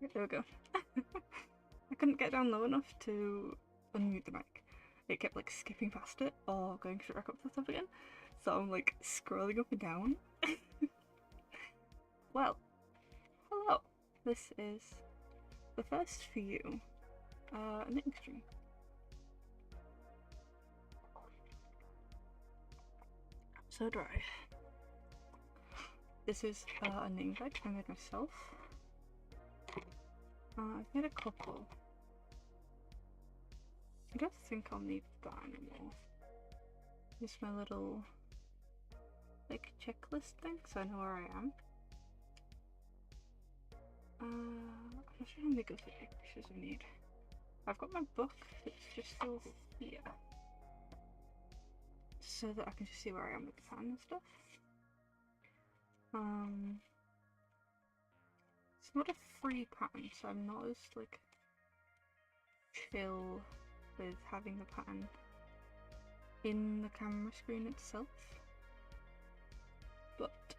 There we go. I couldn't get down low enough to unmute the mic. It kept like skipping past it or going straight back up to the top again. So I'm like scrolling up and down. Well, hello. This is the first for you knitting stream. So dry. This is a knitting bag I made myself. I've made a couple. I don't think I'll need that anymore. It's my little like checklist thing, so I know where I am. I'm not sure how many good pictures I need. I've got my book, it's just still here, so that I can just see where I am with the pattern and stuff. It's not a free pattern, so I'm not as like chill with having the pattern in the camera screen itself, but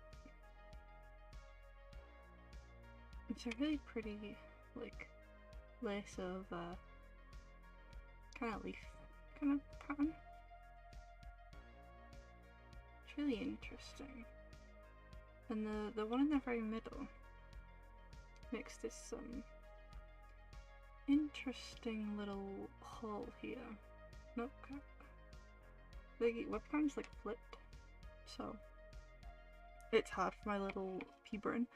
it's a really pretty like lace of kind of leaf kind of pattern. It's really interesting, and the one in the very middle makes this interesting little hole here. Nope, the webcam's like flipped, so it's hard for my little pea brain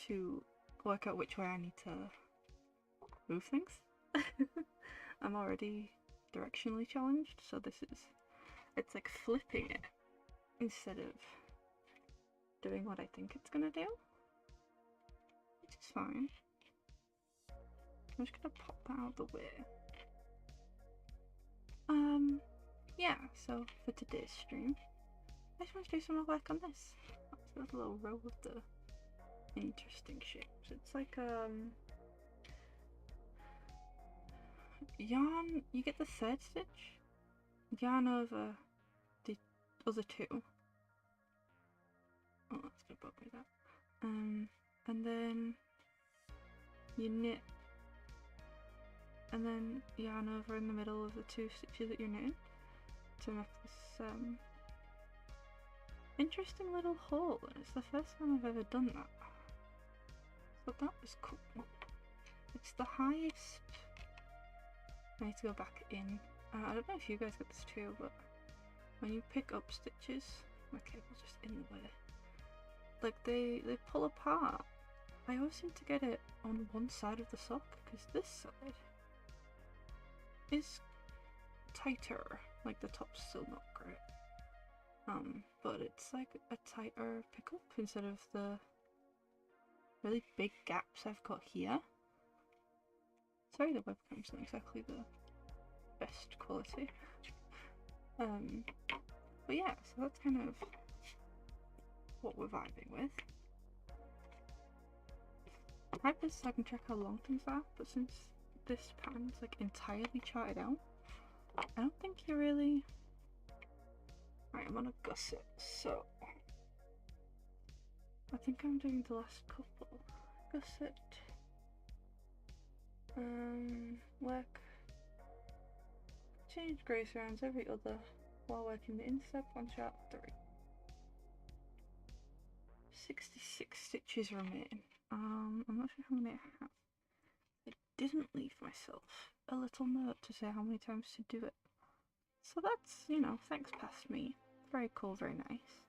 to work out which way I need to move things. I'm already directionally challenged, so it's like flipping it instead of doing what I think it's gonna do, which is fine. I'm just gonna pop that out of the way. Yeah, so for today's stream, I just want to do some more work on this. That's a little row of the interesting shapes. It's like yarn, you get the third stitch, yarn over the other two. Oh, that's gonna bug me, that. And then you knit, and then yarn over in the middle of the two stitches that you're knitting to make this interesting little hole. And it's the first time I've ever done that, so that was cool. It's the highest. I need to go back in. I don't know if you guys get this too, but when you pick up stitches, my cable's just in the way, like they pull apart. I always seem to get it on one side of the sock, because this side is tighter, like the top's still not great, but it's like a tighter pickup instead of the really big gaps I've got here. Sorry, the webcam's not exactly the best quality. But yeah, so that's kind of what we're vibing with. I hope I can check how long things are, but since this pattern's like entirely charted out, I don't think you really... Right, I'm gonna gusset, so I think I'm doing the last couple. Gusset, work, change grace rounds every other while working the instep on sharp 3. 66 stitches remain. I'm not sure how many I have. I didn't leave myself a little note to say how many times to do it. So that's, you know, thanks past me. Very cool, very nice.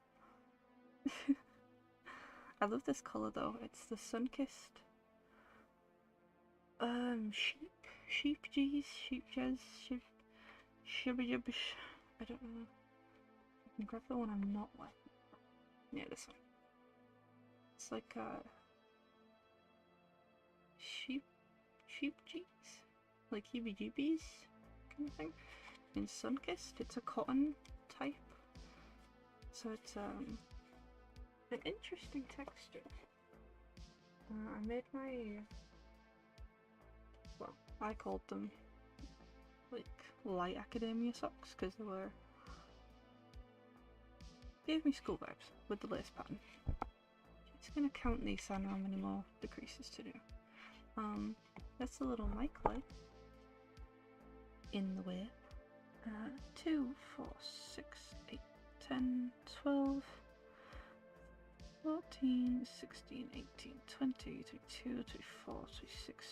I love this colour though. It's the sun-kissed sheep G's, sheep jazz, shibby-jibbish. I don't know. I can grab the one I'm not like. Yeah, this one. It's like sheep G's, like heebie-jeebies kind of thing. In sun-kissed, it's a cotton type, so it's an interesting texture. I made my, well, I called them like light academia socks because gave me school vibes with the lace pattern. It's gonna count these, so I know how many more decreases to do. That's a little mic light in the way. 2, 4, 6, 8, 10, 12, 14, 16, 18, 20, 22, 24, 26,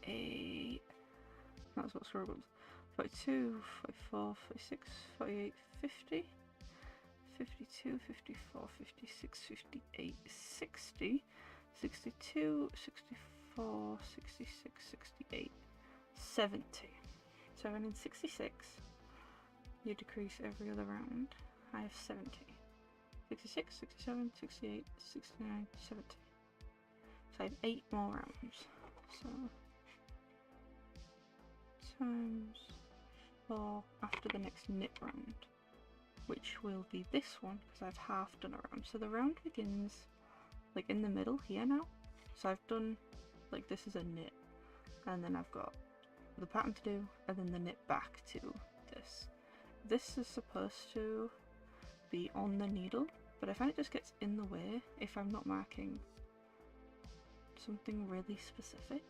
28. That's what struggles. 42, 44, 46, 48, 50, 52, 54, 56, 58, 60, 62, 64, 66, 68, 70. So I'm in 66. You decrease every other round. I have 70. 66, 67, 68, 69, 70. So I have 8 more rounds. So times 4 after the next knit round, which will be this one because I've half done a round. So the round begins like in the middle here now. So I've done like this is a knit, and then I've got the pattern to do, and then the knit back to this. This is supposed to be on the needle, but I find it just gets in the way if I'm not marking something really specific.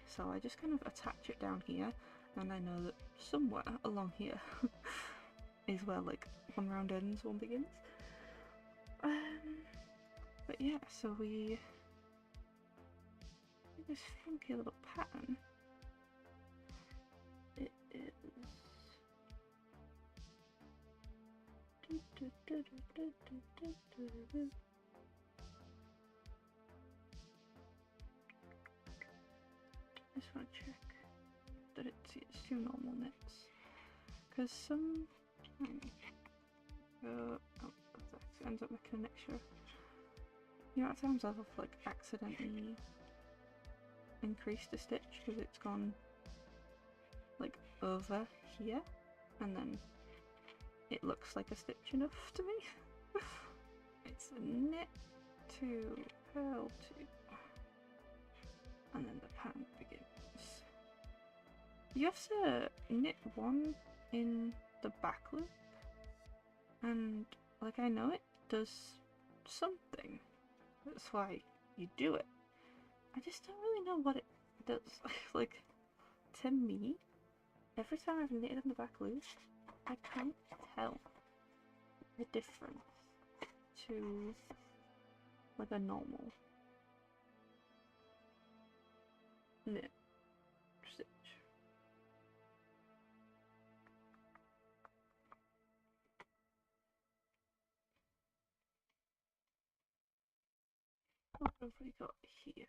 So I just kind of attach it down here, and I know that somewhere along here is where like one round ends, one begins. But yeah, so we this funky little pattern. It is I just want to check that it's 2 normal knits, because some that ends up making an extra. You know, at times I've like accidentally increased a stitch because it's gone like over here, and then it looks like a stitch enough to me. It's a knit, 2, purl 2, and then the pattern begins. You have to knit 1 in the back loop, and like I know it does something, that's why you do it. I just don't really know what it does. Like, to me, every time I've knitted in the back loop, I can't tell the difference to like a normal knit stitch. What have we got here?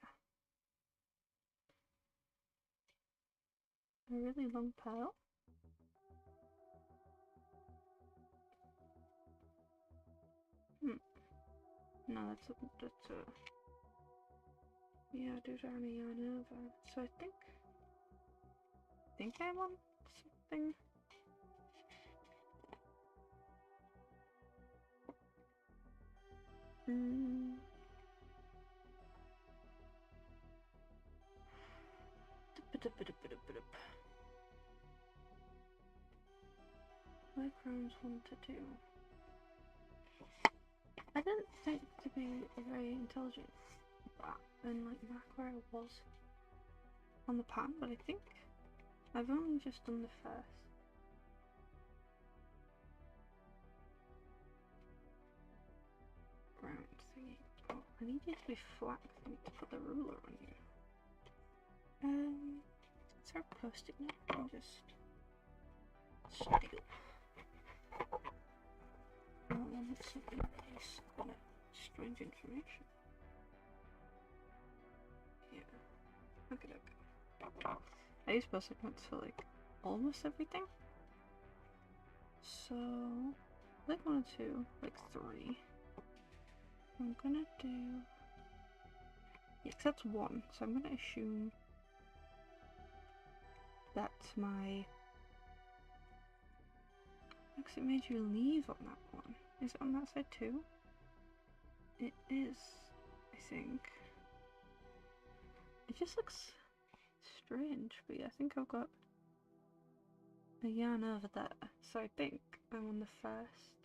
A really long purl. No, that's a yeah, do yarn over. So I think I'm on something. Like rounds 1 to 2. I didn't think to be very intelligent and like mark where I was on the pattern, but I think I've only just done the first. Round thingy. Oh, I need you to be flat. I need to put the ruler on you. Is there a post-it note? I'll just steal. That's something that's kind of strange information. Yeah. Okay. I use post-it notes for like almost everything. So, like 1 or 2, like 3. I'm gonna do. Yeah, 'cause that's 1, so I'm gonna assume that's my. Because it made you leave on that one. Is it on that side too? It is, I think. It just looks strange, but yeah, I think I've got a yarn over there. So I think I'm on the first.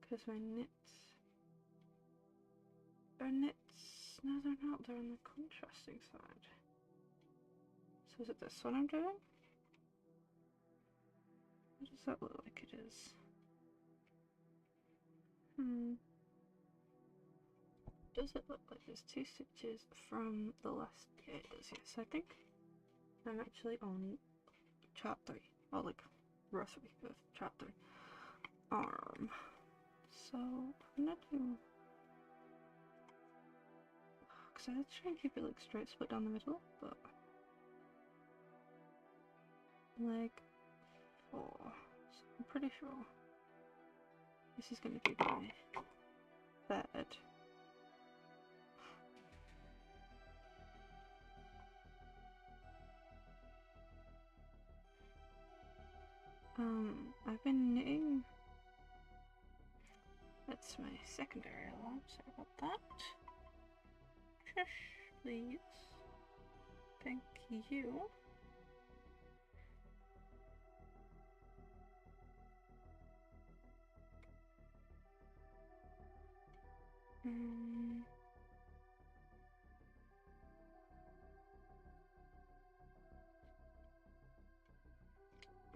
Because my knits are knits No, they're not. They're on the contrasting side. So is it this one I'm doing? What does that look like it is? Does it look like there's 2 stitches from the last? Yeah, it does, yes. I think I'm actually on chart 3, or like row 3 of chart 3. Arm. So I'm gonna do, because I try and keep it like straight split down the middle, but leg 4. So I'm pretty sure this is gonna be my bed. I've been knitting. That's my secondary alarm, sorry about that. Shush, please. Thank you.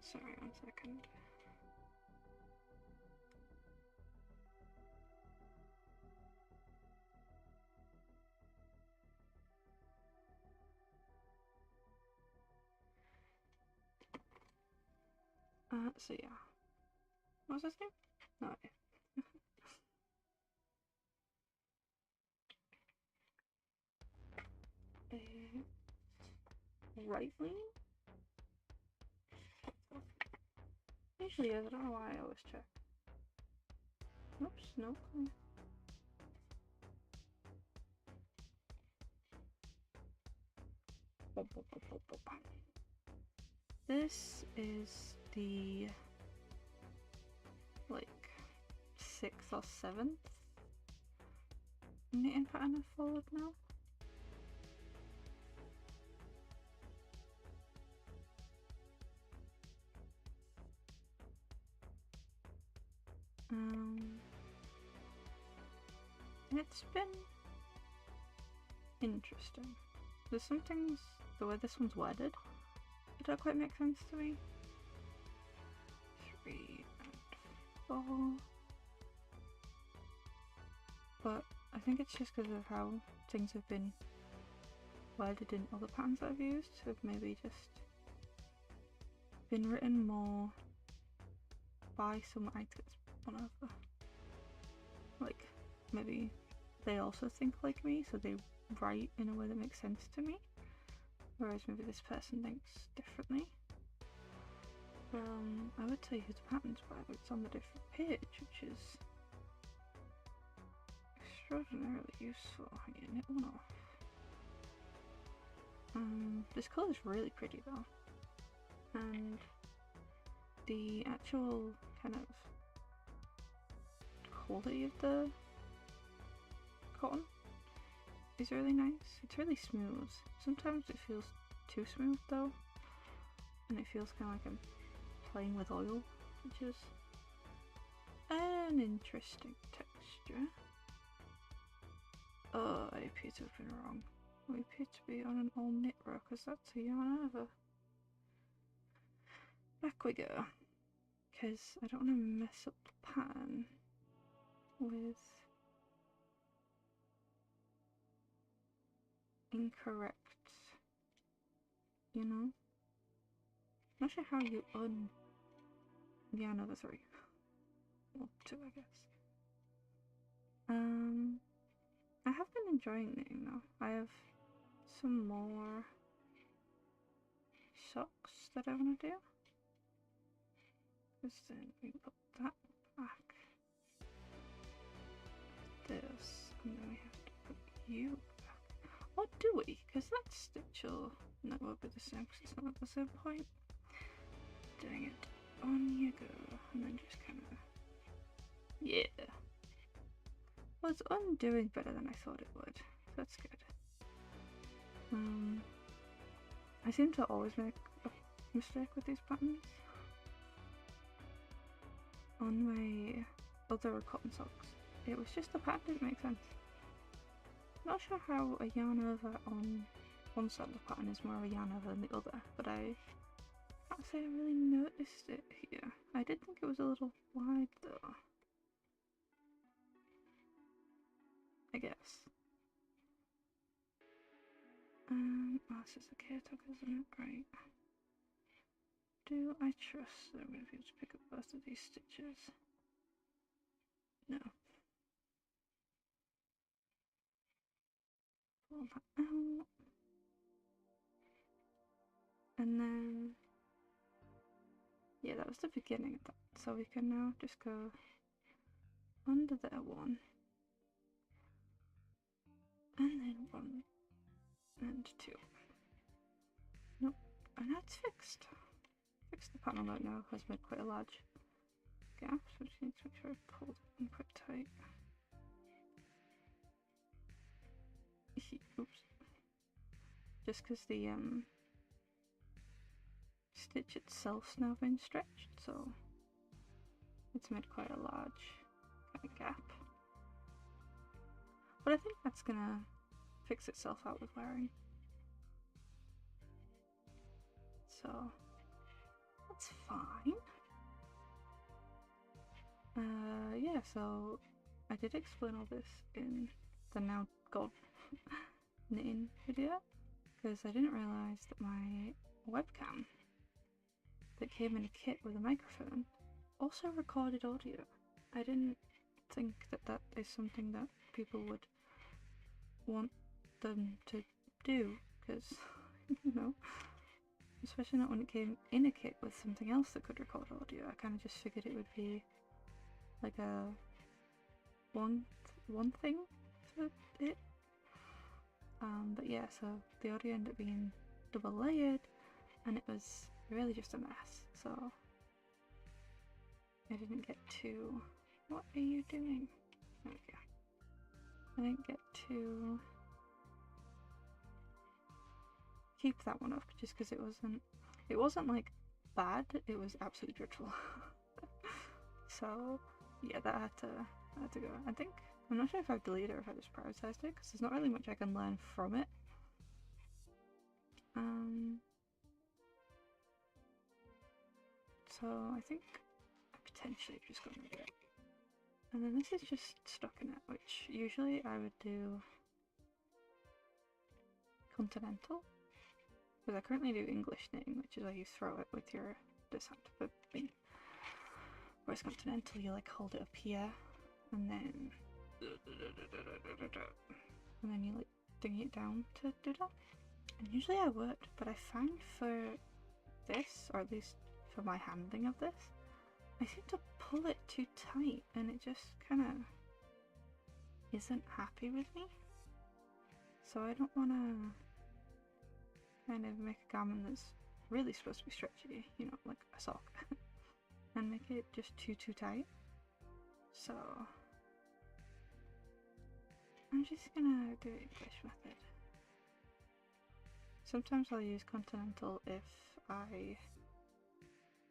Sorry, 1 second. So yeah. What was his name? No idea. Right lean? Usually is, I don't know why I always check. Oops, no clue. This is the like 6th or 7th knitting pattern I've followed now. It's been interesting. There's some things, the way this one's worded, that don't quite make sense to me. 3 and 4. But I think it's just because of how things have been worded in other patterns that I've used, have maybe just been written more by someone, I think it's one of like, maybe they also think like me, so they write in a way that makes sense to me, whereas maybe this person thinks differently. I would tell you who the pattern's by, but it's on the different page, which is extraordinarily useful. Yeah, knit one off. This colour is really pretty though, and the actual kind of quality of the cotton is really nice. It's really smooth. Sometimes it feels too smooth though, and it feels kind of like I'm playing with oil, which is an interesting texture. Oh, I appear to have been wrong. We appear to be on an all knit row, because that's a yarn over. Back we go, because I don't want to mess up the pattern with incorrect, you know? I'm not sure how you yarn over 3. Well, 2 I guess. I have been enjoying knitting though. I have some more socks that I want to do. Because then we put that back. This, and then we have to put you back. Or do we? Because that stitch will, no, it won't be the same because it's not at the same point. Dang it. On you go. And then just kind of, yeah. Well, it's undoing better than I thought it would. That's good. I seem to always make a mistake with these patterns. On my other cotton socks, it was just the pattern didn't make sense. I'm not sure how a yarn over on one side of the pattern is more of a yarn over than the other, but I can't say I really noticed it here. I did think it was a little wide though, I guess. Oh, this is the caretaker, isn't it? Right. Do I trust that I'm going to be able to pick up both of these stitches? No. Pull that out. And then, yeah, that was the beginning of that. So we can now just go under there one. And then one and two. Nope. And that's fixed. Fixed the pattern right now has made quite a large gap, so I just need to make sure I pulled it in quite tight. Oops. Just because the stitch itself's now been stretched, so it's made quite a large kind of gap. But I think that's gonna fix itself out with wearing. So that's fine. Yeah, so I did explain all this in the now gone knitting video, because I didn't realise that my webcam that came in a kit with a microphone also recorded audio. I didn't think that that is something that people would want them to do, because, you know, especially not when it came in a kit with something else that could record audio. I kind of just figured it would be like a one thing to it. But yeah, so the audio ended up being double layered, and it was really just a mess. So I didn't get to. What are you doing? There we go. I didn't get to keep that one up just because it wasn't like bad, it was absolutely dreadful. So yeah, that had to go. I think, I'm not sure if I've deleted it or if I just prioritized it, because there's not really much I can learn from it. So I think I potentially just gonna do it. And then this is just stuck in it, which usually I would do continental, because I currently do English knitting, which is where you throw it with your this hand, but whereas continental you like hold it up here and then you like ding it down to do that. And usually I would, but I find for this, or at least for my handling of this, I seem to pull it too tight and it just kind of isn't happy with me. So I don't want to kind of make a garment that's really supposed to be stretchy, you know, like a sock, and make it just too tight. So I'm just gonna do English method. Sometimes I'll use continental if I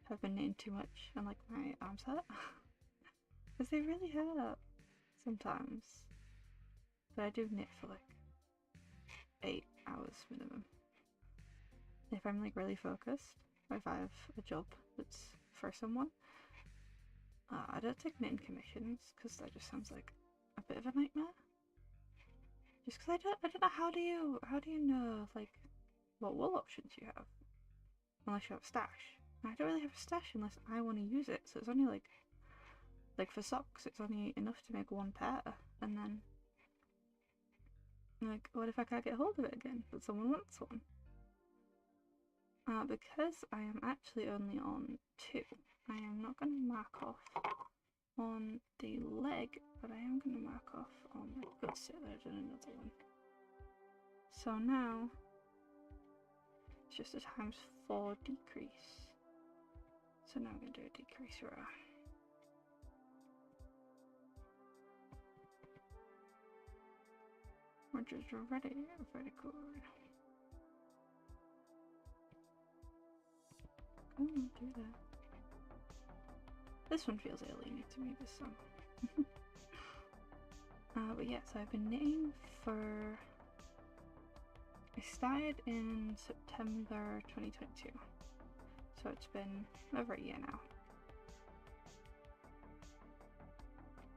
have been knitting too much and like my arms hurt, because they really hurt sometimes. But I do knit for like 8 hours minimum. If I'm like really focused, or if I have a job that's for someone. I don't take knitting commissions because that just sounds like a bit of a nightmare. Just because I don't know, how do you know like what wool options you have unless you have a stash? And I don't really have a stash unless I want to use it, so it's only like for socks it's only enough to make one pair, and then like what if I can't get hold of it again but someone wants one? Because I am actually only on 2, I am not going to mark off on the leg, but I am going to mark off on the gusset that I've done another one. So now it's just a ×4 decrease. So now I'm going to do a decrease row. We're just ready, very good. Come on, do that. This one feels alien to me, this song. But yeah, so I've been knitting for... I started in September 2022, so it's been over a year now.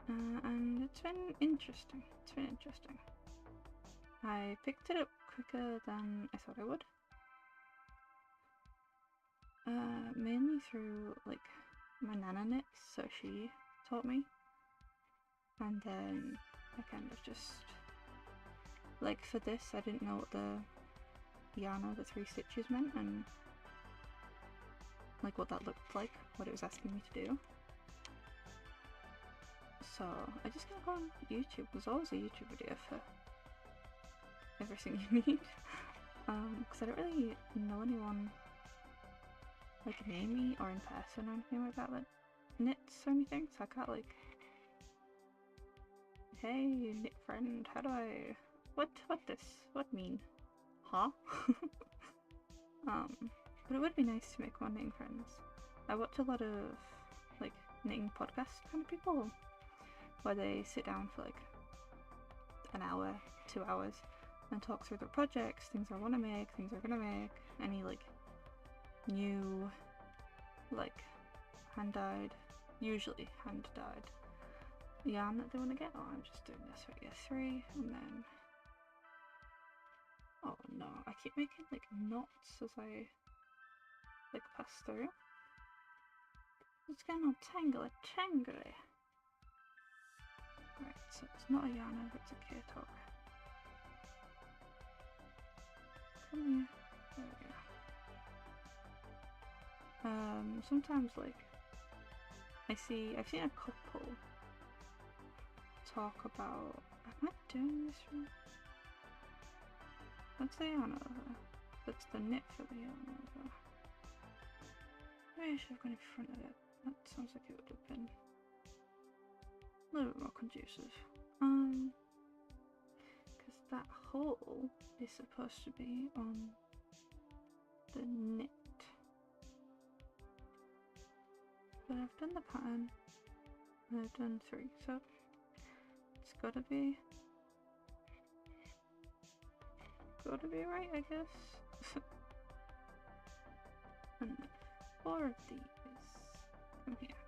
And it's been interesting. I picked it up quicker than I thought I would. Mainly through like my nana knits, so she taught me. And then I kind of just, like for this I didn't know what the yarn or the 3 stitches meant and like what that looked like, what it was asking me to do. So I just gotta go on YouTube. There's always a YouTube video for everything you need. Because I don't really know anyone like near me or in person or anything like that knits or anything, so I can't like, hey knit friend, how do I, what mean? Huh? But it would be nice to make more knitting friends. I watch a lot of like knitting podcast kind of people where they sit down for like an hour, 2 hours and talk through their projects, things I want to make, things they're gonna make, any like new like usually hand dyed yarn that they want to get. Oh, I'm just doing this for year 3 and then, oh no, I keep making like knots as I like pass through. It's getting all tangly. Right, so it's not a yarn over, it's a K-talk. Come here. There we go. Sometimes like I've seen a couple talk about, am I doing this wrong? That's the yarn over. That's the knit for the yarn over. Maybe I should have gone in front of it. That sounds like it would have been a little bit more conducive. Because that hole is supposed to be on the knit. But I've done the pattern and I've done 3, so it's gotta be right, I guess. And 4 of these come here.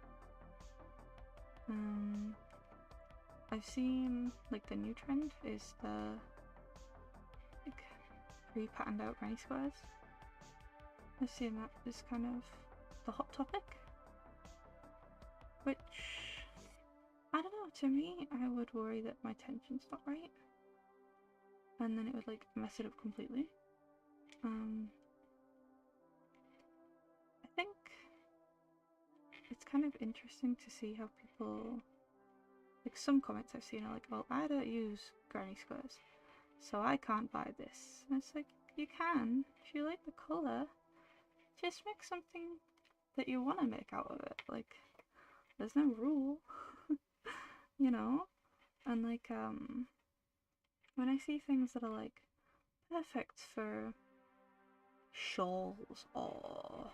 I've seen like the new trend is the like re-patterned out granny squares. I've seen that is kind of the hot topic, which I don't know, to me I would worry that my tension's not right and then it would like mess it up completely. I think it's kind of interesting to see how people, like some comments I've seen are like, well, I don't use granny squares, so I can't buy this. And it's like, you can, if you like the colour, just make something that you want to make out of it. Like, there's no rule, you know? And like, when I see things that are like perfect for shawls or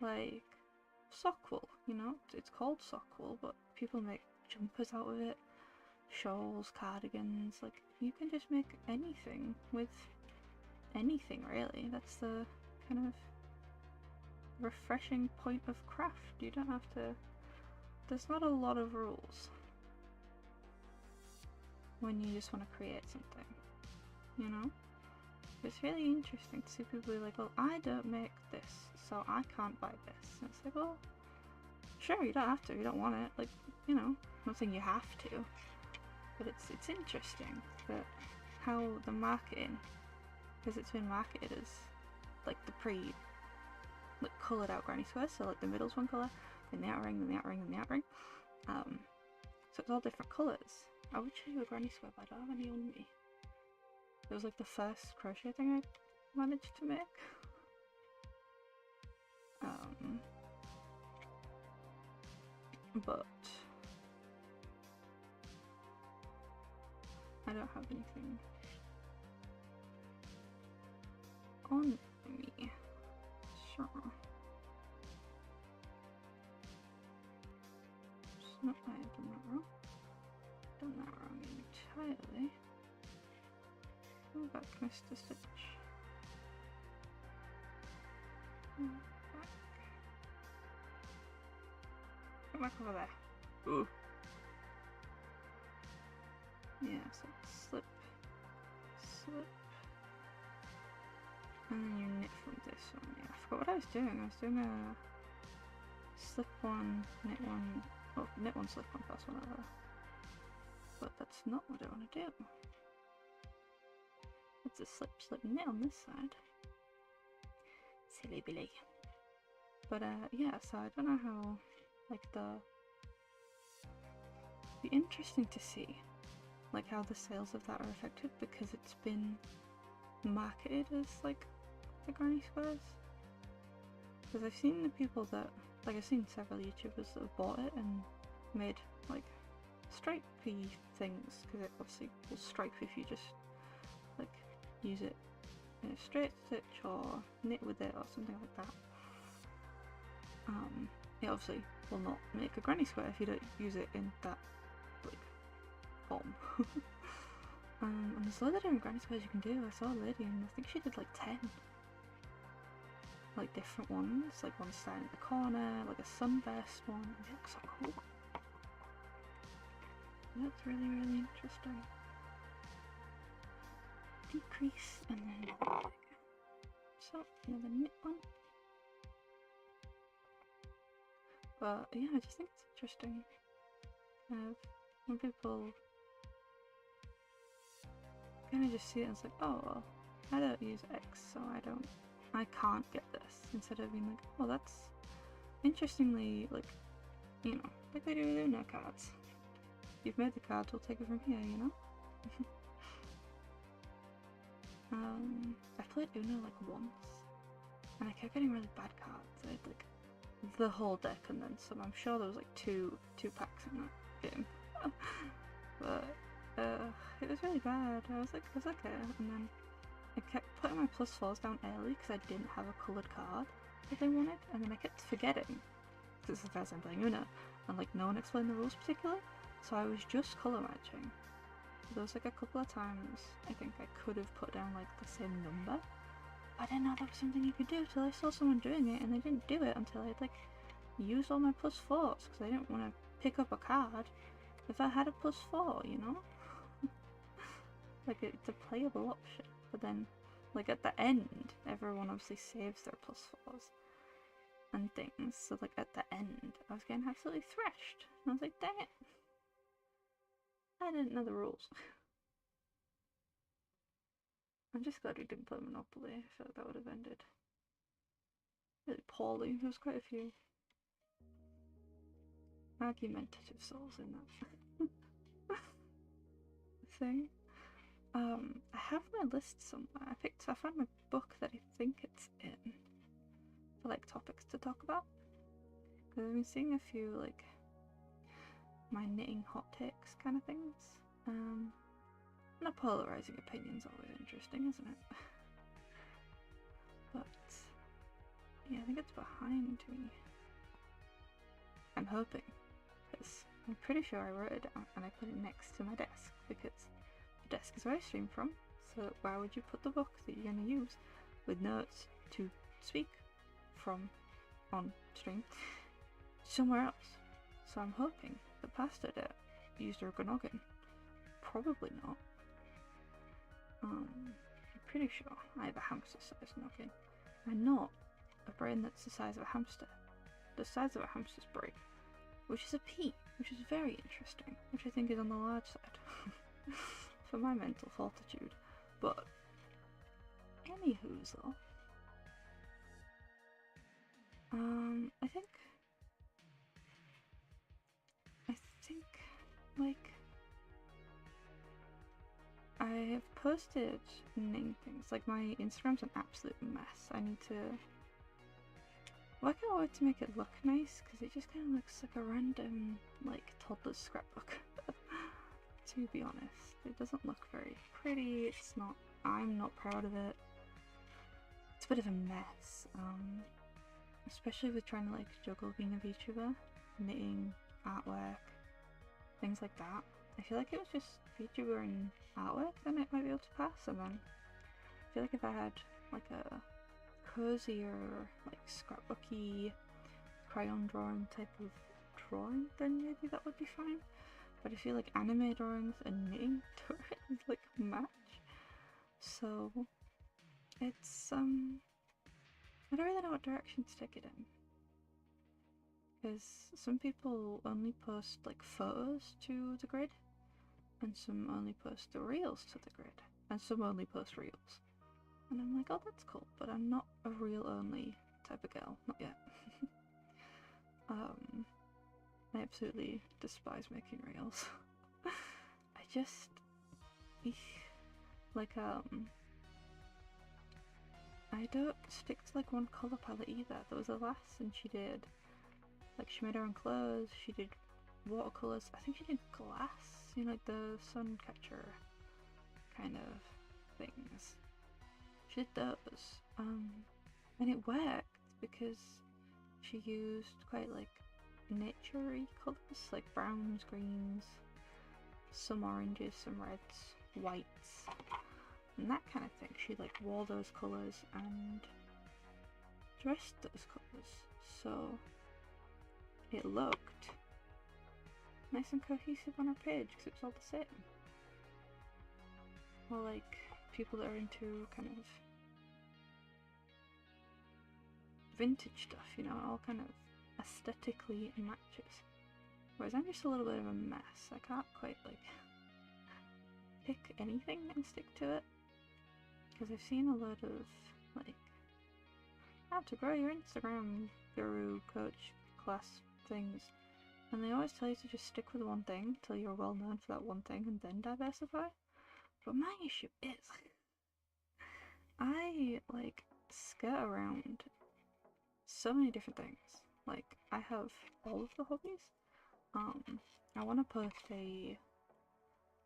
like sock wool, you know, it's called sock wool, but people make jumpers out of it, shawls, cardigans, like you can just make anything with anything really. That's the kind of refreshing point of craft. You don't have to, there's not a lot of rules when you just want to create something, you know? It's really interesting to see people be like, well, I don't make this, so I can't buy this. And it's like, well, sure, you don't have to, you don't want it, like, you know, I'm not saying you have to, but it's interesting that how the marketing, because it's been marketed as like the like coloured out granny squares, so like the middle's one colour, then the outer ring, then the outer ring, then the outer ring, so it's all different colours. I would show you a granny square, but I don't have any on me. It was like the first crochet thing I managed to make. But I don't have anything on me. Sure. It's not, I have done that wrong. done that wrong entirely. Oh, back, Mr. Stitch. Back. Come back over there. Ooh. Yeah, so slip, slip. And then you knit from this one. Yeah, I forgot what I was doing. I was doing a slip one, knit one, oh, knit one, slip one, pass one over. But that's not what I want to do. It's a slip, slip, knit on this side. Silly Billy. But yeah, so I don't know how, like be interesting to see, like how the sales of that are affected, because it's been marketed as like the granny squares. Because I've seen the people that, like I've seen several YouTubers that have bought it and made like stripey things, because it obviously will stripe if you just like use it in a straight stitch or knit with it or something like that. It obviously will not make a granny square if you don't use it in that like form. And there's a lot of different granny squares you can do. I saw a lady and I think she did like 10 like different ones, like one standing in the corner, like a sunburst one. It looks so cool. That's really, really interesting. Decrease and then so another knit one. But yeah, I just think it's interesting. When people kind of just see it and it's like, oh well, I don't use X, so I can't get this. Instead of being like, oh, that's interestingly, like, you know, like they do with Uno cards. You've made the cards, we'll take it from here, you know? I played Uno like once, and I kept getting really bad cards. I had like the whole deck and then some. I'm sure there was like two packs in that game. But it was really bad. I was okay, and then I kept putting my +4s down early because I didn't have a coloured card that they wanted, and then I kept forgetting, because it's the first time playing Uno, and like no one explained the rules particularly, so I was just colour matching. There was like a couple of times I think I could have put down like the same number. I didn't know that was something you could do till I saw someone doing it, and they didn't do it until I'd like used all my +4s, because I didn't want to pick up a card if I had a +4, you know? Like it's a playable option, but then like at the end everyone obviously saves their +4s and things, so like at the end I was getting absolutely thrashed and I was like, dang it, I didn't know the rules. I'm just glad we didn't play Monopoly. I feel like that would have ended really poorly. There was quite a few argumentative souls in that thing. I have my list somewhere. I found my book that I think it's in for like topics to talk about. Because I've been seeing a few like my knitting hot takes kind of things. And a polarizing opinion's always interesting, isn't it? But yeah, I think it's behind me. I'm hoping, because I'm pretty sure I wrote it down and I put it next to my desk, because the desk is where I stream from, so why would you put the book that you're going to use with notes to speak from on stream somewhere else? So I'm hoping the past Odette used her noggin. Probably not. I'm pretty sure I have a hamster sized noggin. And not a brain that's the size of a hamster. The size of a hamster's brain, which is a pea, which is very interesting, which I think is on the large side for my mental fortitude. But anywho's though, I think like I have posted knitting things. Like my Instagram's an absolute mess. I need to work out a way to make it look nice, because it just kind of looks like a random like toddler's scrapbook. To be honest, it doesn't look very pretty. It's not. I'm not proud of it. It's a bit of a mess. Especially with trying to like juggle being a VTuber, knitting, artwork, things like that. I feel like it was just VTuber and artwork, then it might be able to pass. And then I feel like if I had like a cozier, like scrapbooky, crayon drawing type of drawing, then maybe that would be fine. But I feel like anime drawings and knitting drawings like match. So it's I don't really know what direction to take it in. Because some people only post like photos to the grid, and some only post the reels to the grid, and some only post reels. And I'm like, oh, that's cool, but I'm not a reel only type of girl, not yet. I absolutely despise making reels. I just like I don't stick to like one colour palette either. There was a lass and she did like, she made her own clothes, she did watercolours, I think she did glass, you know, like the sun catcher kind of things. She did those, and it worked because she used quite like nature-y colours, like browns, greens, some oranges, some reds, whites, and that kind of thing. She like wore those colours and dressed those colours, so it looked nice and cohesive on her page because it was all the same. Or like people that are into kind of vintage stuff, you know, all kind of aesthetically matches. Whereas I'm just a little bit of a mess. I can't quite like pick anything and stick to it. Because I've seen a lot of like how to grow your Instagram guru coach class things, and they always tell you to just stick with one thing till you're well known for that one thing and then diversify. But my issue is I like skirt around so many different things. Like I have all of the hobbies. I want to post a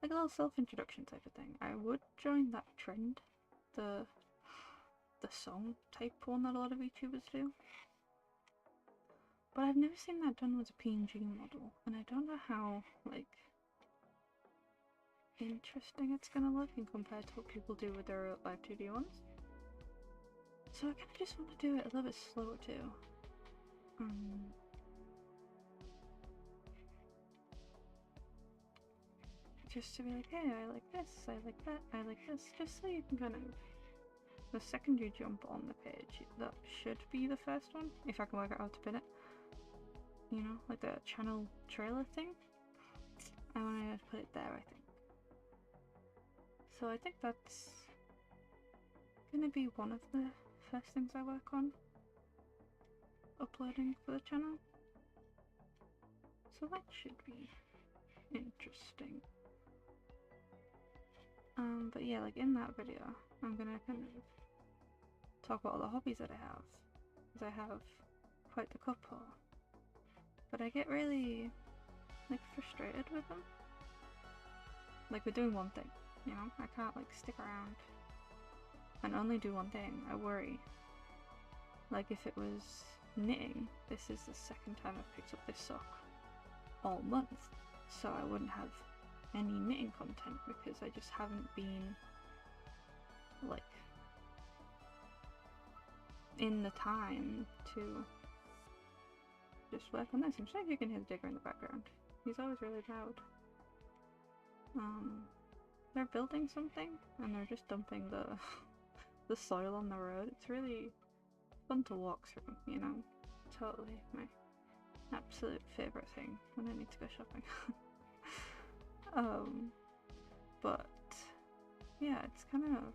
like a little self-introduction type of thing. I would join that trend, the song type one that a lot of YouTubers do. But I've never seen that done with a PNG model, and I don't know how like interesting it's gonna look in compared to what people do with their live 2D ones. So I kind of just want to do it a little bit slower too. Just to be like, hey, I like this, I like that, I like this, just so you can kind of, the second you jump on the page, that should be the first one, if I can work out how to pin it. You know, like the channel trailer thing. I want to put it there, I think. So I think that's gonna be one of the first things I work on uploading for the channel. So that should be interesting. But yeah, like in that video, I'm gonna kind of talk about all the hobbies that I have. Because I have quite the couple. But I get really like frustrated with them. Like we're doing one thing, you know? I can't like stick around and only do one thing. I worry. Like if it was knitting, this is the second time I've picked up this sock all month. So I wouldn't have any knitting content because I just haven't been like in the time to just work on this. I'm sure you can hear the digger in the background. He's always really loud. They're building something and they're just dumping the soil on the road. It's really fun to walk through, you know. Totally my absolute favourite thing when I need to go shopping. But yeah, it's kind of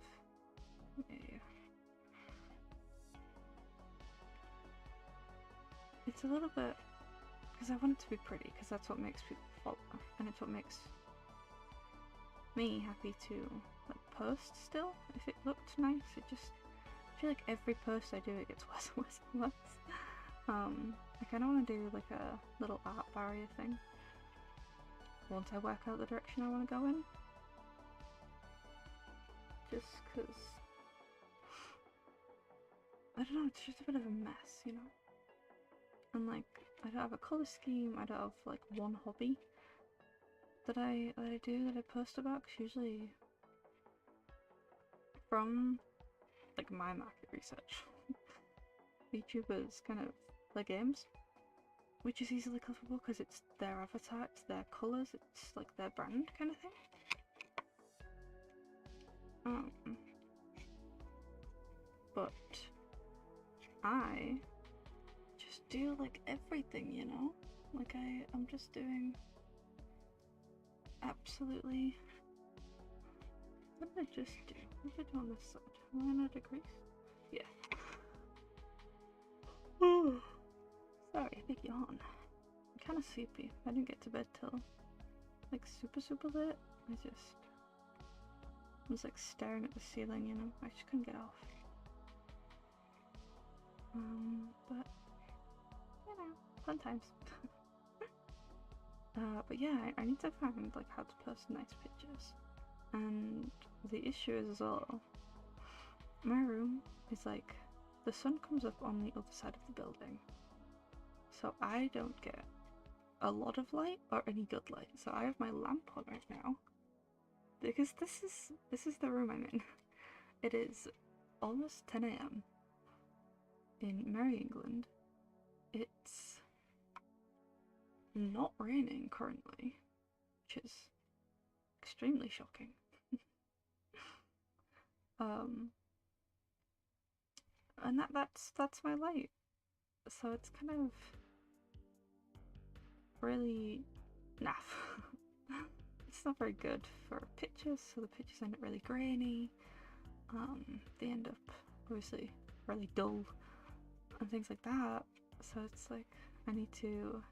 it's a little bit because I want it to be pretty because that's what makes people follow and it's what makes me happy to like post still. If it looked nice, it just I feel like every post I do it gets worse and worse and worse. I kind of want to do like a little art barrier thing once I work out the direction I want to go in. Just because, I don't know, it's just a bit of a mess, you know? And like, I don't have a colour scheme, I don't have like one hobby. that I post about, because usually from like my market research, YouTubers kind of play games, which is easily clickable because it's their avatar, it's their colours, it's like their brand kind of thing. But I just do like everything, you know? Like I'm just doing absolutely. What did I just do? What did I do on this side? Am I on a decrease? Yeah. Sorry, big yawn. I'm kind of sleepy. I didn't get to bed till like super late. I was like staring at the ceiling, you know? I just couldn't get off. But you know, fun times. But yeah, I need to find like how to post nice pictures. And the issue is as well, my room is like, the sun comes up on the other side of the building. So I don't get a lot of light or any good light. So I have my lamp on right now. Because this is the room I'm in. It is almost 10 AM in Merry England. It's not raining currently, which is extremely shocking. And that's my light. So it's kind of really naff. It's not very good for pictures, so the pictures end up really grainy. They end up obviously really dull and things like that. So it's like I need to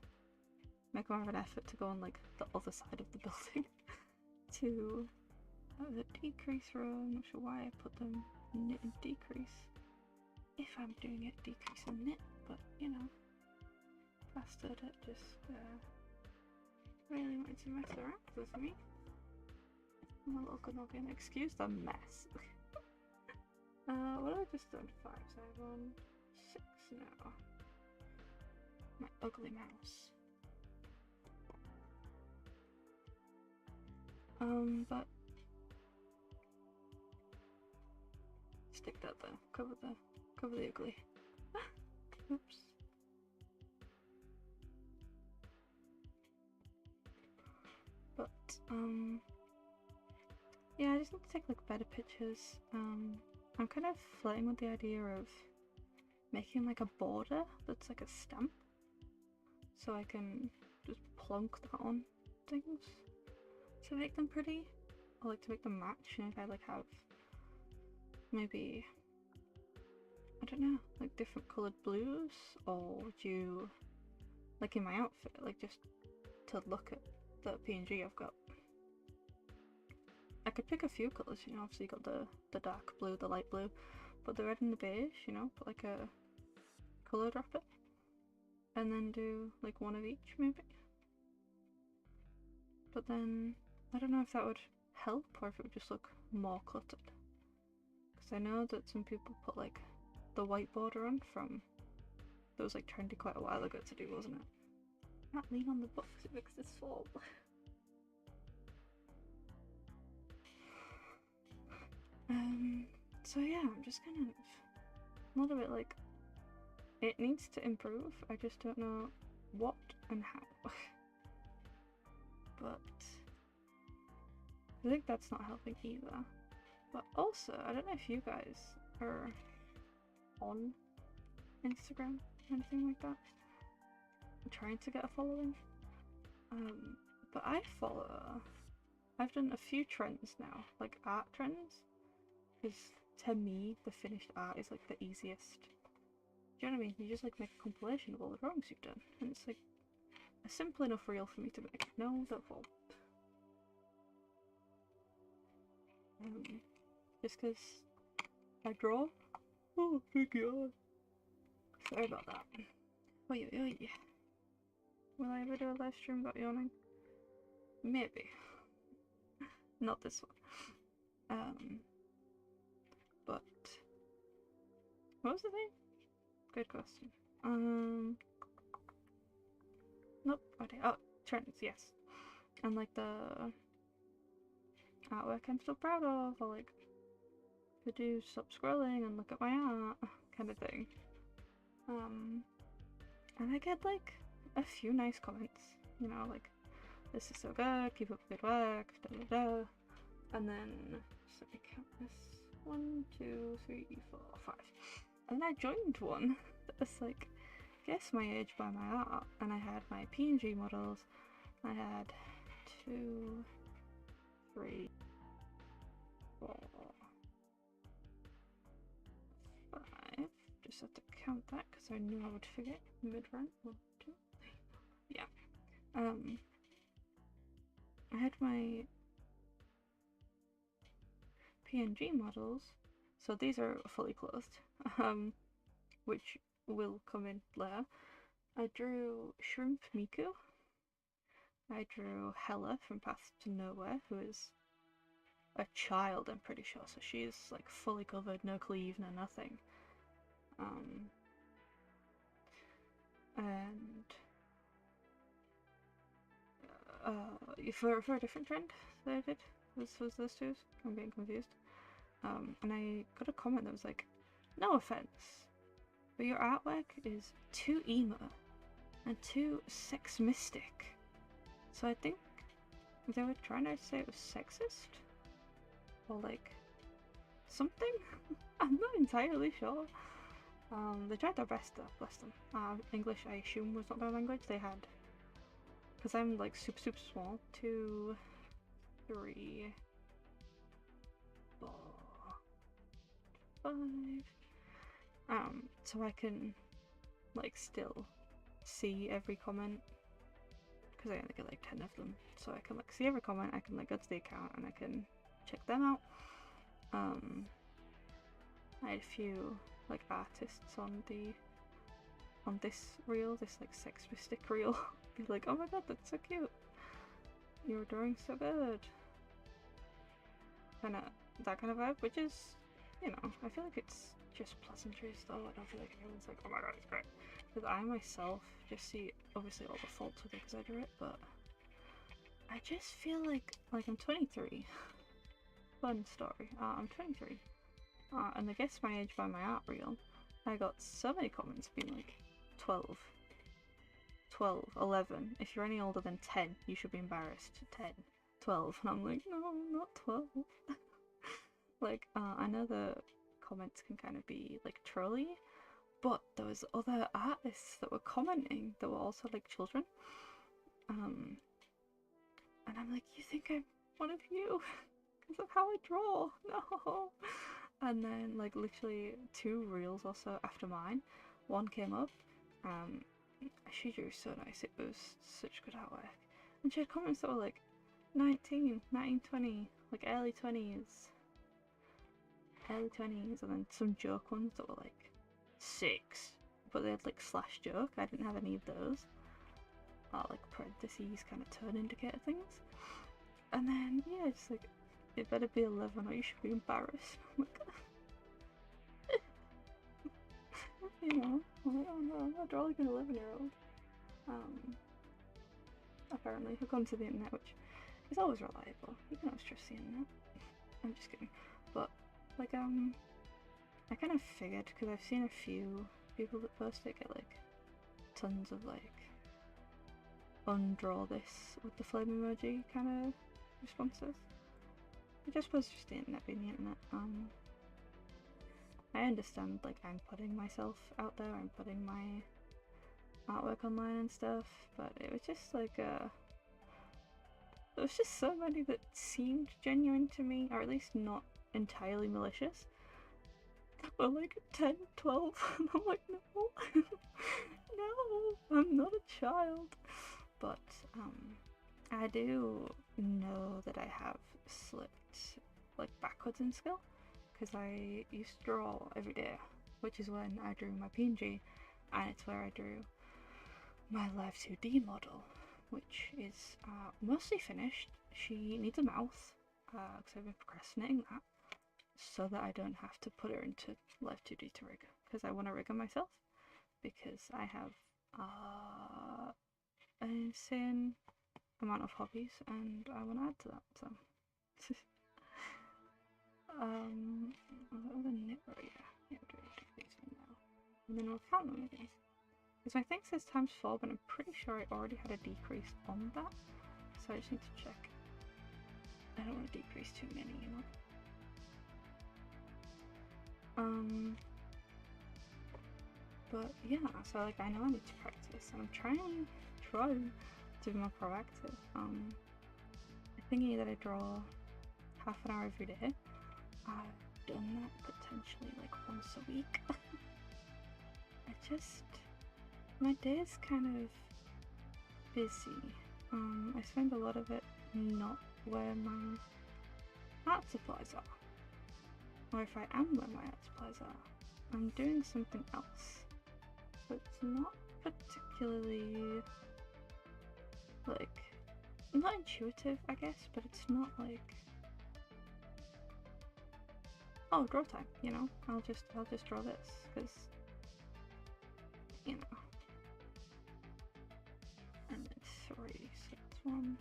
make more of an effort to go on like the other side of the building to the decrease row. I'm not sure why I put them knit and decrease. If I'm doing it decrease and knit, but you know, bastard, it just really wanted to mess around with me. My little noggin, excuse the mess. What have I just done? 5, so I'm on 6 now. My ugly mouse. But stick that there. Cover the ugly. Oops. But yeah, I just need to take like better pictures. I'm kind of flirting with the idea of making like a border that's like a stamp, so I can just plonk that on things to make them pretty, or like to make them match. And if I like have maybe, I don't know, like different coloured blues, or would you like in my outfit, like just to look at the PNG I've got. I could pick a few colours, you know, obviously you got the dark blue, the light blue, but the red and the beige, you know, put like a colour drop it, and then do like one of each maybe. But then, I don't know if that would help or if it would just look more cluttered. Because I know that some people put like the white border on from, that was like trendy quite a while ago to do, wasn't it? Not lean on the book because it makes this fall. So yeah, I'm just kind of a little bit like, it needs to improve, I just don't know what and how. But I think that's not helping either. But also, I don't know if you guys are on Instagram or anything like that. I'm trying to get a following. But I've done a few trends now, like art trends, because to me the finished art is like the easiest. Do you know what I mean? You just like make a compilation of all the drawings you've done, and it's like a simple enough reel for me to make. No, don't fall. Just because I draw. Oh, big yawn. Sorry about that. Oi, oi, oi. Will I ever do a live stream about yawning? Maybe. Not this one. But what was the thing? Good question. Nope. Okay. Oh, trends. Yes. and like the artwork I'm still proud of, or like could do stop scrolling and look at my art kind of thing. And I get like a few nice comments, you know, like this is so good, keep up the good work, da da da. And then just let me count this: 1, 2, 3, 4, 5. And then I joined one that was like, guess my age by my art, and I had my PNG models. I had 2, 3, 4, 5. Just have to count that because I knew I would forget mid-run. 1, 2, 3. Yeah. I had my PNG models, so these are fully clothed, which will come in later. I drew Shrimp Miku. I drew Hella from Path to Nowhere, who is a child, I'm pretty sure, so she's like fully covered, no sleeve, no nothing. And for a different trend that I did was those two. I'm getting confused. And I got a comment that was like, no offense, but your artwork is too emo and too sex mystic. So I think they were trying to say it was sexist, or like something. I'm not entirely sure. They tried their best though, bless them. English, I assume, was not their language. They had, because I'm like super small, 2, 3, 4, 5. So I can like still see every comment, because I only get like 10 of them. So I can like see every comment. I can like go to the account and I can check them out. I had a few like artists on this reel, this like sex mystic reel, be like, oh my god, that's so cute, you're drawing so good, and that kind of vibe, which is, you know, I feel like it's just pleasantries though. I don't feel like anyone's like, oh my god, it's great, because I myself just see obviously all the faults with it because I drew it, but I just feel like I'm 23. Fun story. I'm 23. And I guess my age by my art reel, I got so many comments being like 12, 11. If you're any older than 10, you should be embarrassed. 10, 12. And I'm like, no, not 12. Like, I know the comments can kind of be like trolly, but there was other artists that were commenting that were also like children. And I'm like, you think I'm one of you? Because of how I draw? No. And then like literally 2 reels or so after mine, one came up. She drew so nice. It was such good artwork. And she had comments that were like 19, 20, like early 20s. And then some joke ones that were like 6, but they had like slash joke. I didn't have any of those. Like parentheses kind of turn indicator things. And then yeah, it's like, it better be 11 or you should be embarrassed. I'm like, you know, I'm like, oh no, I draw like an 11-year-old. Apparently, I've gone to the internet, which is always reliable. You can always trust the internet. I'm just kidding. But, like, I kind of figured, because I've seen a few people that post it get, like, tons of, like, undraw this with the flame emoji kind of responses. I just suppose just the internet being the internet. I understand, like, I'm putting myself out there, I'm putting my artwork online and stuff, but it was just like, there was just so many that seemed genuine to me, or at least not entirely malicious. Or like 10, 12, and I'm like, no, no, I'm not a child. But, I do know that I have slipped, like, backwards in skill, because I used to draw every day, which is when I drew my PNG, and it's where I drew my live 2D model, which is mostly finished. She needs a mouth, because I've been procrastinating that, so that I don't have to put her into live 2D to rig, because I want to rig her myself, because I have an insane amount of hobbies, and I want to add to that. So, what other knitwear? Yeah, do these for now, and then we'll count them again. Because my thing says ×4, but I'm pretty sure I already had a decrease on that, so I just need to check. I don't want to decrease too many, you know. But yeah, so like I know I need to practice, and I'm trying to be more proactive. I'm thinking that I draw half an hour every day. I've done that potentially like once a week. My day is kind of busy. I spend a lot of it not where my art supplies are. Or if I am where my art supplies are, I'm doing something else. But it's not particularly, like, not intuitive, I guess, but it's not like, oh, draw time, you know? I'll just draw this, because, you know. And then 3, so it's 1,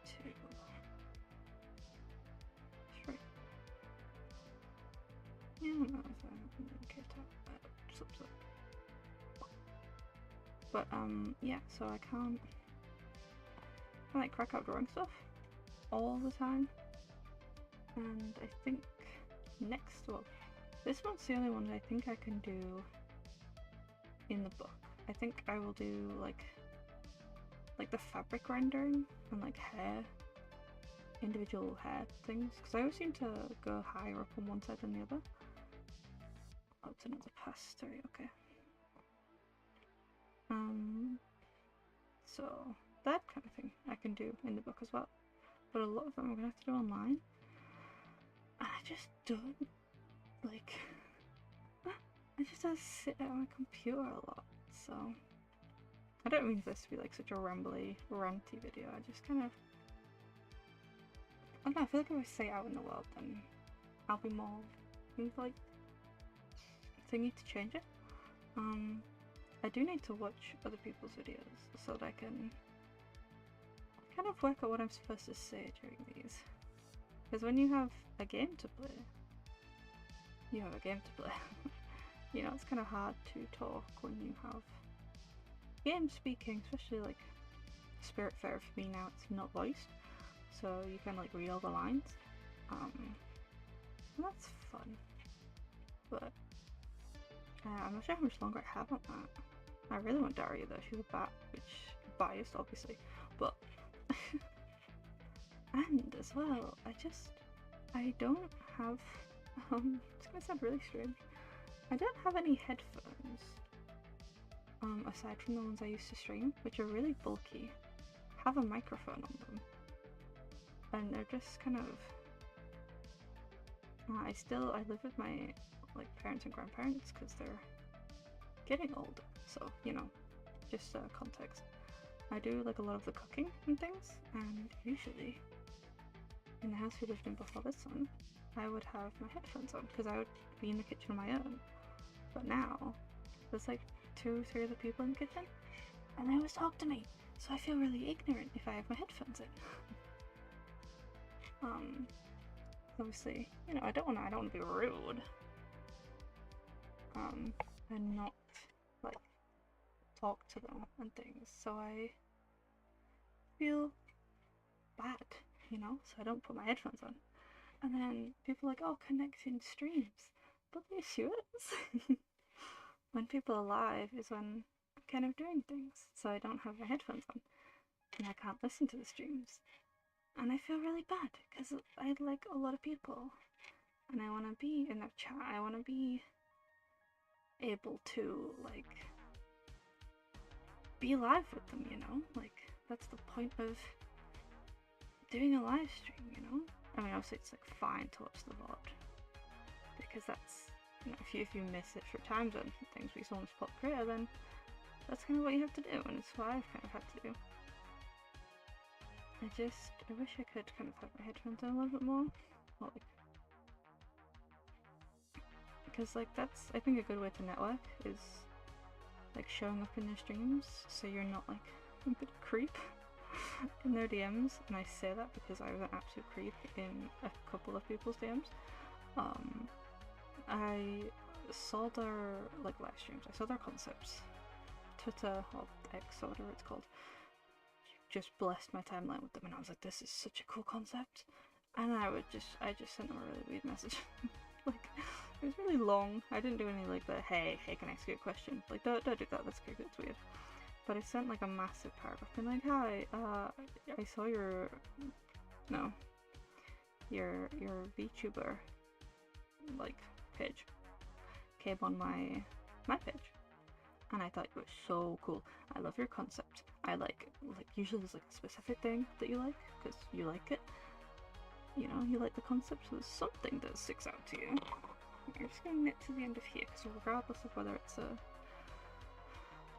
2, 3. Yeah, no, okay, but yeah, so I can't like crack out drawing stuff all the time, and I think this one's the only one that I think I can do in the book. I think I will do like the fabric rendering and like individual hair things, because I always seem to go higher up on one side than the other. Oh, it's another past 3, okay. So that kind of thing I can do in the book as well, but a lot of them I'm gonna have to do online, and I just don't like. I just have to sit at my computer a lot, so I don't mean this to be like such a ranty video. I just kind of, I don't know, I feel like if I say out in the world, then I'll be more like thingy to change it. I do need to watch other people's videos so that I can kind of work out what I'm supposed to say during these. Because when you have a game to play, you have a game to play. You know, it's kind of hard to talk when you have game speaking, especially like Spirit Fair for me now, it's not voiced, so you can like read all the lines. That's fun, but I'm not sure how much longer I have on that. I really want Daria though, she's a bat, which biased obviously, but and as well, I don't have, it's gonna sound really strange, I don't have any headphones, aside from the ones I used to stream, which are really bulky, have a microphone on them, and they're just kind of, I live with my like parents and grandparents because they're getting old, so you know, just context. I do like a lot of the cooking and things, and usually in the house we lived in before this one, I would have my headphones on because I would be in the kitchen on my own. But now there's like 2 or 3 other people in the kitchen, and they always talk to me, so I feel really ignorant if I have my headphones in. Obviously, you know, I don't want to be rude. And not like talk to them and things, so I feel bad, you know, so I don't put my headphones on. And then people are like, oh, connecting streams, but the issue is when people are live is when I'm kind of doing things, so I don't have my headphones on and I can't listen to the streams, and I feel really bad because I like a lot of people and I want to be in their chat, I want to be able to like be live with them, you know, like that's the point of doing a live stream, you know. I mean, obviously it's like fine to watch the VOD because that's, you know, if you miss it for time zones and things, but someone's pop creator, then that's kind of what you have to do, and it's what I've kind of had to do. I wish I could kind of have my headphones on a little bit more, or like, because like that's, I think, a good way to network is like showing up in their streams, so you're not like I'm gonna creep in their DMs, and I say that because I was an absolute creep in a couple of people's DMs. I saw their like live streams, I saw their concepts, Twitter or X or whatever it's called, just blessed my timeline with them, and I was like, this is such a cool concept, and I just sent them a really weird message. Like, it was really long. I didn't do any like the hey can I ask you a question, like don't do that, that's creepy, that's weird. But I sent like a massive paragraph being like, hi, I saw your VTuber like page came on my page, and I thought it was so cool. I love your concept. I like usually there's like a specific thing that you like because you like it. You know, you like the concept, so there's something that sticks out to you. I'm just gonna knit to the end of here because regardless of whether it's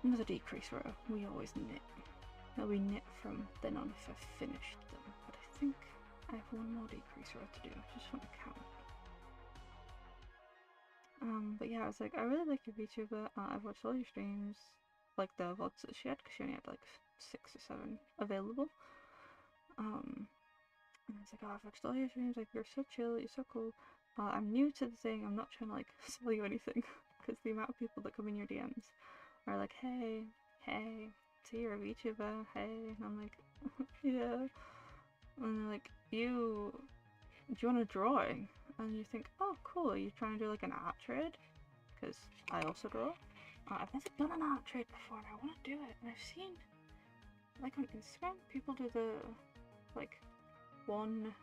another decrease row, we always knit. We knit from then on if I've finished them, but I think I have one more decrease row to do. I just want to count. But yeah, I was like, I really like your VTuber. I've watched all your streams, like the vlogs that she had, because she only had like 6 or 7 available. And I was like, oh, I've watched all your streams, like, you're so chill, you're so cool. I'm new to the thing, I'm not trying to like sell you anything, because the amount of people that come in your DMs are like, hey, so you're a VTuber, hey, and I'm like, yeah. And they're like, do you want a drawing? And you think, oh cool, are you trying to do like an art trade? Because I also draw. I've never done an art trade before and I want to do it. And I've seen, like on Instagram, people do the, like, 1,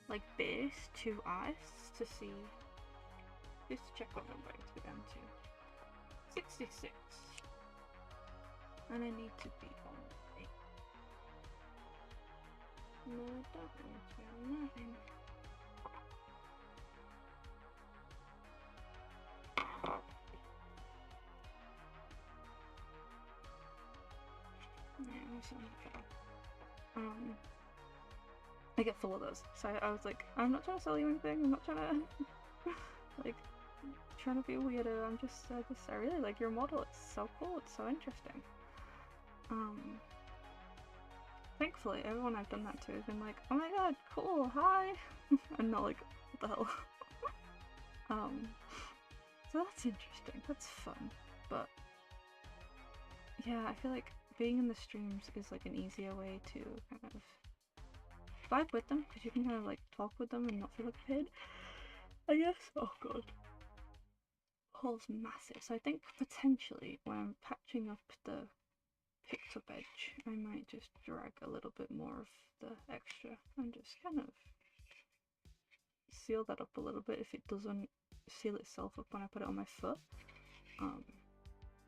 like, base, 2 eyes to see, just to check what number to go down to. 66. And I need to be on 8. No, I don't need to be on 9. I get full of those, so I was like, I'm not trying to sell you anything, I'm not trying to like trying to be a weirdo, I really like your model, it's so cool, it's so interesting. Thankfully everyone I've done that to has been like, oh my god, cool, hi, and not like, what the hell. So that's interesting, that's fun, but yeah, I feel like being in the streams is like an easier way to kind of vibe with them, because you can kind of like talk with them and not feel like a kid, I guess. Oh god. Hole's massive, so I think potentially when I'm patching up the picked up edge, I might just drag a little bit more of the extra and just kind of seal that up a little bit if it doesn't seal itself up when I put it on my foot.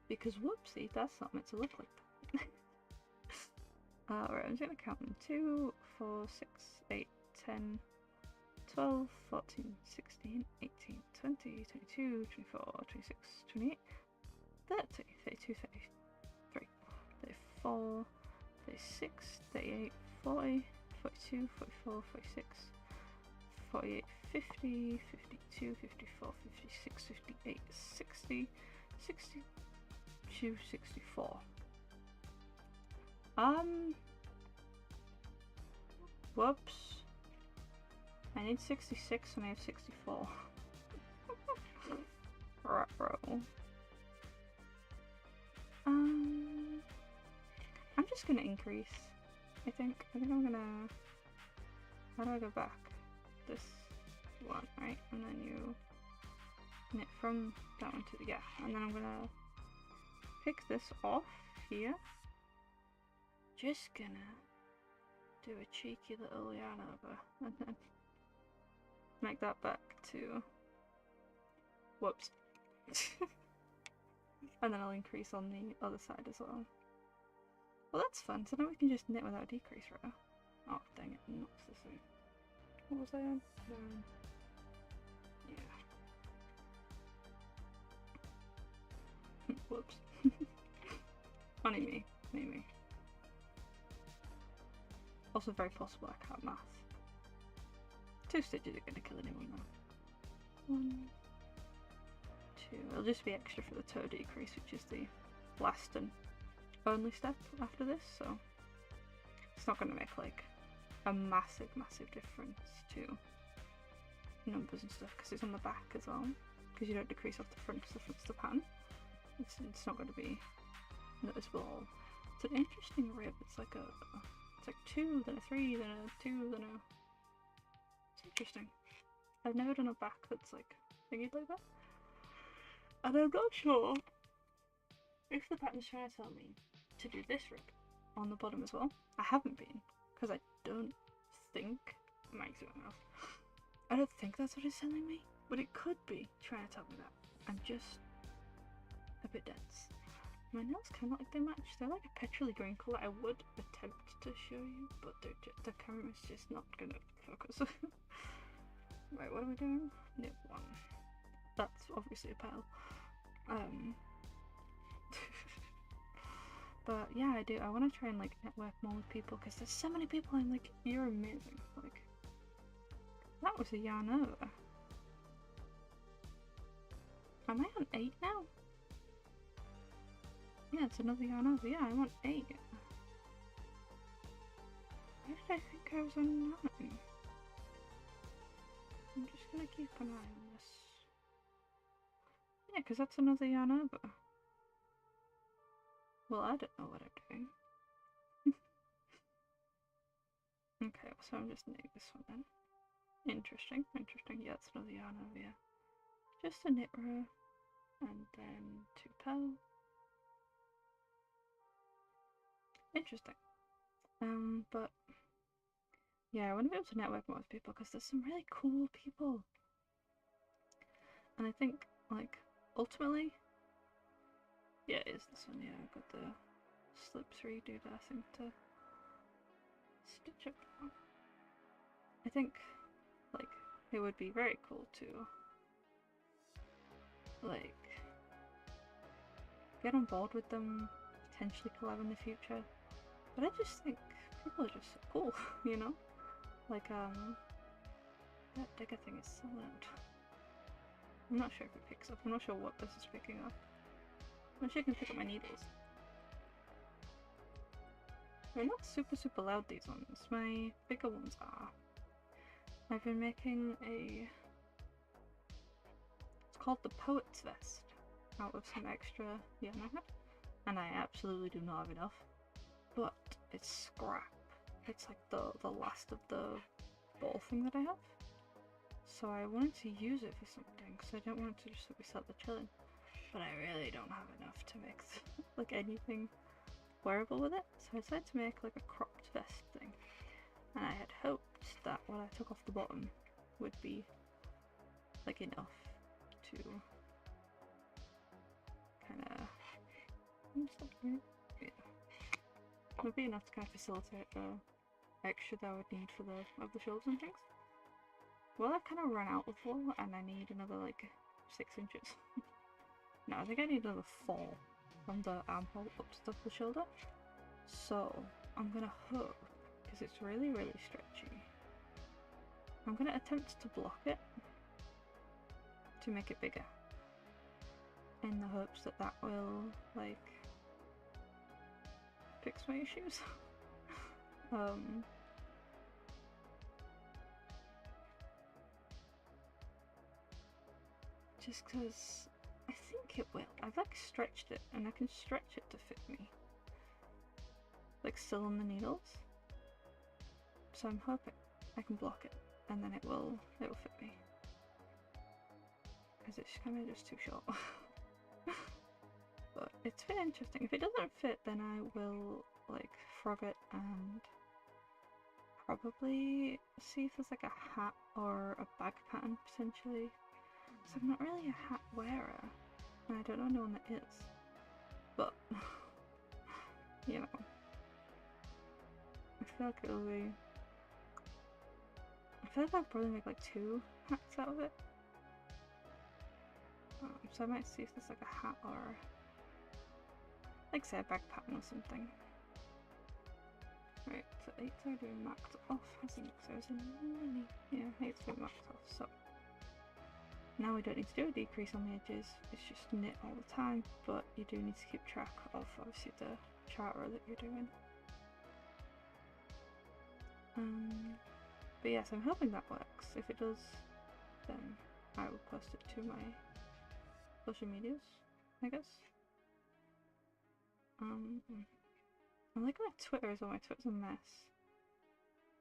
Because whoopsie, that's not meant to look like that. Right, I'm just gonna count them. 2, 4, 6, 8, 10, 12, 14, 16, 18, 20, 22, 24, 26, 28, 30, 32, 33, 34, 36, 38, 40, 42, 44, 46, 48, 50, 52, 54, 56, 58, 60, 62, 64. Whoops. I need 66 and I have 64. Right, bro. I'm just gonna increase. I think I'm gonna. How do I go back? This one, right? And then you knit from that one to the, yeah. And then I'm gonna pick this off here. Just gonna do a cheeky little yarn over and then make that back to, whoops. And then I'll increase on the other side as well. Well, that's fun, so now we can just knit without decrease row. Oh, dang it, knocks this in. What was I on? Yeah. Whoops. Funny me, maybe. Also very possible I can't math. 2 stitches are gonna kill anyone though. 1, 2, it'll just be extra for the toe decrease, which is the last and only step after this, so it's not going to make like a massive difference to numbers and stuff, because it's on the back as well, because you don't decrease off the front because the front's the pattern. It's not going to be noticeable at all. It's an interesting rib. It's like 2, then a 3, then a 2, then a... It's interesting. I've never done a back that's like thingy like that. And I'm not sure if the pattern's trying to tell me to do this rib on the bottom as well. I haven't been, because I don't think... I might zoom out. I don't think that's what it's telling me, but it could be trying to tell me that. I'm just a bit dense. My nails kind of like they match. They're like a petrol green colour. I would attempt to show you, but the camera's just not gonna focus. Right, what are we doing? Knit 1. That's obviously a petal. But yeah, I do. I want to try and like network more with people, because there's so many people. I'm like, you're amazing. Like, that was a yarn over. Am I on 8 now? Yeah, it's another yarn over. Yeah, I'm on 8. Why did I think I was on 9? I'm just gonna keep an eye on this. Yeah, because that's another yarn over. Well, I don't know what I'm doing. Okay, so I'm just knitting this one then. Interesting. Yeah, it's another yarn over here. Just a knit row, and then 2 pearl. Interesting. But yeah, I want to be able to network more with people, because there's some really cool people. And I think, like, ultimately, yeah, it is this one. Yeah, I've got the slip 3 doodah thing to stitch up on. I think, like, it would be very cool to, like, get on board with them, potentially collab in the future. But I just think people are just so cool, you know? Like, that digger thing is so loud. I'm not sure if it picks up. I'm not sure what this is picking up. I'm not sure I can pick up my needles. They're not super loud, these ones. My bigger ones are. I've been making a... It's called the Poet's Vest, out of some extra yarn I had. And I absolutely do not have enough. But it's scrap. It's like the last of the ball thing that I have. So I wanted to use it for something, because I don't want it to just be sat there chilling. But I really don't have enough to make like anything wearable with it. So I decided to make like a cropped vest thing. And I had hoped that what I took off the bottom would be like enough to kind of... Yeah. Would be enough to kind of facilitate the extra that I would need for the shoulders and things. Well, I've kind of run out of wool, and I need another like 6 inches. No, I think I need another 4 from the armhole up to the shoulder. So I'm gonna hope, because it's really stretchy, I'm gonna attempt to block it to make it bigger, in the hopes that that will like fix my issues. Just because I think it will. I've like stretched it, and I can stretch it to fit me, like still on the needles. So I'm hoping I can block it, and then it will fit me, because it's kind of just too short. But it's been interesting. If it doesn't fit, then I will like frog it and probably see if there's like a hat or a bag pattern potentially. So I'm not really a hat wearer, and I don't know anyone that is. But you know, I feel like it'll be... I feel like I'll probably make like 2 hats out of it. So I might see if there's like a hat or, like, say a bag pattern or something. Right, so 8's already been marked off, hasn't it? So it's really... yeah, 8's been marked off, so now we don't need to do a decrease on the edges, it's just knit all the time, but you do need to keep track of obviously the charter that you're doing. But yes, I'm hoping that works. If it does, then I will post it to my social medias, I guess. I like my Twitter as well. My Twitter's a mess.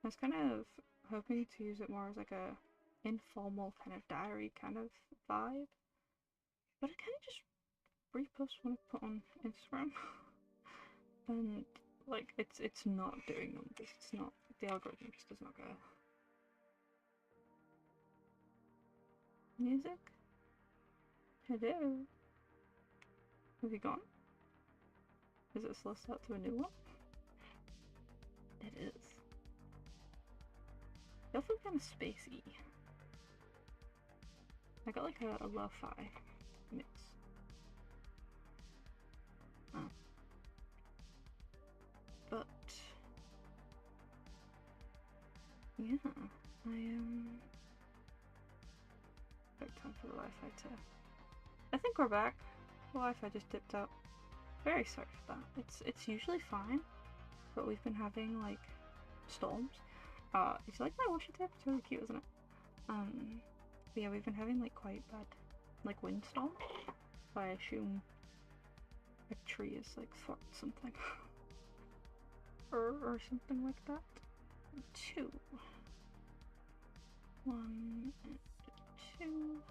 I was kind of hoping to use it more as like a informal kind of diary kind of vibe, but I kind of just repost what I put on Instagram, and like it's not doing numbers. It's not, the algorithm just does not go. Music? Hello? Have you gone? Is it a slow start to a new one? It is. It feels kind of spacey. I got like a lo-fi mix. But yeah, time for the Wi-Fi to. I think we're back. The Wi-Fi just dipped out. Very sorry for that. It's usually fine, but we've been having like storms. You like my washi tape? It's really cute, isn't it? But yeah, we've been having like quite bad like windstorms. So I assume a tree is like thwarted something. or something like that. 2. 1 and 2.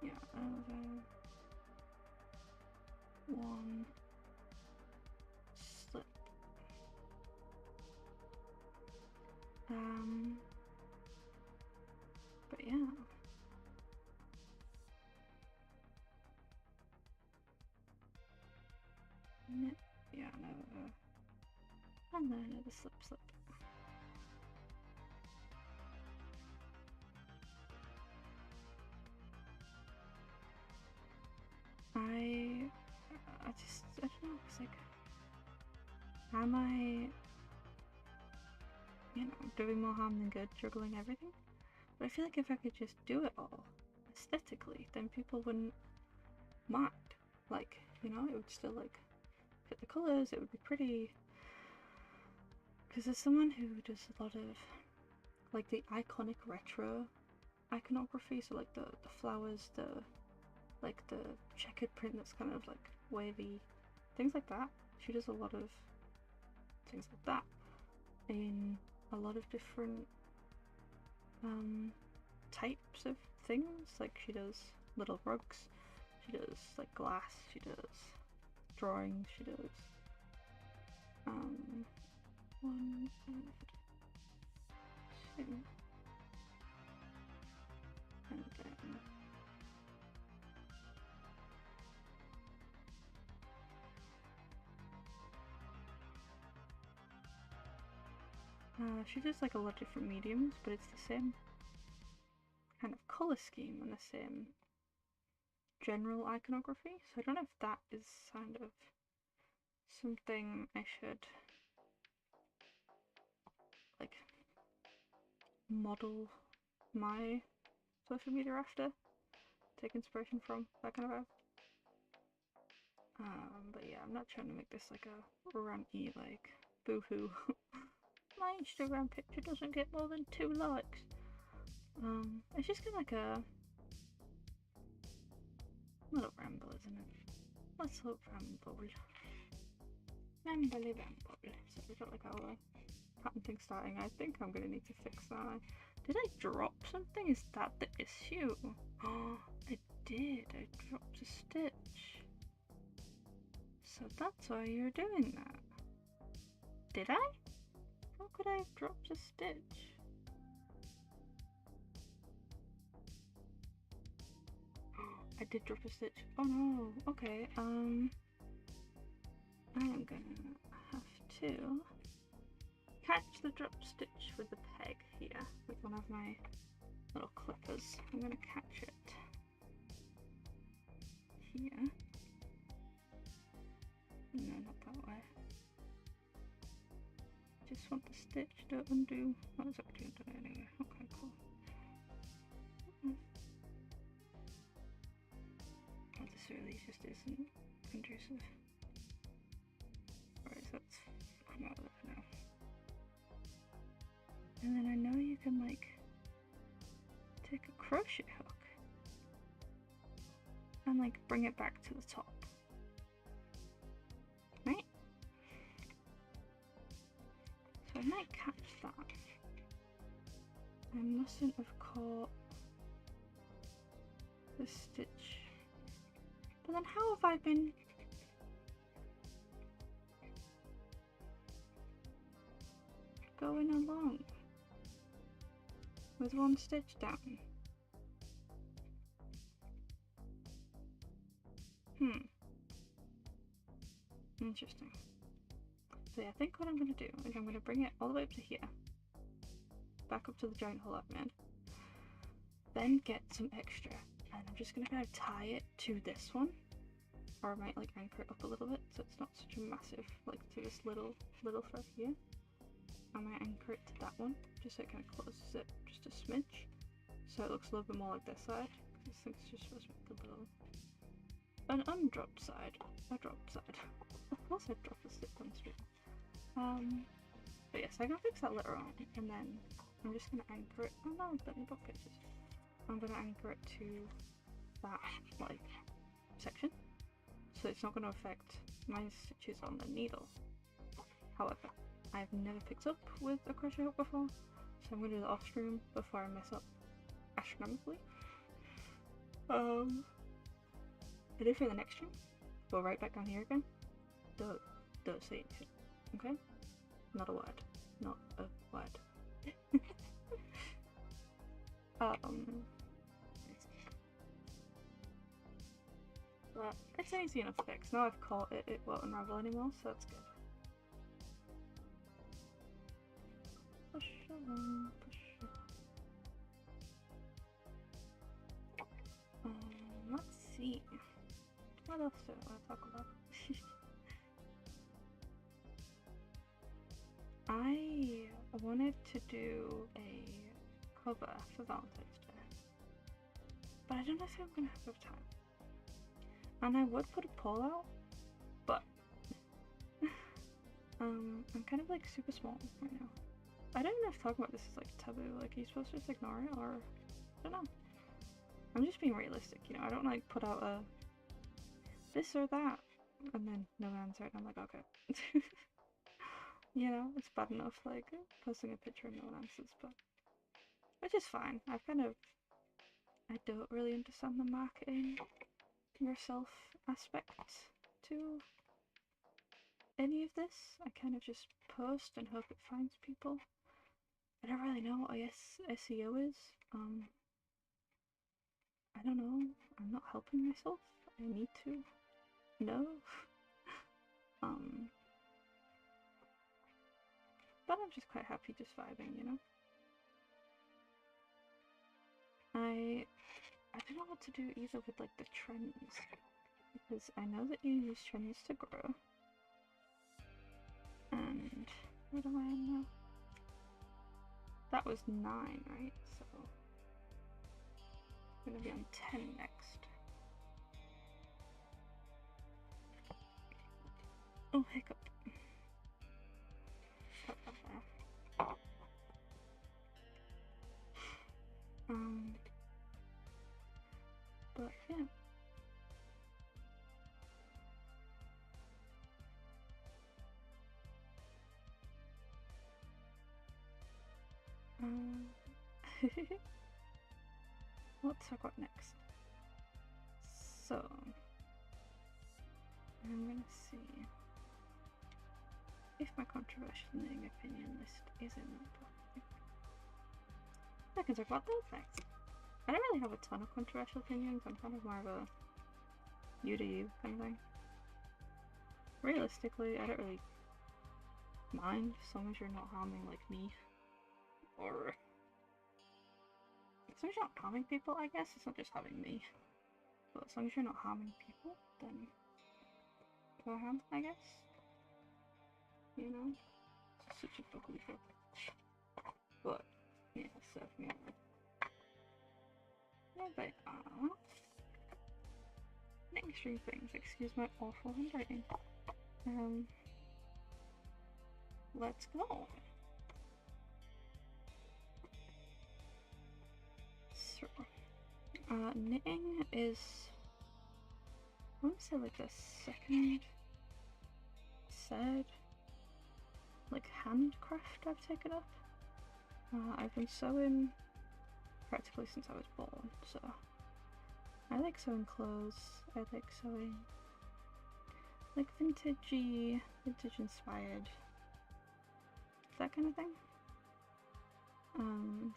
Yeah, over 1 slip. But yeah. Yeah, no, and then another slip. I don't know, it's like, am I, doing more harm than good, juggling everything? But I feel like if I could just do it all, aesthetically, then people wouldn't mind. Like, it would still, like, fit the colours, it would be pretty. Because as someone who does a lot of, like, the iconic retro iconography, so, like, the flowers, the checkered print that's kind of, like, wavy, things like that. She does a lot of things like that in a lot of different types of things. Like, she does little rugs, she does like glass, she does drawings, she does 1 and 2, and then she does like a lot of different mediums, but it's the same kind of colour scheme and the same general iconography. So I don't know if that is kind of something I should like model my social media after, take inspiration from, that kind of vibe. But yeah, I'm not trying to make this like a ranty like boo-hoo. My Instagram picture doesn't get more than 2 likes. It's just kind of like a little ramble, isn't it? Let's hope ramble. Rambly ramble. So we've got like our pattern thing starting. I think I'm gonna need to fix that. Did I drop something? Is that the issue? Oh, I did. I dropped a stitch. So that's why you're doing that. Did I? How could I have dropped a stitch? I did drop a stitch. Oh no. Okay. I'm gonna have to catch the drop stitch with the peg here with one of my little clippers. I'm gonna catch it here. No, not that way. Just want the stitch to undo. Oh, it's already undone anyway. Okay, cool. Oh, this really just isn't conducive. come out of it now. And then I know you can like take a crochet hook and like bring it back to the top. Right? So I might catch that. I mustn't have caught the stitch. But then how have I been going along with one stitch down? Interesting. So yeah, I think what I'm going to do is I'm going to bring it all the way up to here. Back up to the giant hole I've made. Then get some extra. And I'm just going to kind of tie it to this one. Or I might like anchor it up a little bit so it's not such a massive, like to this little thread here. I might anchor it to that one, just so it kind of closes it just a smidge. So it looks a little bit more like this side. This thing's just supposed to make a little... an undropped side. A dropped side. Of course I'd drop a stitch on stream. But yes, I can fix that later on, and then I'm just gonna anchor it. Oh no, but in book pages. I'm gonna anchor it to that like section, so it's not gonna affect my stitches on the needle. However, I've never picked up with a crochet hook before, so I'm gonna do the off stream before I mess up astronomically. And if for the next stream, go right back down here again. Don't say anything, okay? Not a word. Not a word. But it's easy enough to fix. Now I've caught it, it won't unravel anymore, so that's good. Push along, push along. Let's see. What else do I want to talk about? I wanted to do a cover for Valentine's Day, but I don't know if I'm going to have enough time. And I would put a poll out, but I'm kind of like super small right now. I don't know if talking about this is like taboo, like are you supposed to just ignore it, or I don't know. I'm just being realistic, you know, I don't like put out a this or that and then no answer and I'm like, okay. You know, it's bad enough like posting a picture and no one answers, but which is fine. I don't really understand the marketing yourself aspect to any of this. I kind of just post and hope it finds people. I don't really know what SEO is. I don't know. I'm not helping myself. I need to know. But I'm just quite happy just vibing, you know? I don't know what to do either with like the trends, because I know that you use trends to grow, and where do I am now? That was 9, right? So I'm gonna be on 10 next. Oh, hiccup. Put that there. But yeah. Let's talk about next. So I'm gonna see if my controversial knitting opinion list is in that book. I can talk about those next. I don't really have a ton of controversial opinions. I'm kind of more of a you to you kind of thing. Realistically, I don't really mind as long as you're not harming like me, or as long as you're not harming people. I guess it's not just harming me, but as long as you're not harming people, then go ahead, I guess. You know, it's such a ugly book. But yeah, so yeah. Yeah, but next three things. Excuse my awful handwriting. let's go. So, knitting is, I want to say like the second, third, like handcraft I've taken up. I've been sewing practically since I was born, so I like sewing clothes, I like sewing like vintagey, vintage inspired, that kind of thing.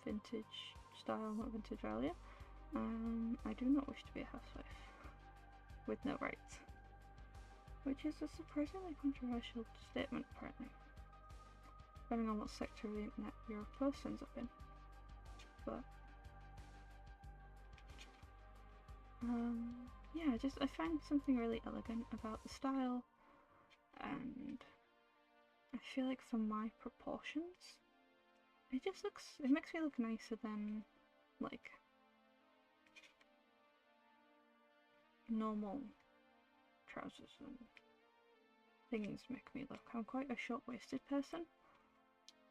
Vintage style, not vintage value. I do not wish to be a housewife with no rights, which is a surprisingly controversial statement apparently, depending on what sector of the internet your post ends up in. But yeah, I find something really elegant about the style, and I feel like for my proportions, it makes me look nicer than like normal trousers and things make me look. I'm quite a short-waisted person,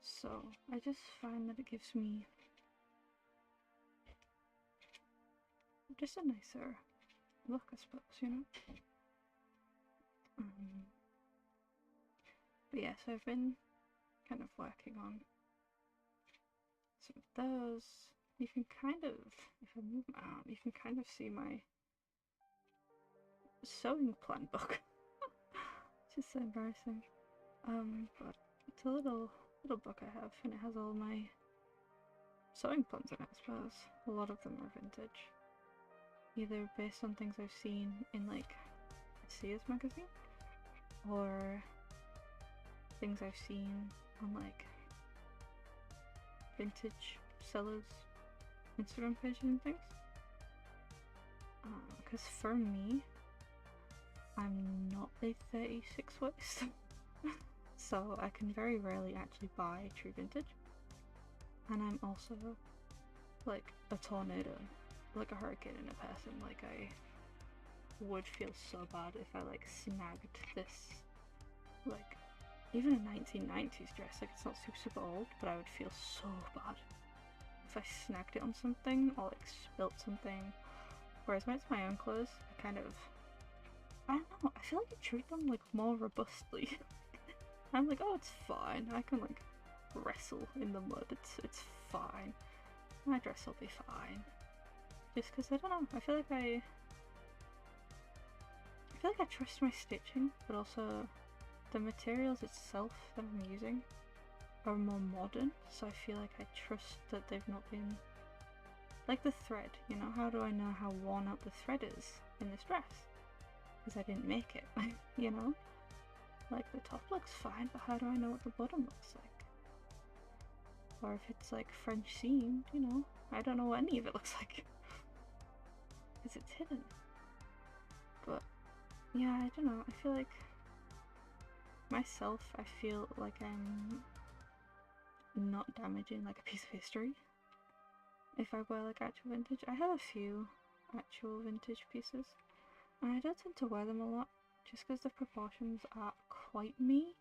so I just find that it gives me just a nicer look, I suppose, you know? But yeah, so I've been kind of working on some of those. You can kind of, if I move my arm, you can kind of see my sewing plan book. It's just so embarrassing. But it's a little book I have, and it has all my sewing plans in it, I suppose. A lot of them are vintage, either based on things I've seen in like a Sears magazine, or things I've seen on like vintage sellers' Instagram pages and things. Because for me, I'm not a 36 waist, so I can very rarely actually buy true vintage. And I'm also like a tornado, like a hurricane in a person. Like I would feel so bad if I like snagged this, like even a 1990s dress. Like it's not super old, but I would feel so bad if I snagged it on something or like spilt something. Whereas when it's my own clothes, I don't know, I feel like I treat them like more robustly. I'm like, oh, it's fine, I can like wrestle in the mud, it's fine, my dress will be fine. Just because, I don't know, I feel like I trust my stitching, but also the materials itself that I'm using are more modern, so I feel like I trust that they've not been, like the thread, you know, how do I know how worn out the thread is in this dress? Because I didn't make it, you know? Like the top looks fine, but how do I know what the bottom looks like? Or if it's like French seamed, you know, I don't know what any of it looks like. Because it's hidden. But yeah, I don't know, I feel like myself, I feel like I'm not damaging like a piece of history if I wear like actual vintage. I have a few actual vintage pieces, and I don't tend to wear them a lot just because the proportions are quite me.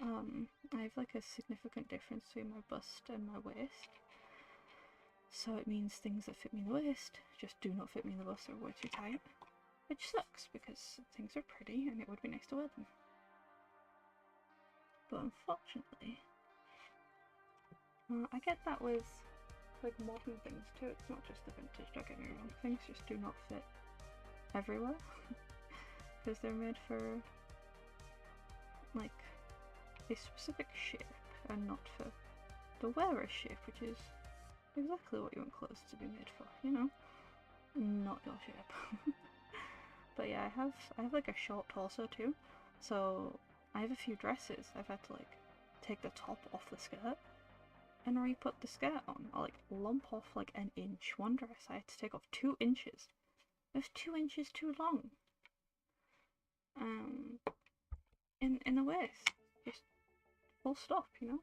I have like a significant difference between my bust and my waist, so it means things that fit me in the waist just do not fit me in the bust, or way too tight, which sucks because things are pretty and it would be nice to wear them. But unfortunately, I get that with like modern things too. It's not just the vintage, don't get me wrong. Things just do not fit everywhere because they're made for like a specific shape and not for the wearer's shape, which is exactly what you want clothes to be made for, you know? Not your shape. But yeah, I have like a short torso too, so I have a few dresses I've had to like take the top off the skirt and re-put the skirt on, or like lump off like an inch. One dress I had to take off 2 inches. It was 2 inches too long. In the waist, just full stop, you know?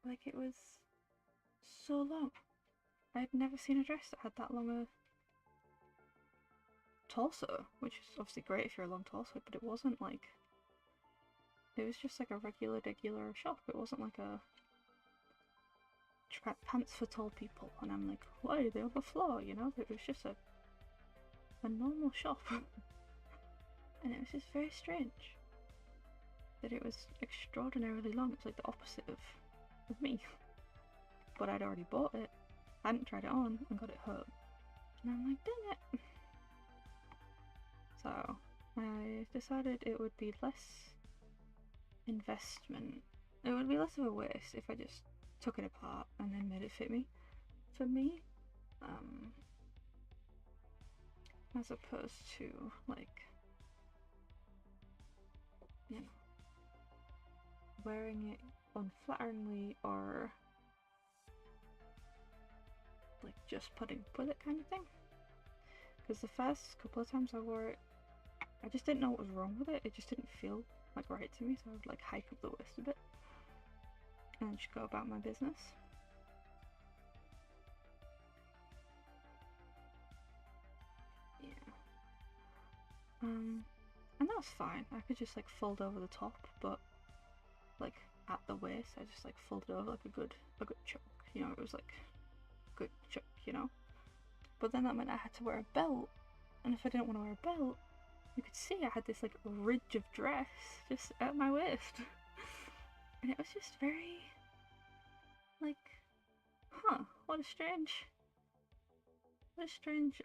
Like it was so long. I'd never seen a dress that had that long a torso, which is obviously great if you're a long torso, but it wasn't like it was just like a regular shop. It wasn't like a pants for tall people, and I'm like, why are they on the floor, you know? It was just a normal shop. And it was just very strange that it was extraordinarily long. It's like the opposite of me. But I'd already bought it, hadn't tried it on, and got it home. And I'm like, dang it. So I decided it would be less investment. It would be less of a waste if I just took it apart and then made it fit me. For me, as opposed to like, you know, wearing it unflatteringly or like just putting up with it kind of thing. Because the first couple of times I wore it, I just didn't know what was wrong with it. It just didn't feel like right to me, so I would like hike up the waist a bit and just go about my business. Yeah. And that was fine. I could just like fold over the top, but like at the waist, I just like folded over like a good chunk. You know, it was like a good chunk, you know. But then that meant I had to wear a belt, and if I didn't want to wear a belt, you could see I had this like ridge of dress just at my waist. And it was just very like, huh, what a strange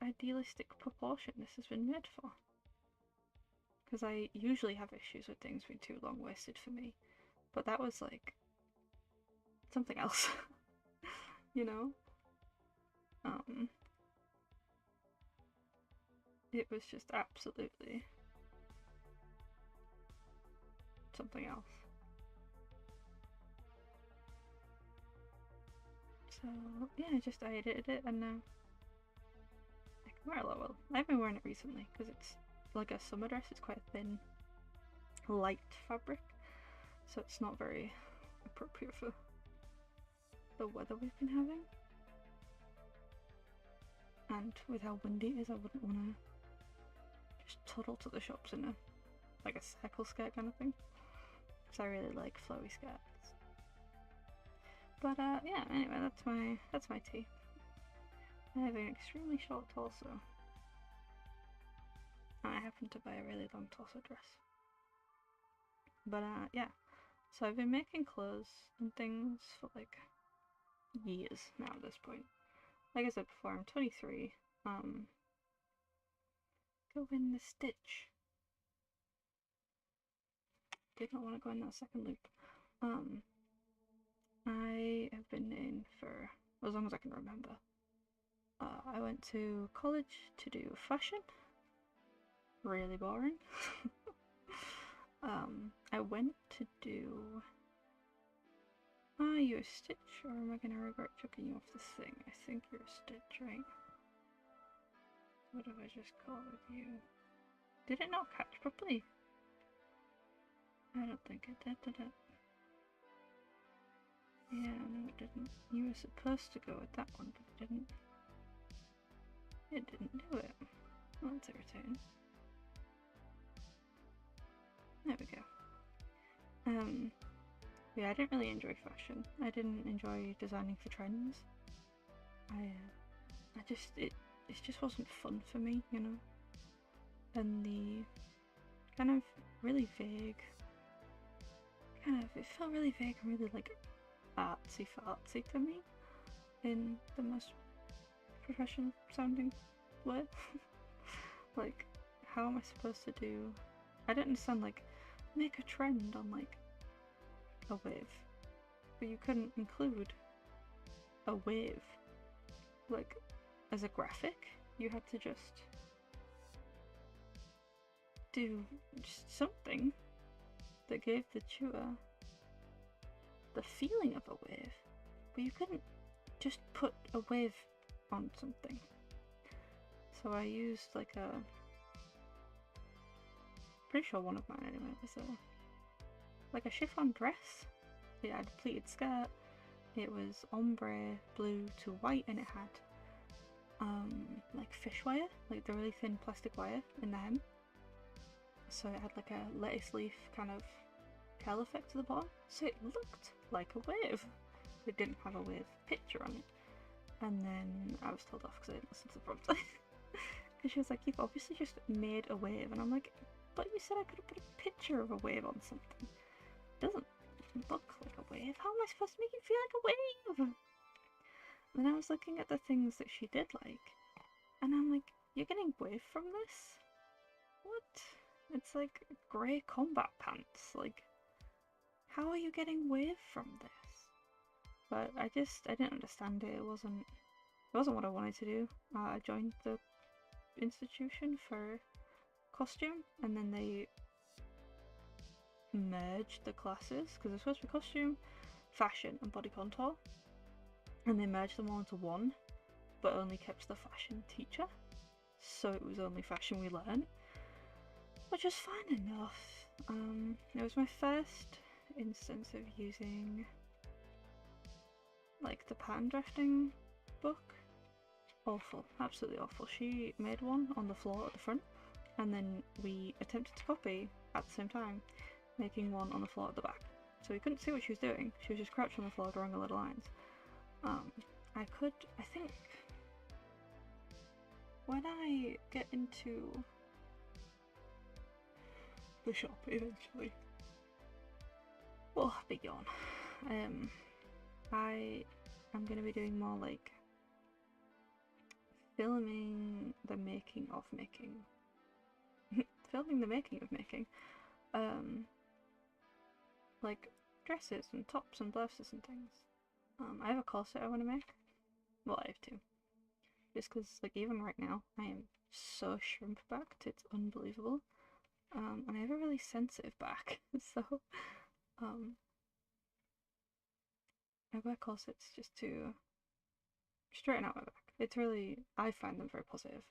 idealistic proportion this has been made for. Because I usually have issues with things being too long-waisted for me, but that was like something else. You know? It was just absolutely something else. So yeah, I edited it, and now I can wear it a lot well. I've been wearing it recently because it's like a summer dress. It's quite a thin, light fabric, so it's not very appropriate for the weather we've been having. And with how windy it is, I wouldn't want to just toddle to the shops in like a circle skirt kind of thing. Because I really like flowy skirts. But yeah, anyway, that's my tea. I have an extremely short torso, and I happen to buy a really long torso dress. But yeah, so I've been making clothes and things for like years now at this point. Like I said before, I'm 23. Go in the stitch. Did not want to go in that second loop. I have been in for as long as I can remember. I went to college to do fashion. Really boring. I went to do... Are you a stitch, or am I gonna regret chucking you off this thing? I think you're a stitch, right? What have I just called you? Did it not catch properly? I don't think it did it? Yeah, no it didn't. You were supposed to go with that one, but it didn't. It didn't do it. Well, that's irritating. There we go. Yeah, I didn't really enjoy fashion. I didn't enjoy designing for trends. It just wasn't fun for me, you know? And the kind of really vague, it felt really vague and really like artsy to me in the most professional sounding way. Like, how am I supposed to do? I don't understand, like, make a trend on like a wave, but you couldn't include a wave like as a graphic. You had to just do something that gave the tutor the feeling of a wave, but you couldn't just put a wave on something. So I used like pretty sure one of mine anyway was like a chiffon dress. It had a pleated skirt. It was ombre blue to white, and it had like fish wire, like the really thin plastic wire in the hem. So it had like a lettuce leaf kind of tail effect to the bottom, so it looked like a wave. It didn't have a wave picture on it. And then I was told off because I didn't listen to the prompt. And she was like, you've obviously just made a wave. And I'm like, but you said I could have put a picture of a wave on something. It doesn't look like a wave. How am I supposed to make it feel like a wave? And then I was looking at the things that she did like, and I'm like, you're getting wave from this? What? It's like grey combat pants. Like, how are you getting wave from this? But I didn't understand it. It wasn't what I wanted to do. I joined the institution for costume, and then they merged the classes because they're supposed to be costume, fashion, and body contour, and they merged them all into one, but only kept the fashion teacher, so it was only fashion we learned, which is fine enough. It was my first instance of using like the pattern drafting book. Awful, absolutely awful. She made one on the floor at the front, and then we attempted to copy at the same time, making one on the floor at the back. So we couldn't see what she was doing. She was just crouched on the floor drawing a little lines. I think when I get into the shop eventually, well, big yawn, I am going to be doing more like filming the making of making. Filming the making of making. Like dresses and tops and blouses and things. I have a corset I want to make. Well, I have two. Just because, like, even right now, I am so shrimp backed, it's unbelievable. And I have a really sensitive back, so I wear corsets just to straighten out my back. It's really, I find them very positive.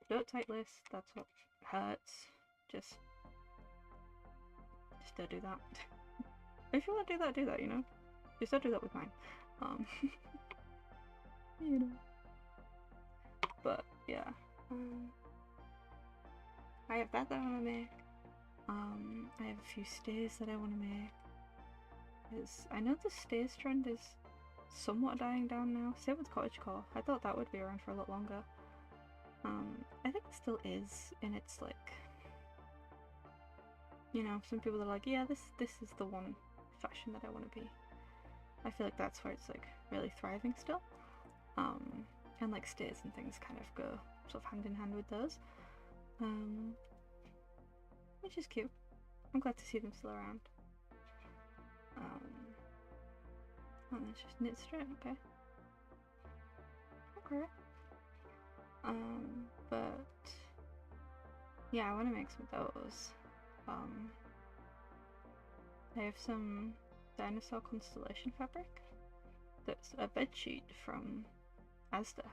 Don't tight list, that's what hurts. Just don't do that. If you want to do that, you know? Just don't do that with mine. You know. But, yeah. I have that I want to make. I have a few stays that I want to make. I know the stays trend is somewhat dying down now. Same with cottagecore. I thought that would be around for a lot longer. I think it still is, and it's like, you know, some people are like, yeah, this is the one fashion that I want to be. I feel like that's where it's like really thriving still. And like stays and things kind of go sort of hand in hand with those. Which is cute. I'm glad to see them still around. Oh, that's just knit straight, okay. Okay. But yeah, I want to make some of those. I have some dinosaur constellation fabric that's a bedsheet from Asda.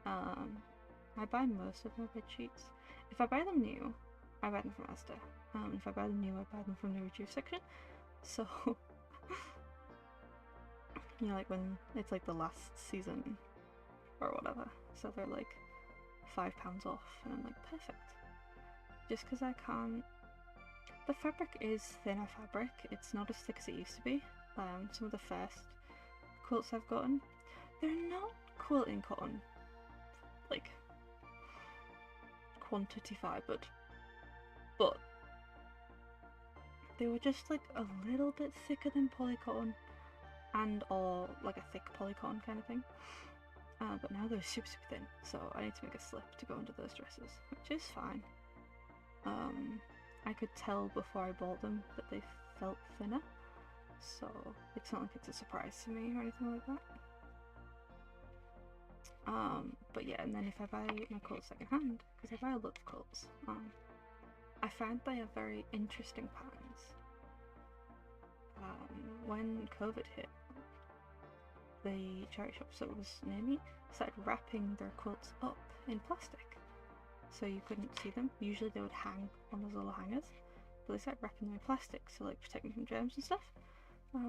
I buy most of my bedsheets. If I buy them new, I buy them from Asda. If I buy them new, I buy them from the reduced section. So, you know, like when it's like the last season or whatever. So they're like £5 off, and I'm like, perfect. Just because I can't. The fabric is thinner fabric. It's not as thick as it used to be. Some of the first quilts I've gotten, they're not quilting cotton, like quantified, but they were just like a little bit thicker than polycotton, and or like a thick polycotton kind of thing. But now they're super thin, so I need to make a slip to go under those dresses, which is fine. I could tell before I bought them that they felt thinner, so it's not like it's a surprise to me or anything like that. But yeah, and then if I buy my quilts second hand, because I buy a lot of quilts, I find they have very interesting patterns. When COVID hit, the charity shops that was near me started wrapping their quilts up in plastic, so you couldn't see them. Usually they would hang on those little hangers, but they started wrapping them in plastic to like protect them from germs and stuff,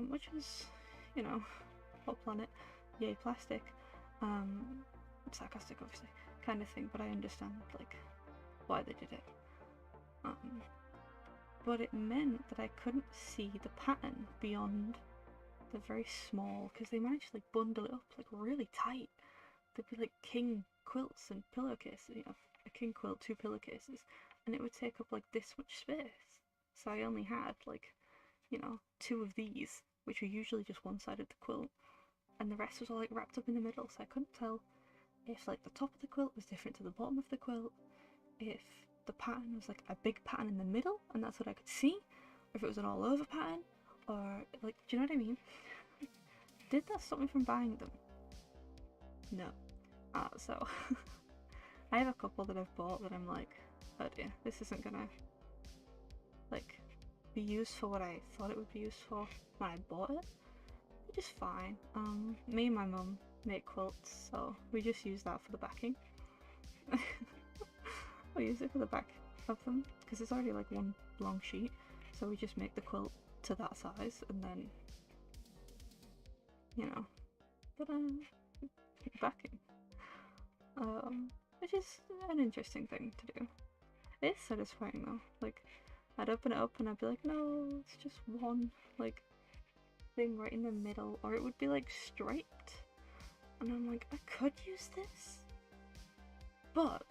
which was, you know, whole planet, yay plastic. Sarcastic obviously, kind of thing, but I understand like why they did it. but it meant that I couldn't see the pattern beyond the very small, because they managed to like bundle it up like really tight. There'd be like king quilts and pillowcases, you know, a king quilt, 2 pillowcases, and it would take up like this much space. So I only had like, you know, 2 of these, which are usually just one side of the quilt, and the rest was all like wrapped up in the middle, so I couldn't tell if like the top of the quilt was different to the bottom of the quilt, if the pattern was like a big pattern in the middle and that's what I could see, or if it was an all over pattern, or like, do you know what I mean? Did that stop me from buying them? No. So I have a couple that I've bought that I'm like, oh dear, this isn't gonna like be used for what I thought it would be used for when I bought it, which is fine. Me and my mum make quilts, so we just use that for the backing. We use it for the back of them because it's already like one long sheet, so we just make the quilt to that size and then, you know, backing. Which is an interesting thing to do. It's satisfying though. Like, I'd open it up and I'd be like, no, it's just one like thing right in the middle, or it would be like striped, and I'm like, I could use this, but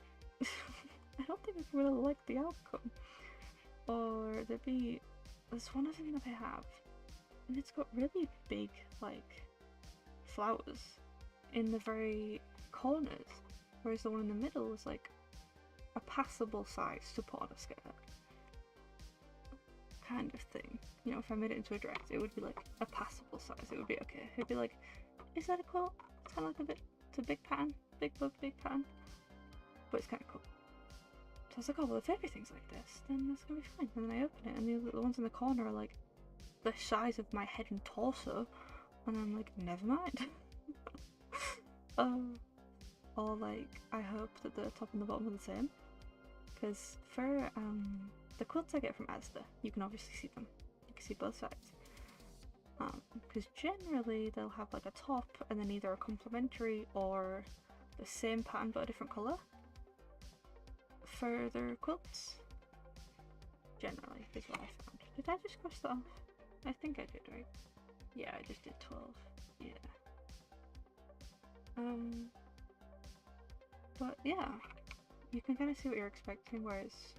I don't think I really like the outcome. Or there's one of them that I have, and it's got really big like flowers in the very corners, whereas the one in the middle is like a passable size to put on a skirt kind of thing. You know, if I made it into a dress, it would be like a passable size. It would be okay. It'd be like, is that a quilt? It's kind of like it's a big pattern, big pattern, but it's kind of cool. So I was like, oh well, if everything's like this, then that's gonna be fine. And then I open it, and the ones in the corner are like the size of my head and torso, and I'm like, never mind. Or like, I hope that the top and the bottom are the same, because for the quilts I get from Asda, you can obviously see them. You can see both sides. Because generally they'll have like a top and then either a complementary or the same pattern but a different colour for their quilts. Generally, is what I found. Did I just cross that off? I think I did, right? Yeah, I just did 12. Yeah. But yeah, you can kind of see what you're expecting, whereas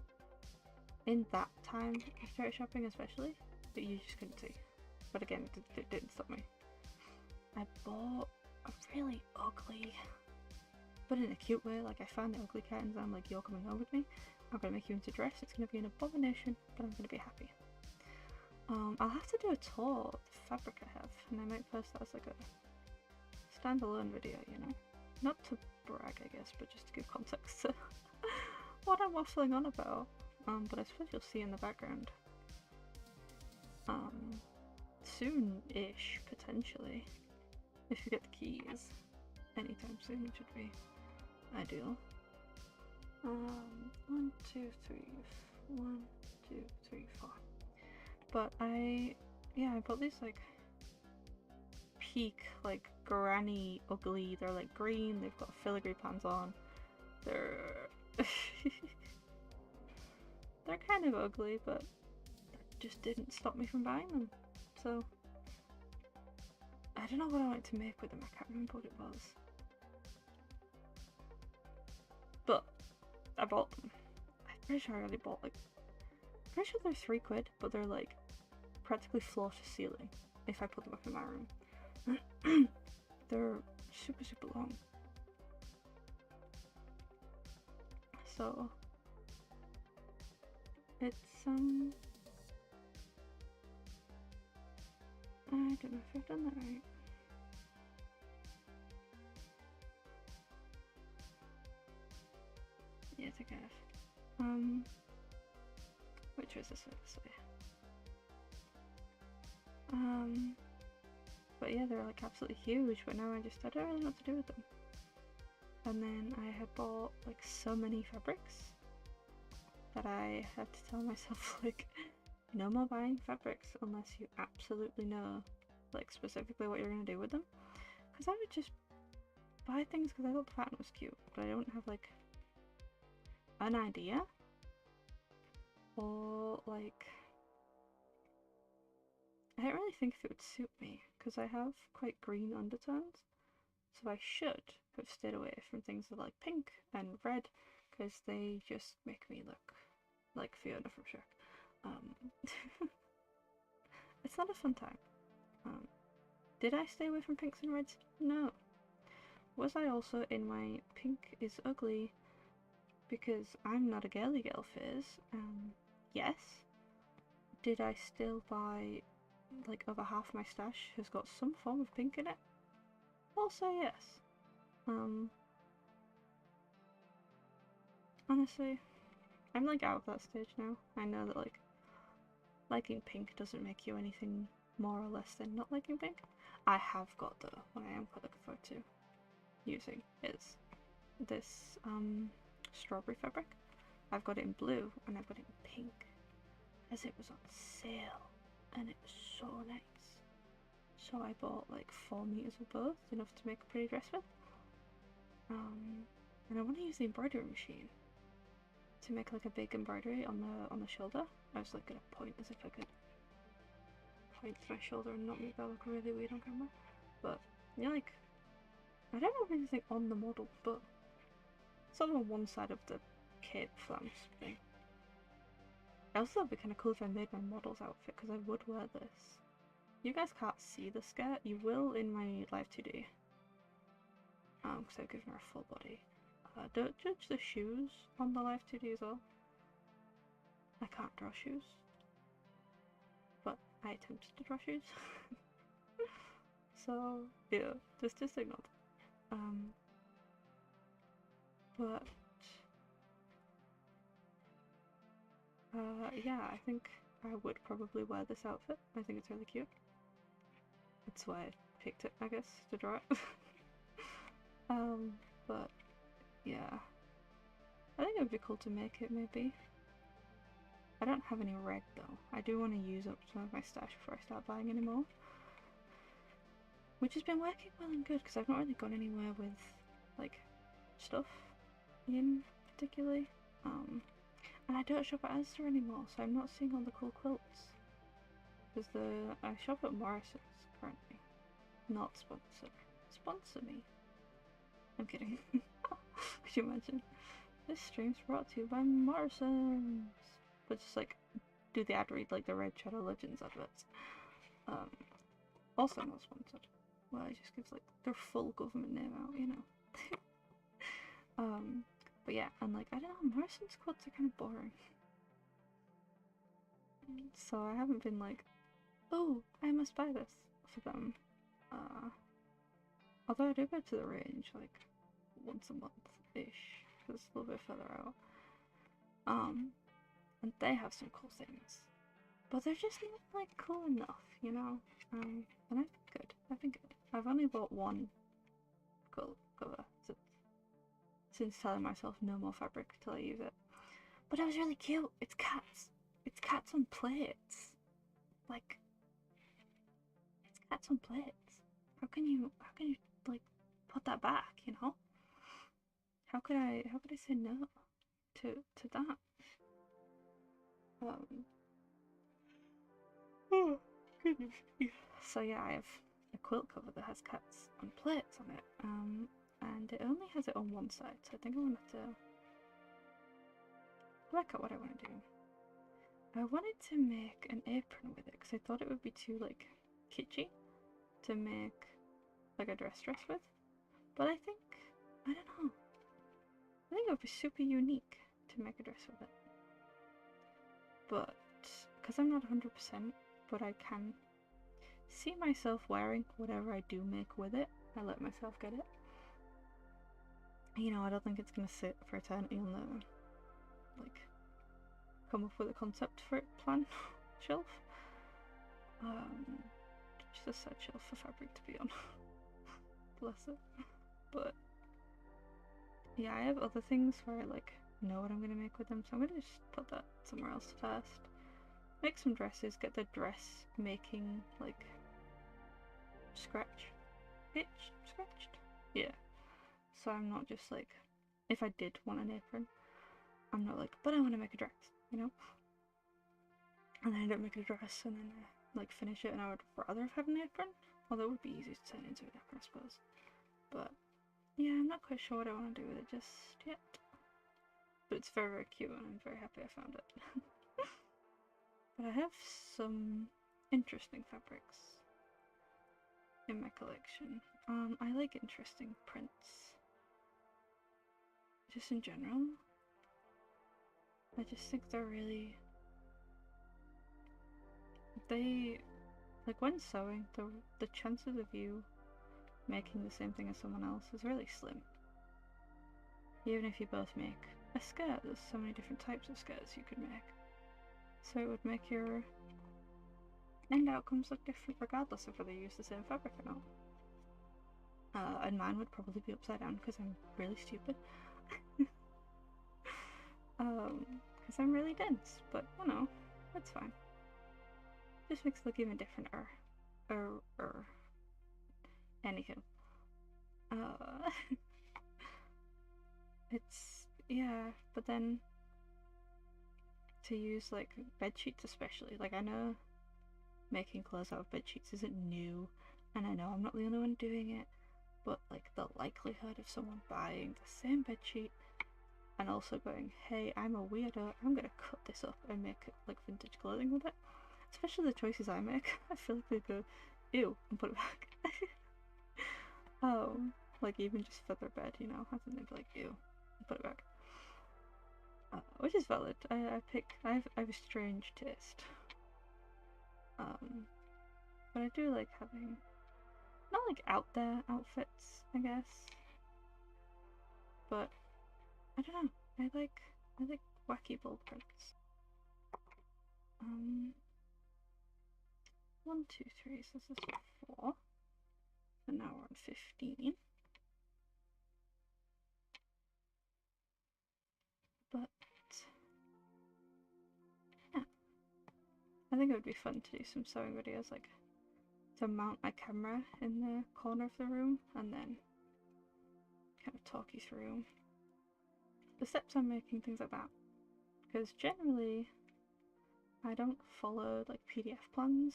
in that time I started shopping especially, but you just couldn't see. But again, it didn't stop me. I bought a really ugly, but in a cute way, like I found the ugly curtains and I'm like, you're coming home with me, I'm gonna make you into a dress, it's gonna be an abomination, but I'm gonna be happy. I'll have to do a tour of the fabric I have, and I might post that as like a standalone video, you know? Not to brag, I guess, but just to give context to what I'm waffling on about. But I suppose you'll see in the background. Soon-ish, potentially. If you get the keys. Anytime soon should be ideal. 1, 2, 3, 1, 2, 3, 4. But I bought these like peak, like granny ugly. They're like green, they've got filigree pans on. They're they're kind of ugly, but that just didn't stop me from buying them. So I don't know what I wanted to make with them. I can't remember what it was, but I bought them. I'm pretty sure I already bought like, pretty sure they're £3, but they're like practically floor to ceiling if I put them up in my room. They're super long, so it's I don't know if I've done that right. Yeah, I think I have. Which was this way? But yeah, they're like absolutely huge, but now I don't really know what to do with them. And then I had bought like so many fabrics that I had to tell myself like, no more buying fabrics unless you absolutely know like specifically what you're going to do with them. Because I would just buy things because I thought the pattern was cute, but I don't have like an idea or like I don't really think it would suit me because I have quite green undertones, so I should have stayed away from things that are like pink and red because they just make me look like Fiona from Shrek. It's not a fun time. Did I stay away from pinks and reds? No. Was I also in my pink is ugly because I'm not a girly girl phase? Yes. Did I still buy, like, over half my stash has got some form of pink in it? Also yes. Honestly, I'm like out of that stage now. I know that like liking pink doesn't make you anything more or less than not liking pink. I have got though, what I am quite looking forward to using is this strawberry fabric. I've got it in blue and I've got it in pink as it was on sale and it was so nice. So I bought like 4 meters of both, enough to make a pretty dress with. And I want to use the embroidery machine to make like a big embroidery on the shoulder. I was like gonna point as if I could point to my shoulder and not make that look really weird on camera. But you know, like, I don't know anything on the model, but it's all on one side of the cape flams thing. I also thought it'd be kind of cool if I made my model's outfit because I would wear this. You guys can't see the skirt. You will in my live 2D. Because I've given her a full body. Don't judge the shoes on the live 2D as well. I can't draw shoes. But I attempted to draw shoes. So, yeah, just ignore that. But yeah, I think I would probably wear this outfit. I think it's really cute. That's why I picked it, I guess, to draw it. But yeah, I think it would be cool to make it maybe. I don't have any red though. I do want to use up some of my stash before I start buying any more. Which has been working well and good because I've not really gone anywhere with like stuff in particularly. And I don't shop at Asda anymore, so I'm not seeing all the cool quilts. Because I shop at Morrison's currently. Not sponsored. Sponsor me. I'm kidding. Could you imagine? This stream's brought to you by Morrison's. But just like do the ad read like the Red Shadow Legends adverts. Also not sponsored. Well, it just gives like their full government name out, you know. But yeah, and like I don't know, Morrison's quotes are kind of boring. So I haven't been like, oh, I must buy this for them. Although I do go to the range like once a month-ish, because it's a little bit further out. And they have some cool things. But they're just not like cool enough, you know? And I've been good. I've been good. I've only bought one quilt cover since telling myself no more fabric till I use it. But it was really cute. It's cats. It's cats on plates. Like, it's cats on plates. How can you like put that back, you know? How could I say no to that? Oh, goodness. So yeah, I have a quilt cover that has cats on plates on it. And it only has it on one side, so I think I want to work out what I want to do. I wanted to make an apron with it because I thought it would be too like kitschy to make like a dress with, but I don't know, I think it would be super unique to make a dress with it. But because I'm not 100%, but I can see myself wearing whatever I do make with it. I let myself get it. You know, I don't think it's gonna sit for eternity on the like come up with a concept for it plan shelf. Just a sad shelf for fabric to be on. Bless it. But yeah, I have other things where I like know what I'm gonna make with them, so I'm gonna just put that somewhere else first. Make some dresses, get the dress making like scratched. Yeah. So I'm not just like, if I did want an apron, I'm not like, but I want to make a dress, you know? And then I don't make a dress, and then like finish it, and I would rather have an apron. Although it would be easy to turn into an apron, I suppose. But yeah, I'm not quite sure what I want to do with it just yet. But it's very, very cute, and I'm very happy I found it. But I have some interesting fabrics in my collection. I like interesting prints. Just in general. I just think they're really... like when sewing, the chances of you making the same thing as someone else is really slim. Even if you both make a skirt, there's so many different types of skirts you could make. So it would make your end outcomes look different regardless of whether you use the same fabric or not. And mine would probably be upside down because I'm really stupid. Because I'm really dense, but you know, that's fine. Just makes it look even different, anywho. It's, yeah, but then to use like bed sheets especially, like I know making clothes out of bed sheets isn't new, and I know I'm not the only one doing it, but like the likelihood of someone buying the same bed sheet and also going, hey, I'm a weirdo, I'm gonna cut this up and make like vintage clothing with it, especially the choices I make, I feel like they go, ew, and put it back. Like even just feather bed, you know, I think they'd be like, ew, and put it back. Which is valid. I have a strange taste. But I do like having, not like out there outfits, I guess, but I don't know. I like wacky bold prints. 1, 2, 3. So this is 4. And now we're on 15. But yeah, I think it would be fun to do some sewing videos, like to mount my camera in the corner of the room and then kind of talk you through the steps I'm making, things like that. Because generally, I don't follow like PDF plans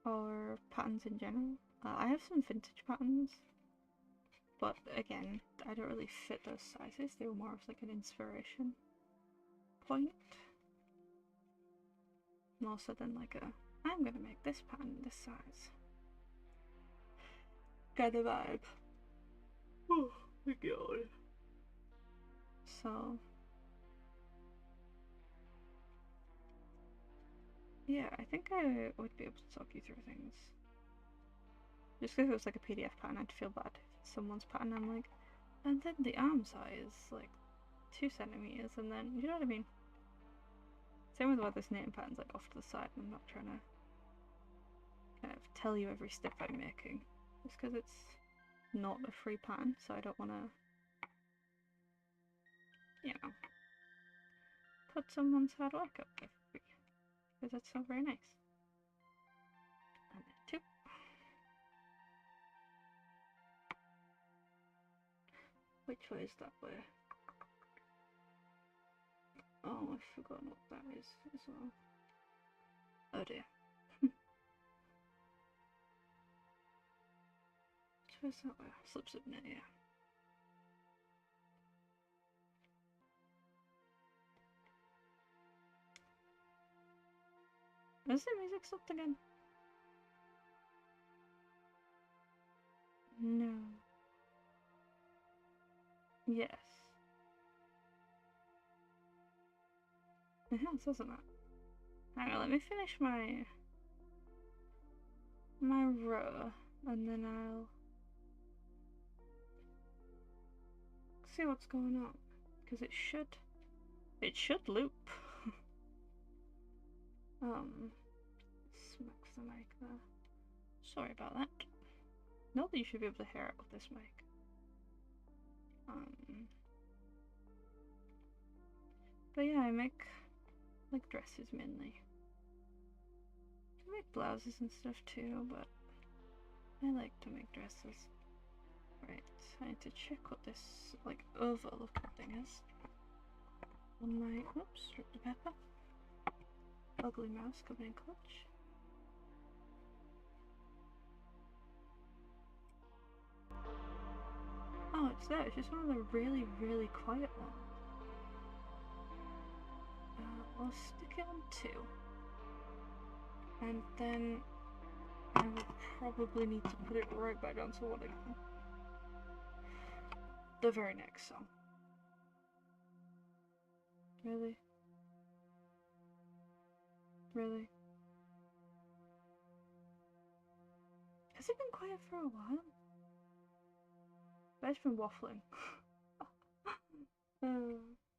or patterns in general. I have some vintage patterns, but again, I don't really fit those sizes. They were more of like an inspiration point, more so than like a, I'm gonna make this pattern this size kind of vibe. Oh my god. So yeah, I think I would be able to talk you through things. Just because it was like a PDF pattern, I'd feel bad if it's someone's pattern. I'm like, and then the arm size, like 2 centimeters, and then, you know what I mean? Same with where this knitting pattern's like off to the side, and I'm not trying to kind of tell you every step I'm making. Just because it's not a free pattern, so I don't want to, you know, put someone's hard work up there for free. Because that's not very nice. And then 2. Which way is that way? Oh, I've forgotten what that is as well. Oh dear. Which way is that way? Slip knit, yeah. Has the music stopped again? No. Yes. It has, hasn't it? Hang on, let me finish my row, and then I'll see what's going on, because it should loop. Smack the mic there. Sorry about that. Not that you should be able to hear it with this mic. But yeah, I make like dresses mainly. I make blouses and stuff too, but I like to make dresses. Right, I need to check what this like overlooking thing is. On my, oops, strip the pepper. ugly mouse coming in clutch. Oh, it's there. It's just one of the really, really quiet ones. I'll stick it on 2. And then I will probably need to put it right back onto 1 again. The very next song. Really? Really? Has it been quiet for a while? I've been waffling.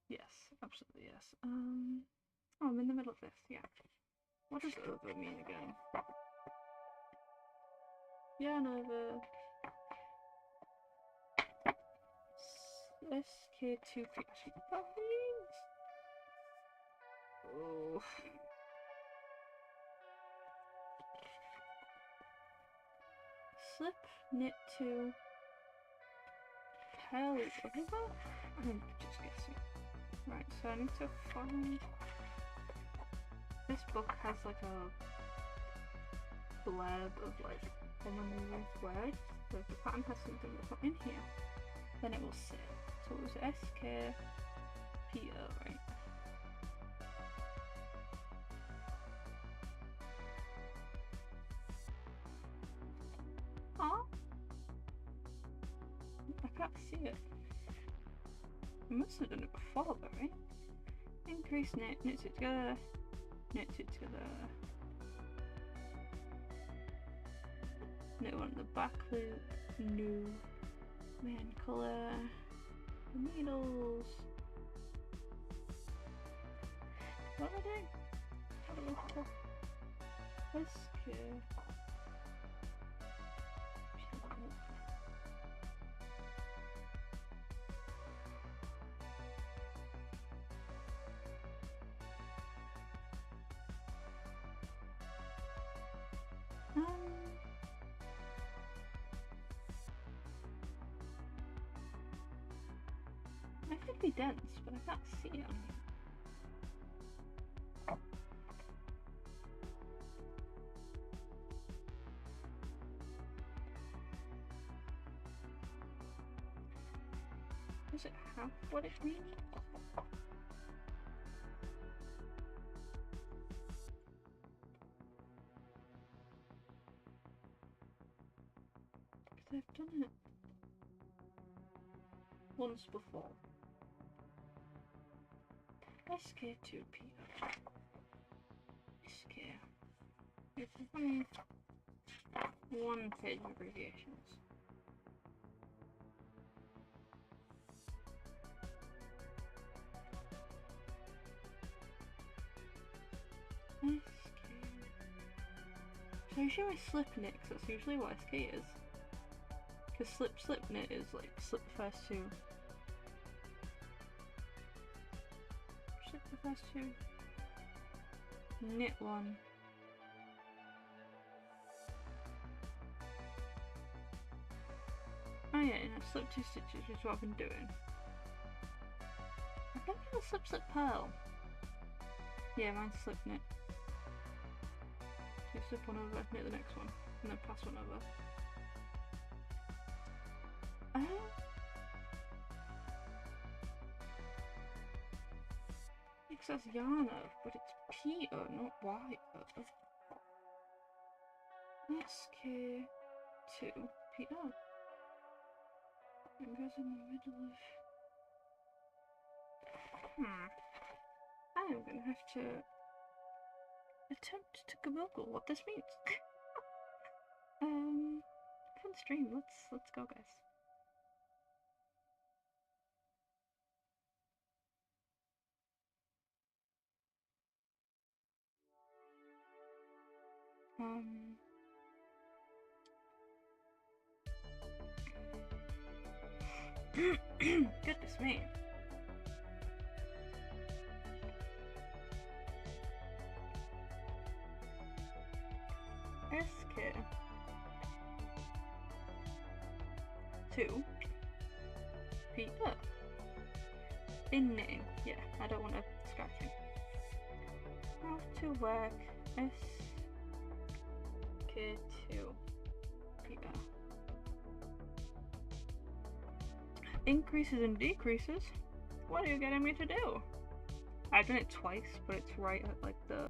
Yes, absolutely yes. Oh, I'm in the middle of this, yeah. What does over mean again? Yarn over. SK2P. Actually, that means. Oh. Slip, knit to. Hell is over? I'm just guessing. Right, so I need to find. This book has like a blurb of like commonly used words. So if the pattern has something that's not in here, then it will say. So it was SKPO, right? Aw! I can't see it. I must have done it before though, right? Increase knit, knit it together, knit it together. Knit one the back loop, new main colour, needles. What am I doing? Have a look. SK. It could be dense, but I can't see it on here. Does it have what it means? Because I've done it once before. SK2PO. SK. It's only 1 page of abbreviations. SK. So usually I slip knit, because that's usually what SK is. Because slip knit is like slip the first 2. Slip the first 2. Knit 1. Oh yeah, and I slip 2 stitches, which is what I've been doing. I think it's a slip pearl. Yeah, mine's slip knit. So slip one over, knit the next one, and then pass one over. It says yarn of, but it's P-O, not Y-O. SK2PO. It goes in the middle of... I am gonna have to attempt to Google what this means. Fun stream, let's go guys. Goodness me. SK2PO. In knitting, yeah, I don't want to scratch it. How to work SK2 here. Increases and decreases? What are you getting me to do? I've done it twice, but it's right at like the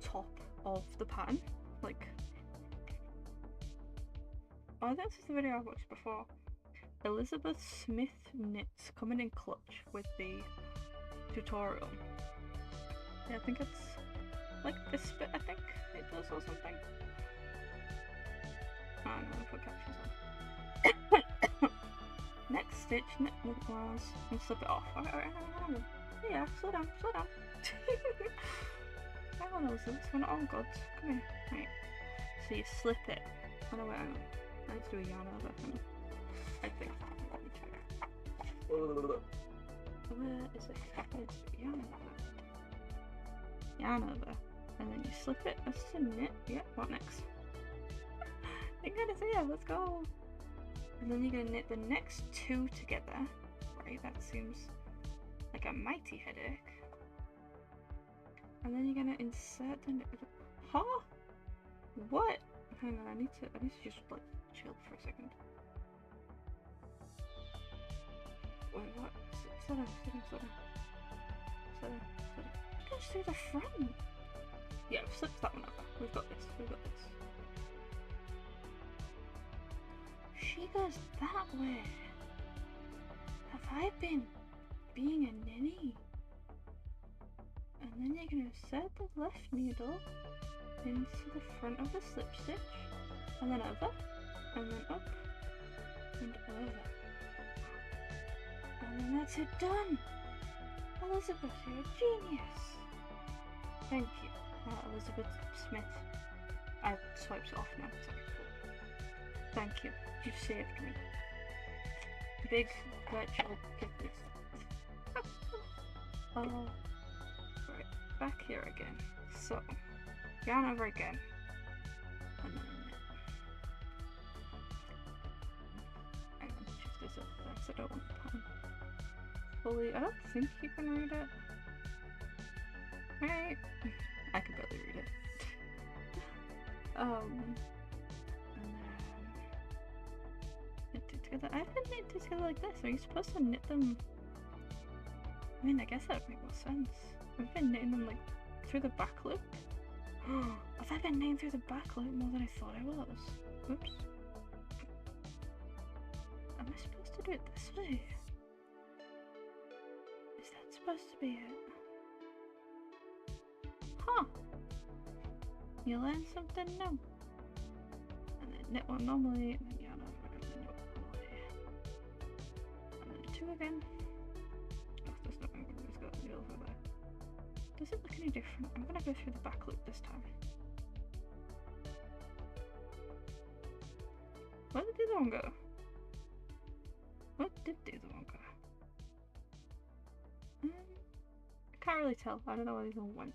top of the pattern. Like, oh, this is the video I watched before. Elizabeth Smith knits, coming in clutch with the tutorial. Yeah, I think it's like this bit, I think it does, or something. Oh, I'm gonna put captions on. Next stitch, knit lengthwise, and slip it off. Alright. Yeah, slow down. Hang on, Elizabeth, we're not all gods. Come here. Right. So you slip it. Oh no, wait, hang on. I need to do a yarn over. I think. Let me check. Where is it? It's yarn over. Yarn over. And then you slip it as to knit. Yeah, what next? I think it's here, let's go. And then you're going to knit the next two together. Right, that seems like a mighty headache. And then you're going to insert the knit. Huh? What? Hang on, I need to just like chill for a second. Wait, what? Slow down. It goes through the front. Yeah, flip that one over. We've got this. She goes that way. Have I been being a ninny? And then you're going to insert the left needle into the front of the slip stitch, and then over, and then up, and over. And then that's it done! Elizabeth, you're a genius! Thank you, Elizabeth Smith. I swiped it off now, sorry. Thank you, you've saved me. Big virtual goodness. Oh, right, back here again. So, yarn over again. And then hang on, shift this up there so I don't want the pattern fully. I don't think you can read it. Right? I can barely read it. And then knit it together. I haven't knit it together like this. Are you supposed to knit them? I mean, I guess that would make more sense. I've been knitting them like through the back loop. Have I been knitting through the back loop more than I thought I was? Oops. Am I supposed to do it this way? Is that supposed to be it? Huh. You learn something new. And then knit one normally, and then yarn over, and then knit one normally. And then two again. Oh, there's nothing, it's got a needle over there. Does it look any different? I'm gonna go through the back loop this time. Where did the other one go? Where did the other one go? I can't really tell. I don't know where the other one went.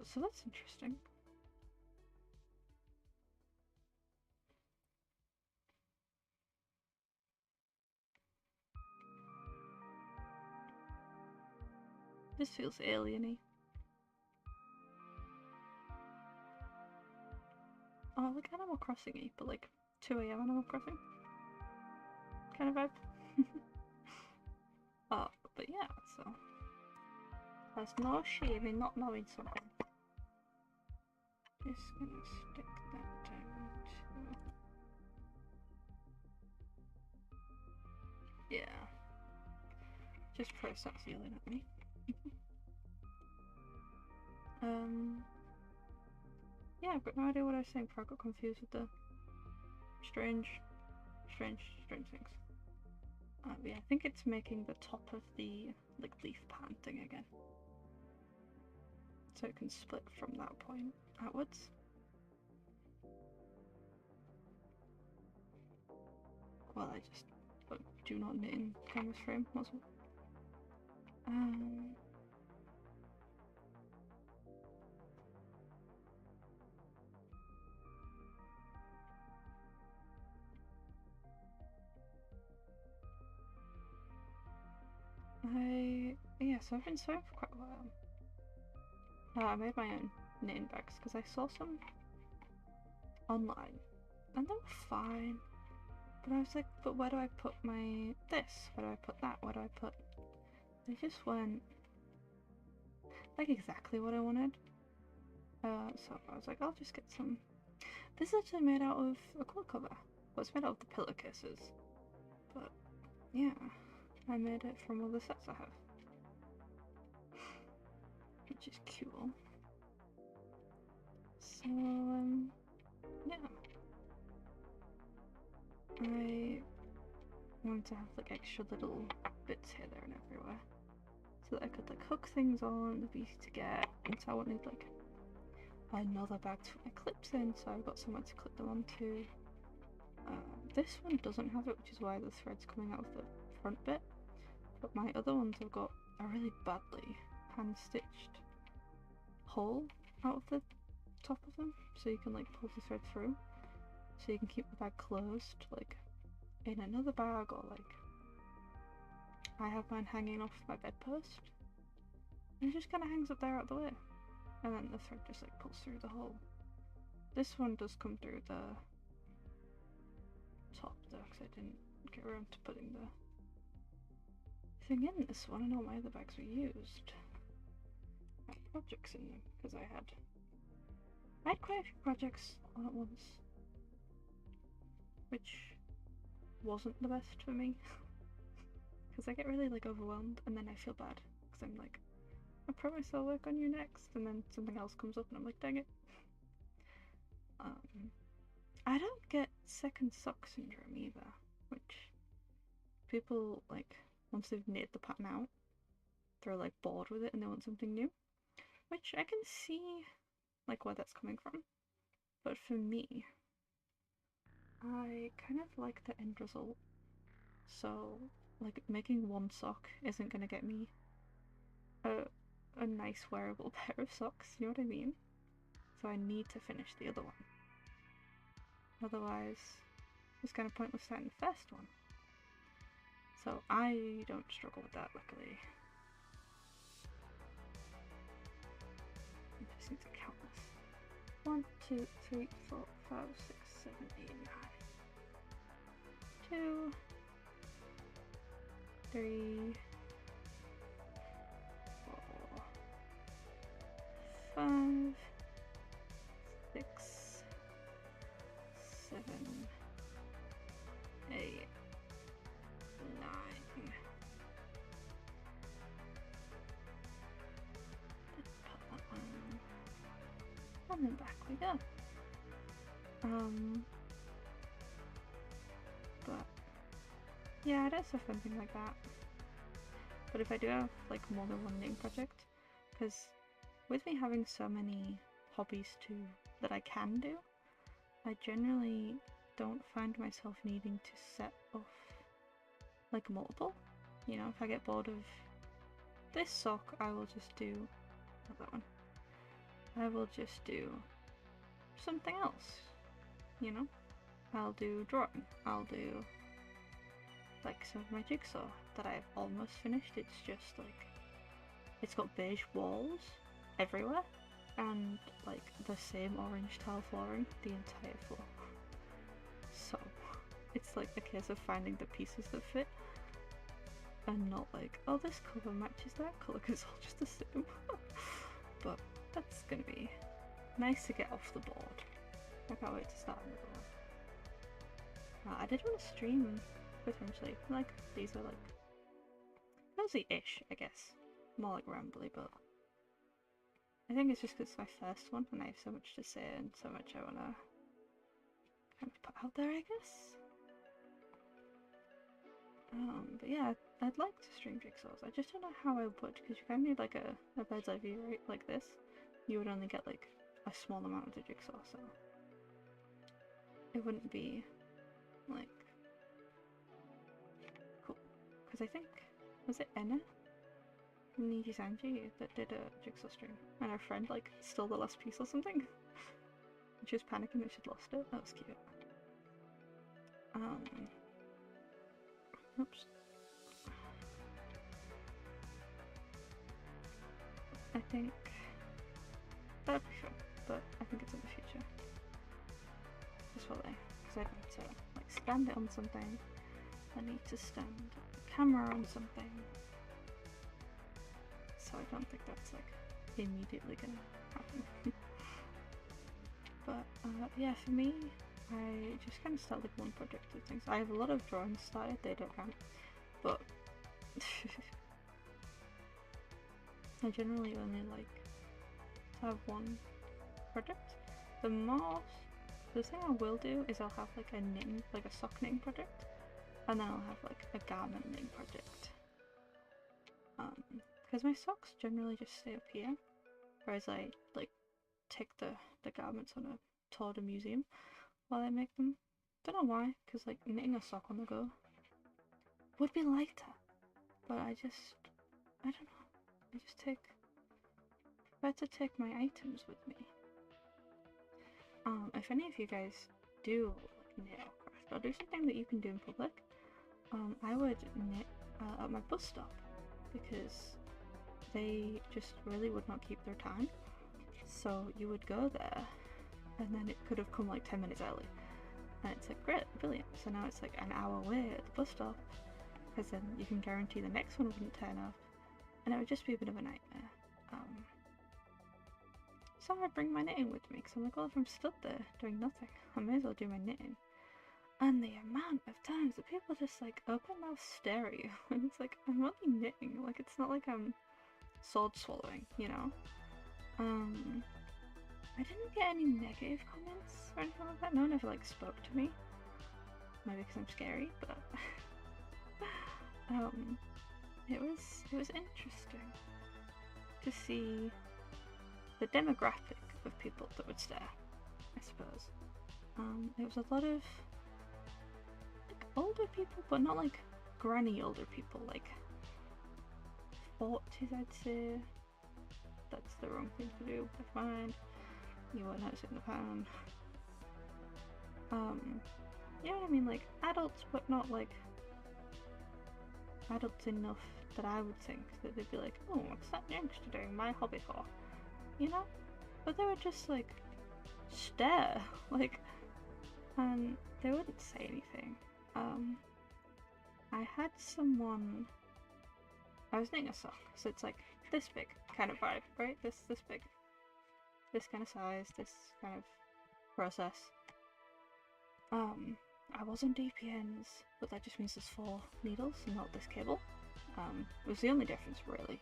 So that's interesting. This feels alien-y. Oh, like Animal Crossing-y, but like 2 AM Animal Crossing kind of vibe. But yeah, so there's no shame in not knowing something. Just gonna stick that down to... Yeah. Just press that yelling at me. Yeah, I've got no idea what I was saying before I got confused with the strange things. Yeah, I think it's making the top of the like leaf pattern thing again, so it can split from that point outwards. Well, I just do not knit in canvas frame muscle. Yeah, so I've been sewing for quite a while. I made my own knitting bags because I saw some online and they were fine. But I was like, but where do I put my this? Where do I put that? Where do I put... They just weren't like exactly what I wanted. So I was like, I'll just get some. This is actually made out of a quilt cover. Well, it's made out of the pillowcases. But yeah, I made it from all the sets I have. Which is cool. So, yeah. I wanted to have like extra little bits here, there, and everywhere. So that I could like hook things on, they'd be easy to get. And so I won't need like another bag to put my clips in, so I've got somewhere to clip them onto. This one doesn't have it, which is why the thread's coming out of the front bit. But my other ones have got a really badly hand-stitched hole out of the top of them, so you can like pull the thread through. So you can keep the bag closed, like in another bag, or like I have mine hanging off my bedpost. And it just kind of hangs up there out the way. And then the thread just like pulls through the hole. This one does come through the top though, because I didn't get around to putting the thing in this one, and all my other bags were used. I had projects in them, because I had quite a few projects all at once. Which wasn't the best for me. Because I get really like overwhelmed, and then I feel bad, because I'm like, I promise I'll work on you next, and then something else comes up and I'm like, dang it. I don't get second sock syndrome either, which people, like, once they've knit the pattern out, they're like bored with it and they want something new, which I can see like where that's coming from. But for me, I kind of like the end result. So like making one sock isn't gonna get me a nice wearable pair of socks, you know what I mean? So I need to finish the other one. Otherwise, it's kind of pointless starting the first one. So I don't struggle with that, luckily. I just need to count this. 1, 2, 3, 4, 5, 6, 7, 8, 9. 2, 3, 4, 5, 6, 7, 8, 9. And then back we go. But yeah, it is a fun thing like that. But if I do have like more than one knitting project, because with me having so many hobbies too that I can do, I generally don't find myself needing to set off like multiple. You know, if I get bored of this sock, I will just do, not that one, I will just do something else, you know? I'll do drawing, I'll do like some of my jigsaw that I've almost finished. It's just like, it's got beige walls everywhere and like the same orange tile flooring the entire floor. So it's like a case of finding the pieces that fit and not like, oh, this colour matches that colour because it's all just the same. But that's gonna be nice to get off the board. I can't wait to start another one. I did want to stream potentially. Like, these are like cozy-ish, I guess. More like rambly, but I think it's just because it's my first one and I have so much to say and so much I want to kind of put out there, I guess. But yeah, I'd like to stream jigsaws. I just don't know how I would, because you kind of need like a bird's eye view, right? Like this. You would only get like a small amount of the jigsaw, so it wouldn't be like cool. Because I think, was it Enna from Niji Sanji that did a jigsaw stream, and her friend like stole the last piece or something? She was panicking that she'd lost it. That was cute. Oops. I think that'd be fun, but I think it's in the future. Just while because I need to like stand it on something. I need to stand the camera on something. So I don't think that's like immediately gonna happen. But yeah, for me, I just kind of start like one project at things. I have a lot of drawings started, they don't count, but I generally only like to have one project. The thing I will do is I'll have like a knitting, like a sock knitting project, and then I'll have like a garment knitting project. Because my socks generally just stay up here, whereas I like take the garments on a tour to museum while I make them. Don't know why, because like knitting a sock on the go would be lighter, but I don't know. I just prefer to take my items with me. If any of you guys do like, knit or craft or do something that you can do in public, I would knit at my bus stop, because they just really would not keep their time. So you would go there, and then it could have come like 10 minutes early, and it's like, great, brilliant. So now it's like an hour away at the bus stop, because then you can guarantee the next one wouldn't turn up, and it would just be a bit of a nightmare. So I bring my knitting with me, because I'm like, well, if I'm stood there doing nothing, I may as well do my knitting. And the amount of times that people just like open mouth stare at you, and it's like, I'm only knitting, like it's not like I'm sword swallowing, you know? I didn't get any negative comments or anything like that. No one ever like spoke to me. Maybe because I'm scary, but it was interesting to see the demographic of people that would stare, I suppose. It was a lot of like older people, but not like granny older people, like 40s, I'd say. That's the wrong thing to do, I find. You won't notice it in the pattern. You know what I mean? Like adults, but not like adults enough that I would think that they'd be like, oh, what's that youngster doing? My hobby for, you know? But they would just like stare, like, and they wouldn't say anything. I had someone. I was knitting a sock, so it's like this big kind of vibe, right? This big, this kind of size, this kind of process. I was on DPNs, but that just means there's 4 needles and not this cable. It was the only difference, really.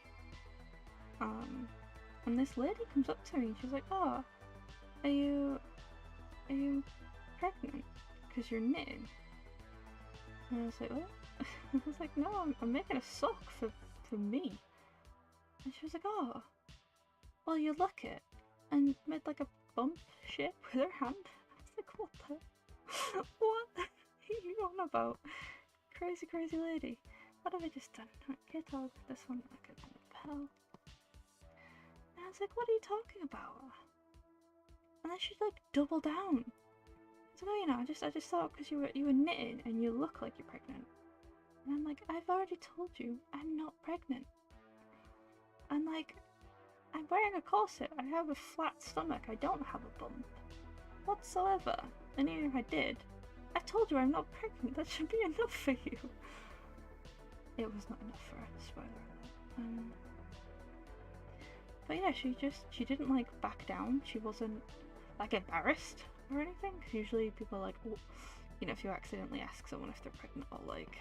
And this lady comes up to me and she's like, oh, are you pregnant? Because you're knitting. And I was like, what? I was like, no, I'm making a sock for me. And she was like, oh, well, you look it. And made like a bump shape with her hand. I was like, what the? What are you on about? Crazy, crazy lady. What have I just done? Okay, dog, this one, okay, lapel. And I was like, what are you talking about? And then she'd like double down. So no, you know, I just thought because you were knitting and you look like you're pregnant. And I'm like, I've already told you I'm not pregnant. And like, I'm wearing a corset. I have a flat stomach. I don't have a bump whatsoever. And even if I did, I told you I'm not pregnant. That should be enough for you. It was not enough for her, spoiler alert. But yeah, she didn't like back down. She wasn't like embarrassed or anything. Because usually people are like, oh, you know, if you accidentally ask someone if they're pregnant or like,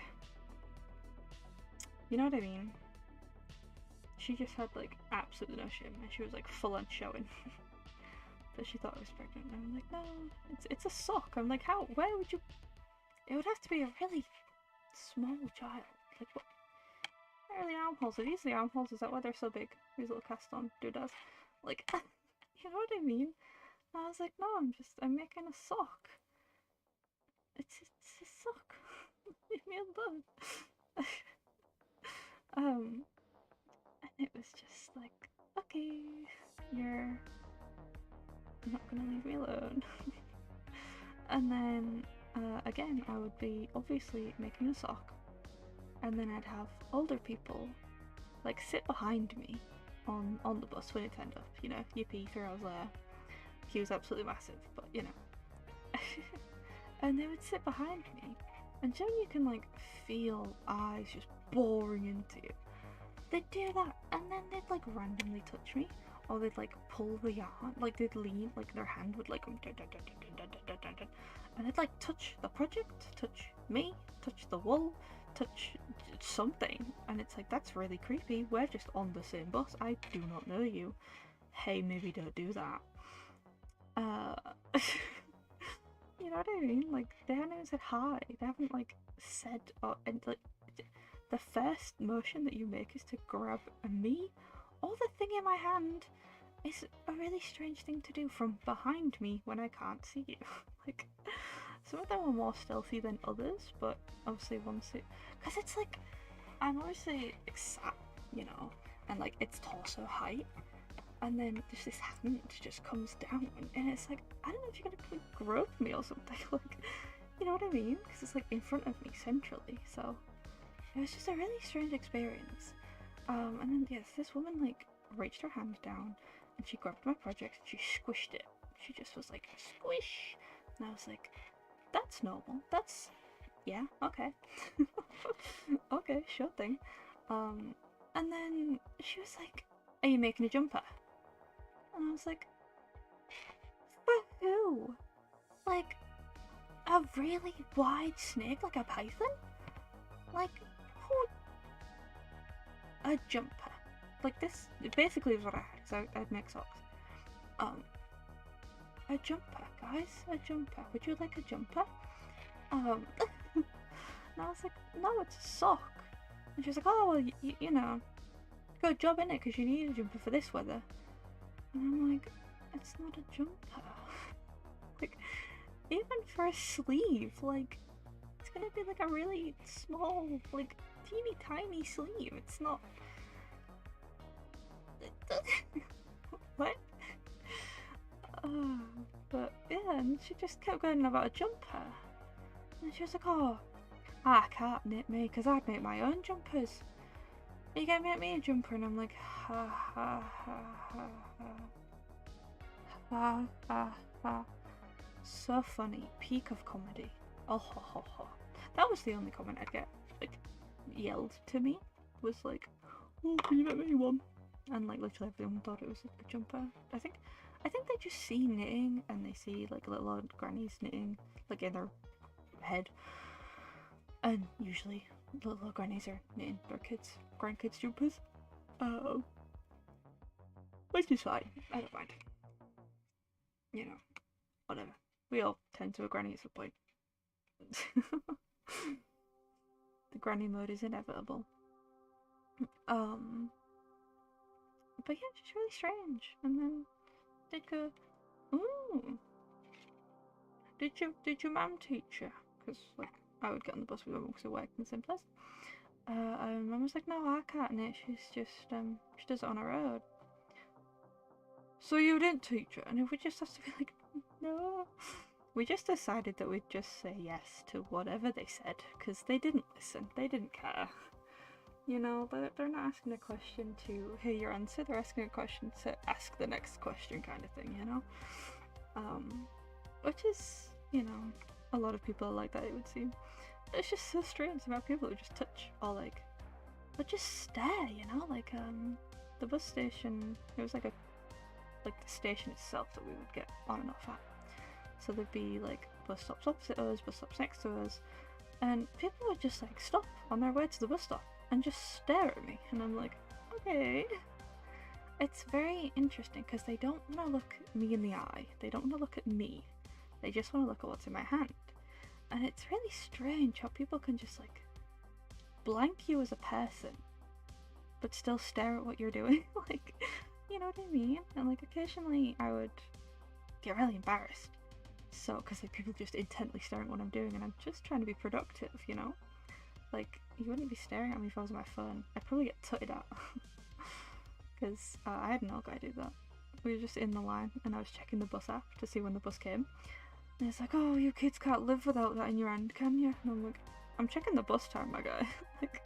you know what I mean? She just had like absolutely no shame, and she was like full on showing that she thought I was pregnant. And I'm like, no, it's a sock. I'm like, how? Where would you? It would have to be a really small child. Like what? Where are the armholes? Are these the armholes? Is that why they're so big? These little cast-on doodads. Like, you know what I mean? And I was like, no, I'm making a sock. It's a sock. Leave me alone. And it was just like, okay, you're not gonna leave me alone. And then again, I would be obviously making a sock, and then I'd have older people like sit behind me on the bus when it turned up. You know, yippee, 3 hours later. He was absolutely massive, but you know. And they would sit behind me, and so you can like feel eyes just boring into you. They'd do that, and then they'd like randomly touch me, or they'd like pull the yarn, like they'd lean, like their hand would like, and they'd like touch the project, touch me, touch the wool, touch something, and it's like, that's really creepy. We're just on the same bus. I do not know you. Hey, maybe don't do that. You know what I mean? Like, they haven't even said hi. They haven't like said, or and like, the first motion that you make is to grab me or the thing in my hand. Is a really strange thing to do from behind me when I can't see you. Like, some of them are more stealthy than others, but obviously once it, because it's like, I'm obviously like, sat, you know, and like it's torso height, and then just this hand just comes down, and it's like, I don't know if you're gonna grope me or something, like, you know what I mean? Because it's like in front of me centrally, so it was just a really strange experience. And then yes, this woman like reached her hand down, and she grabbed my project and she squished it. She just was like, squish! And I was like, that's normal. That's, yeah, okay. Okay, sure thing. And then she was like, are you making a jumper? And I was like, for who? Like, a really wide snake like a python? Like, who? A jumper. Like this, basically is what I had, so I'd make socks. A jumper, guys, a jumper. Would you like a jumper? And I was like, no, it's a sock. And she was like, oh, well, you know, good job in it, because you need a jumper for this weather. And I'm like, it's not a jumper. Like, even for a sleeve, like, it's gonna be like a really small, like, teeny tiny sleeve. It's not. What? But yeah, and she just kept going on about a jumper, and she was like, oh, I can't knit me because I'd make my own jumpers. Are you gonna make me a jumper? And I'm like, ha ha ha ha ha ha ha. So funny, peak of comedy. Oh ho ho ho. That was the only comment I'd get like yelled to me, was like, oh, can you make me one? And like literally everyone thought it was like a jumper. I think they just see knitting, and they see like little old grannies knitting like in their head, and usually little old grannies are knitting their grandkids jumpers, which is fine. I don't mind. You know, whatever. We all tend to a granny at some point. The granny mode is inevitable. But yeah, just really strange. And then they'd go, ooh, did your mum teach you? Because like I would get on the bus with my mum because we worked in the same place. And mum was like, no, I can't knit. She's just she does it on her own. So you didn't teach her? And we just have to be like, no. We just decided that we'd just say yes to whatever they said, because they didn't listen. They didn't care. You know, they're not asking a question to hear your answer, they're asking a question to ask the next question kind of thing, you know? Which is, you know, a lot of people are like that, it would seem. It's just so strange about people who just touch, or like, but just stare, you know? Like, the bus station, it was like the station itself that we would get on and off at. So there'd be like bus stops opposite us, bus stops next to us, and people would just like stop on their way to the bus stop and just stare at me, and I'm like, okay. It's very interesting because they don't want to look me in the eye, they don't want to look at me, they just want to look at what's in my hand. And it's really strange how people can just like blank you as a person but still stare at what you're doing. Like, you know what I mean? And like occasionally I would get really embarrassed, so because like people just intently staring at what I'm doing, and I'm just trying to be productive, you know? Like, you wouldn't be staring at me if I was on my phone. I'd probably get tutted at. Because I had no guy do that. We were just in the line, and I was checking the bus app to see when the bus came. And it's like, oh, you kids can't live without that in your hand, can you? And I'm like, I'm checking the bus time, my guy. Like,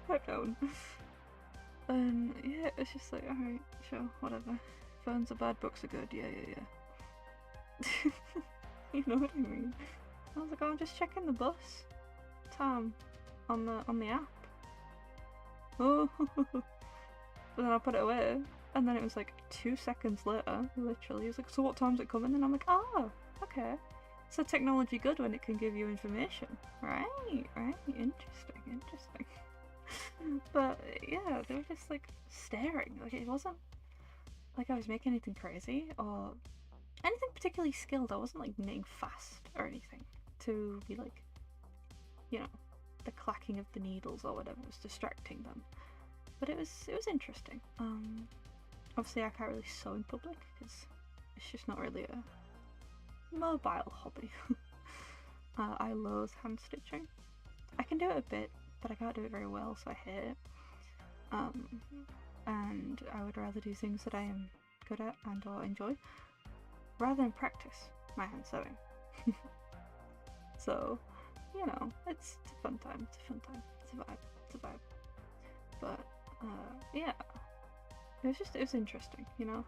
pipe down. And yeah, it's just like, alright, sure, whatever. Phones are bad, books are good, yeah. You know what I mean? I was like, oh, I'm just checking the bus time on the app. Oh, but then I put it away, and then it was like 2 seconds later, literally, he was like, so what time's it coming? And I'm like, oh, okay. So technology good when it can give you information. Right, interesting. But yeah, they were just like staring. Like it wasn't like I was making anything crazy or anything particularly skilled. I wasn't like knitting fast or anything to be like, you know, the clacking of the needles or whatever was distracting them. But it was interesting. Obviously I can't really sew in public because it's just not really a mobile hobby. I loathe hand stitching. I can do it a bit, but I can't do it very well, so I hate it. And I would rather do things that I am good at and or enjoy, rather than practice my hand sewing. So, you know, it's a fun time, it's a vibe. But, yeah, it was interesting, you know,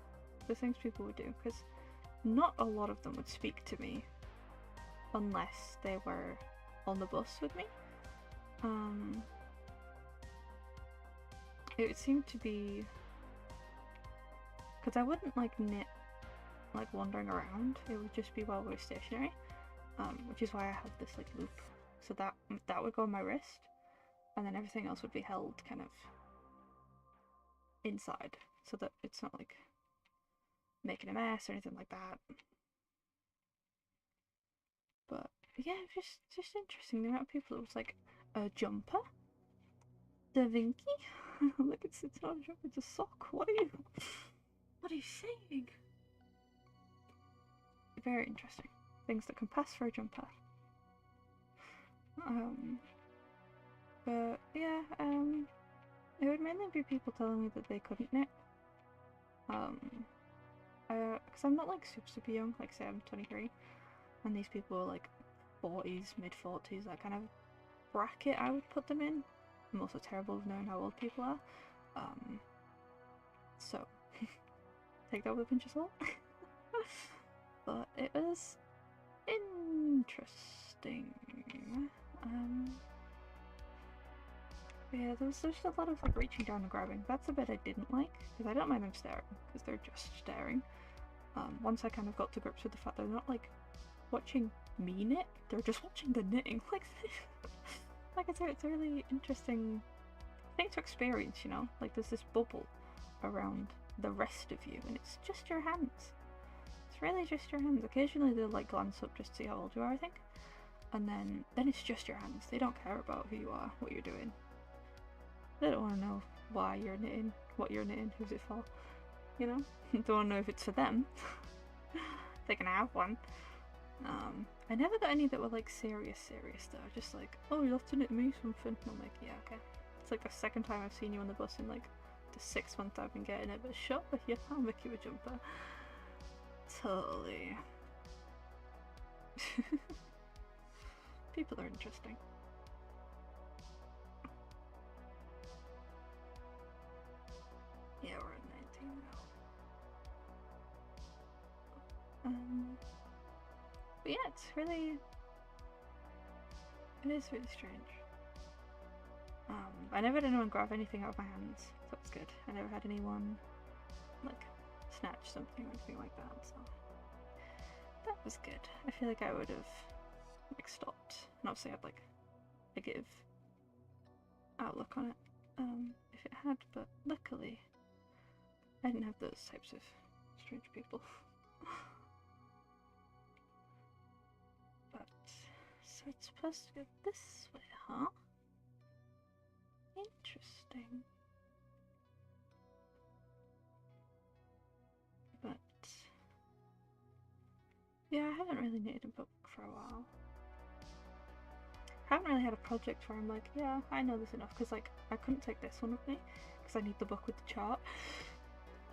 the things people would do, because not a lot of them would speak to me unless they were on the bus with me. It would seem to be because I wouldn't like knit like wandering around. It would just be while we were stationary, which is why I have this like loop, so that would go on my wrist, and then everything else would be held kind of inside, so that it's not like making a mess or anything like that. But yeah, just interesting. The amount of people that was like a jumper, Da Vinci. Look, it's not a jumper, it's a sock. What are you saying? Very interesting. Things that can pass for a jumper. But yeah, it would mainly be people telling me that they couldn't knit. Because I'm not like super young. Like say I'm 23, and these people are like 40s, mid 40s, that kind of bracket I would put them in. I'm also terrible at knowing how old people are. So take that with a pinch of salt. But it was interesting. Yeah, there's a lot of like reaching down and grabbing. That's the bit I didn't like, because I don't mind them staring, because they're just staring. Once I kind of got to grips with the fact they're not like watching me knit, they're just watching the knitting. Like it's a really interesting thing to experience, you know? Like there's this bubble around the rest of you, and it's just your hands. It's really just your hands. Occasionally they'll like glance up just to see how old you are, I think. And then it's just your hands. They don't care about who you are, what you're doing. They don't want to know why you're knitting, what you're knitting, who's it for, you know? They don't want to know if it's for them. They can have one. I never got any that were like serious though. Just like, oh, you'll have to knit me something. I'm like, yeah, okay. It's like the second time I've seen you on the bus in like the 6 months I've been getting it, but sure, yeah, I'll make you a jumper. Totally. People are interesting. Yeah, we're at 19 now. But yeah, it is really strange. I never had anyone grab anything out of my hands, so that's good. I never had anyone like snatch something or anything like that, so that was good. I feel like I would have like stopped, and obviously had like a negative outlook on it if it had, but luckily I didn't have those types of strange people. But so it's supposed to go this way, huh? Interesting. But yeah, I haven't really knitted a book for a while. I haven't really had a project where I'm like, yeah, I know this enough, because like I couldn't take this one with me because I need the book with the chart,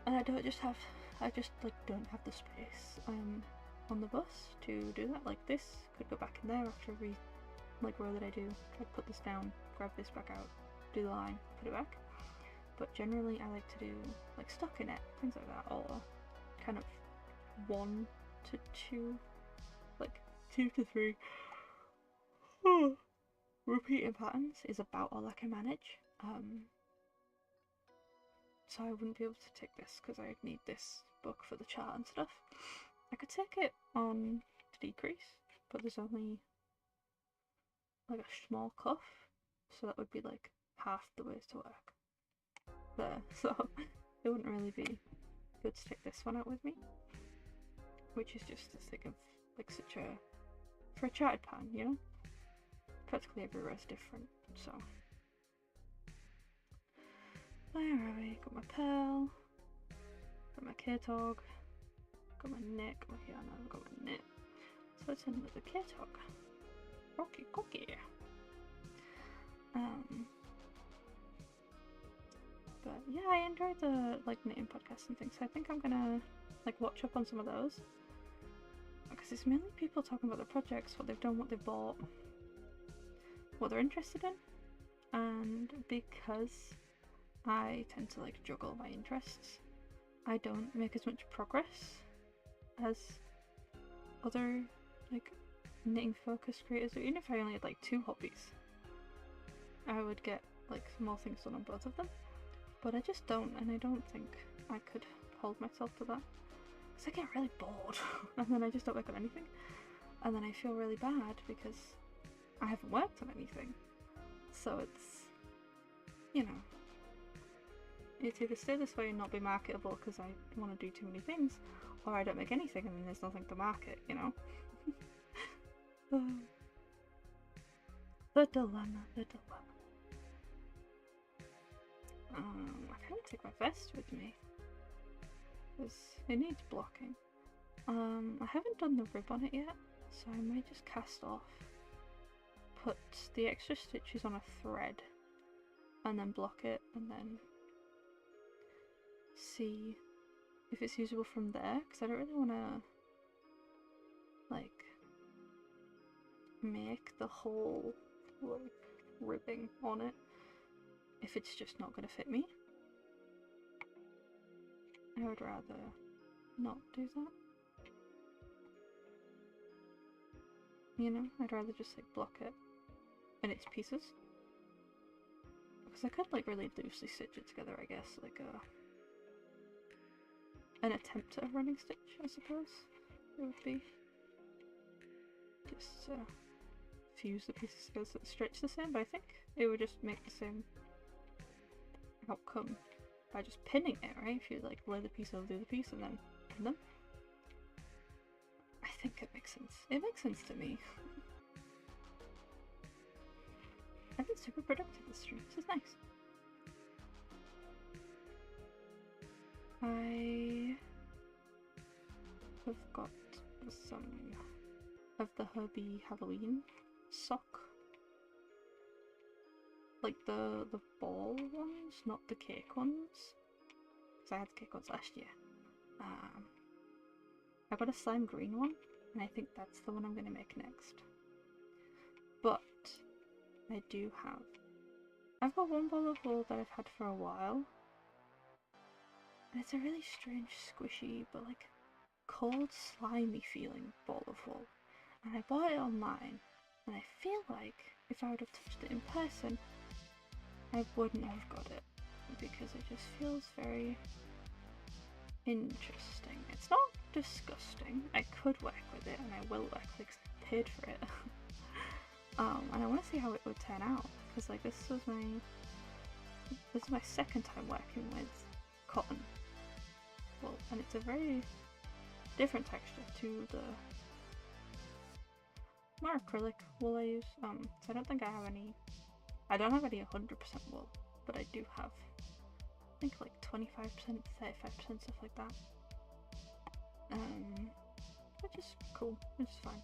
and I just like don't have the space on the bus to do that. Like this could go back in there after every like row that I do. Try to put this down, grab this back out, do the line, put it back. but generally I like to do like stockinette, things like that, or kind of 1 to 2, like 2 to 3 repeating patterns is about all I can manage. So I wouldn't be able to take this because I need this book for the chart and stuff. I could take it on to decrease, but there's only like a small cuff, so that would be like half the ways to work there. So it wouldn't really be good to take this one out with me, which is just the thick of like such a, for a charted pan, you know? Practically everywhere is different, so. Where are we? Got my pearl, got my K-tog, got my knit, got my Firana, got my knit. So let's end with the K-tog. Rocky cookie. But yeah, I enjoyed the like knitting podcasts and things, so I think I'm gonna like watch up on some of those. Because it's mainly people talking about their projects, what they've done, what they've bought, what they're interested in. And because I tend to like juggle my interests, I don't make as much progress as other like knitting focused creators do. Even if I only had like 2 hobbies, I would get like more things done on both of them. But I just don't, and I don't think I could hold myself to that. Because I get really bored, and then I just don't work on anything. And then I feel really bad because I haven't worked on anything. So it's, you know, it's either stay this way and not be marketable because I want to do too many things, or I don't make anything and then there's nothing to market, you know? The dilemma, the dilemma. I can't take my vest with me because it needs blocking. I haven't done the rib on it yet, so I might just cast off, put the extra stitches on a thread, and then block it, and then see if it's usable from there, because I don't really want to like make the whole like ribbing on it if it's just not going to fit me. I would rather not do that. You know, I'd rather just like block it in its pieces. Because I could like really loosely stitch it together, I guess, like an attempt at a running stitch, I suppose it would be. Just fuse the pieces together so it stretch the same, but I think it would just make the same outcome by just pinning it, right? If you like lay the piece over the other piece and then pin them. I think it makes sense. It makes sense to me. I've been super productive this stream. This is nice. I have got some of the Herbie Halloween sock. Like the ball ones, not the cake ones. Because I had the cake ones last year. I got a slime green one, and I think that's the one I'm going to make next. But I do have... I've got one ball of wool that I've had for a while. And it's a really strange, squishy, but like cold, slimy feeling ball of wool. And I bought it online, and I feel like if I would have touched it in person, I wouldn't have got it. Because it just feels very interesting. It's not disgusting. I could work with it, and I will work with it because I paid for it. And I want to see how it would turn out, because like this is my second time working with cotton wool, and it's a very different texture to the more acrylic wool I use. So I don't think I have any. I don't have any 100% wool, but I do have, I think like 25%, 35%, stuff like that. Which is cool. Which is fine.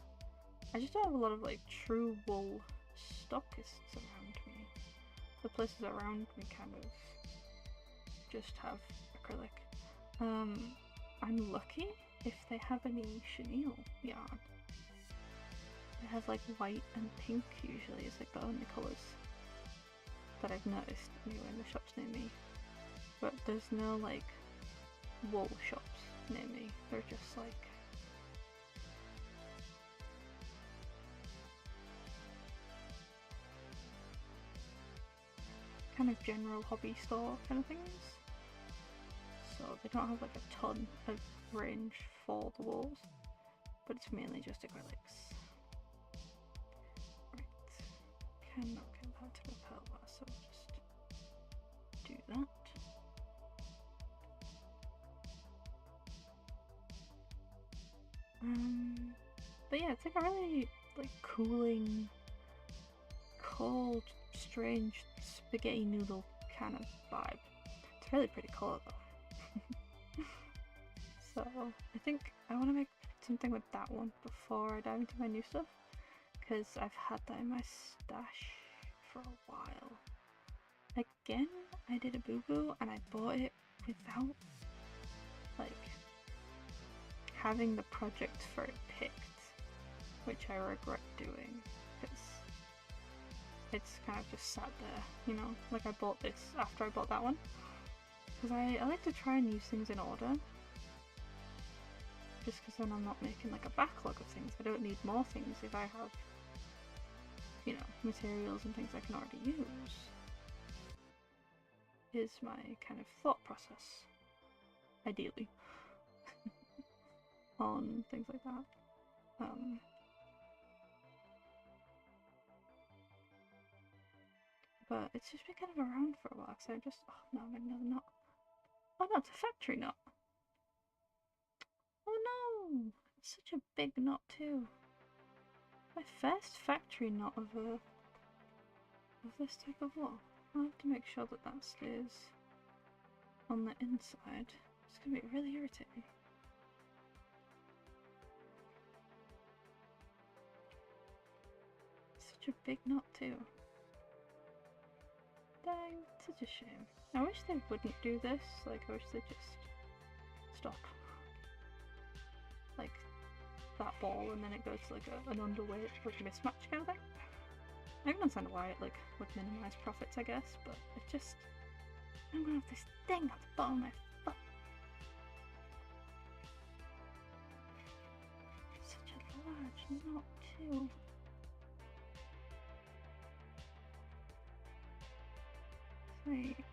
I just don't have a lot of like true wool stockists around me. The places around me kind of just have acrylic. I'm lucky if they have any chenille yarn. It has like white and pink usually, it's like the only colours that I've noticed anyway in the shops near me. but there's no like wool shops near me. They're just like kind of general hobby store kind of things. So they don't have like a ton of range for the wools, but it's mainly just acrylics. Right, cannot get that to repel that, so I'll just do that. But yeah, it's like a really like cooling, cold, strange spaghetti noodle kind of vibe. It's really pretty colour though. So I think I want to make something with that one before I dive into my new stuff, because I've had that in my stash for a while. Again, I did a boo-boo and I bought it without like having the project for it picked, which I regret doing, because it's kind of just sat there, you know, like I bought this after I bought that one, because I like to try and use things in order, just because then I'm not making like a backlog of things. I don't need more things if I have, you know, materials and things I can already use, is my kind of thought process, ideally, on things like that. But it's just been kind of around for a while, so I just, oh no, I'm another knot. Oh no, it's a factory knot. Oh no, it's such a big knot too. My first factory knot of this type of wool. I'll have to make sure that that stays on the inside. It's gonna be really irritating. Such a big knot too. Dang, such a shame. I wish they wouldn't do this, like I wish they'd just stop. Like that ball and then it goes to like an underweight, like mismatch kind of thing. I can understand why it like would minimise profits, I guess, but it just, I'm gonna have this thing at the bottom of my foot. Such a large knot too. Like,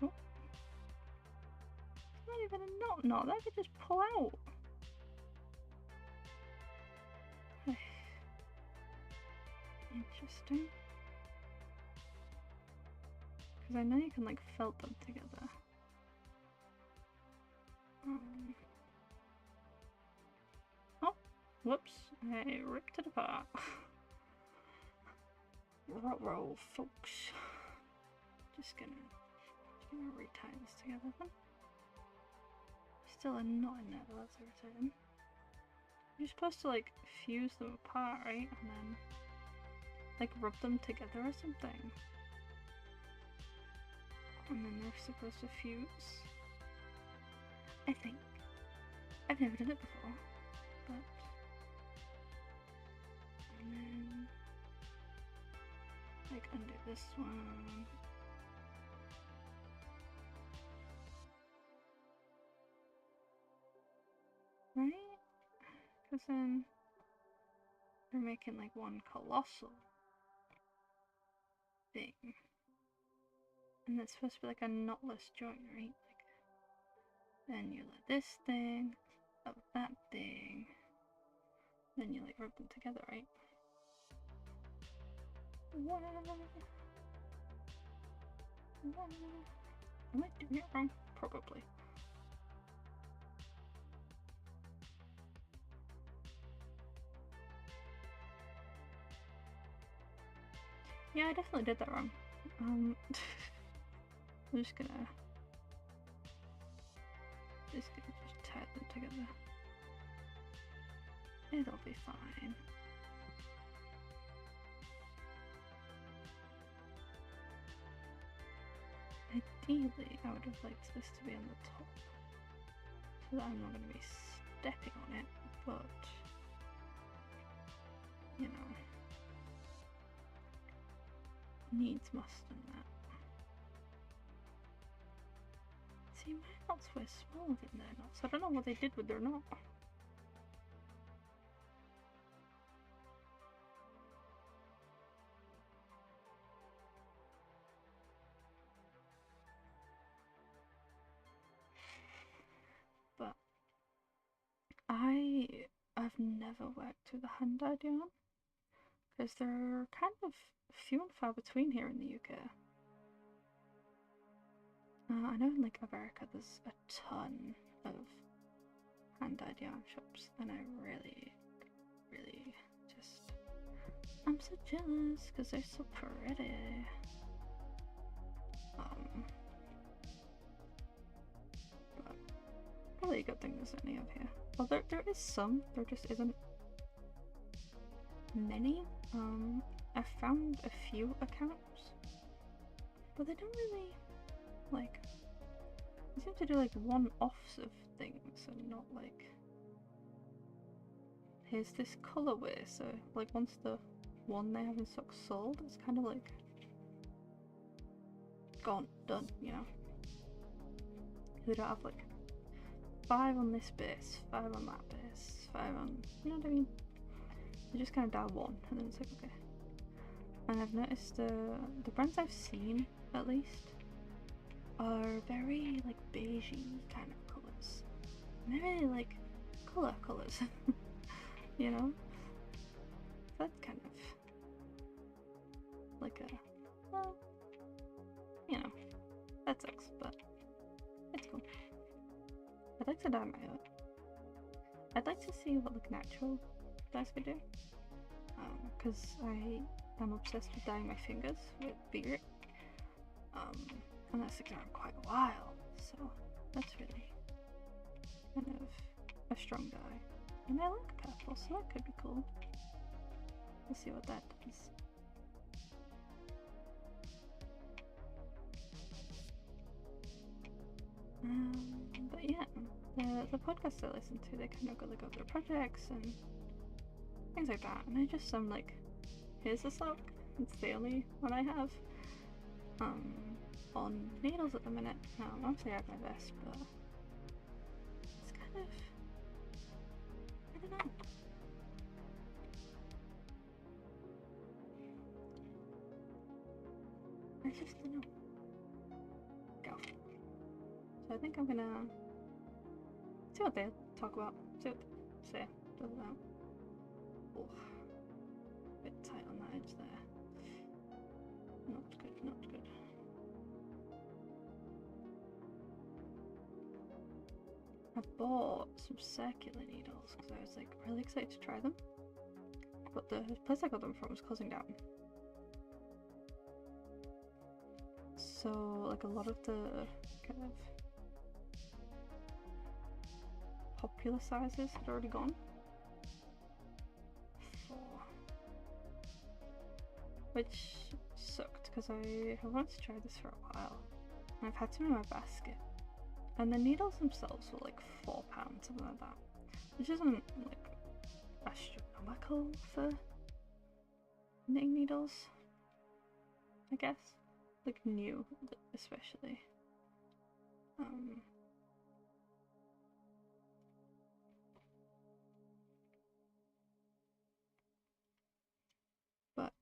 oh. It's not even a knot, that could just pull out. Interesting. Because I know you can like felt them together. Oh, whoops, I ripped it apart. Ruh-roh, folks. Just gonna retie this together then. Still a knot in there though, that's irritating. You're supposed to like fuse them apart, right? And then like rub them together or something. And then they're supposed to fuse. I think. I've never done it before, but... And then... like undo this one. Right? Because then they're making like one colossal thing. And it's supposed to be like a knotless joint, right? Like, then you let this thing up that thing. Then you like rub them together, right? Wow. Wow. Am I doing it wrong? Probably. Yeah, I definitely did that wrong. I'm just gonna just tie them together. It'll be fine. Ideally, I would have liked this to be on the top, so that I'm not going to be stepping on it, but, you know, needs must and that. See, my knots were smaller than their knots. I don't know what they did with their knot. But I've never worked with a hand-dyed yarn because they're kind of few and far between here in the UK. I know in like America there's a ton of hand-dyed yarn shops, and I really just, I'm so jealous because they're so pretty. But probably a good thing there's any up here. Well, there is some, there just isn't many. I found a few accounts, but they don't really, like, they seem to do like one-offs of things and not like, here's this colorway, so like once the one they have in stock sold, it's kind of like gone, done, you know. They don't have like 5 on this base, 5 on that base, 5 on, you know what I mean? They just kind of dial 1 and then it's like, okay. And I've noticed the brands I've seen, at least, are very like beigey kind of colours. And they're really like colours, you know? That's kind of like a, well, you know, that sucks, but it's cool. I'd like to dye my hair. I'd like to see what like natural dyes could do, because I am obsessed with dyeing my fingers with beer, and that's taken around quite a while, so that's really kind of a strong dye. And I like purple, so that could be cool. Let's see what that does. But yeah, the podcasts I listen to, they kind of go like over their projects and things like that, and I just sound like, here's a sock, it's the only one I have on needles at the minute. Obviously I have my best, but it's kind of, I don't know. I just don't know. Go. So I think I'm gonna see what they talk about, see what they say about. Oh, a bit tight on that edge there. Not good, not good. I bought some circular needles because I was like really excited to try them, but the place I got them from was closing down. So like a lot of the kind of popular sizes had already gone. Which sucked because I have wanted to try this for a while, and I've had some in my basket, and the needles themselves were like £4, something like that, which isn't like astronomical for knitting needles, I guess, like new especially. But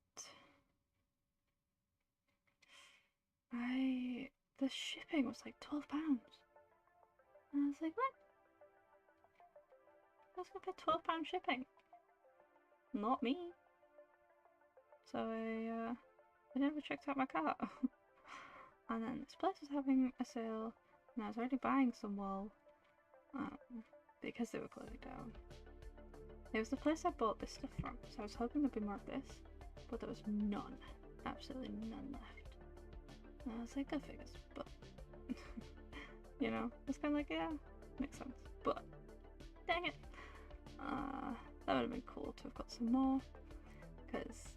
the shipping was like £12, and I was like, what? I was gonna pay £12 shipping, not me. So I never checked out my cart. And then this place was having a sale, and I was already buying some wool because they were closing down. It was the place I bought this stuff from, so I was hoping there'd be more of this, but there was none, absolutely none left. And I was like, go figures, but you know, it's kind of like, yeah, makes sense, but dang it. That would have been cool to have got some more, because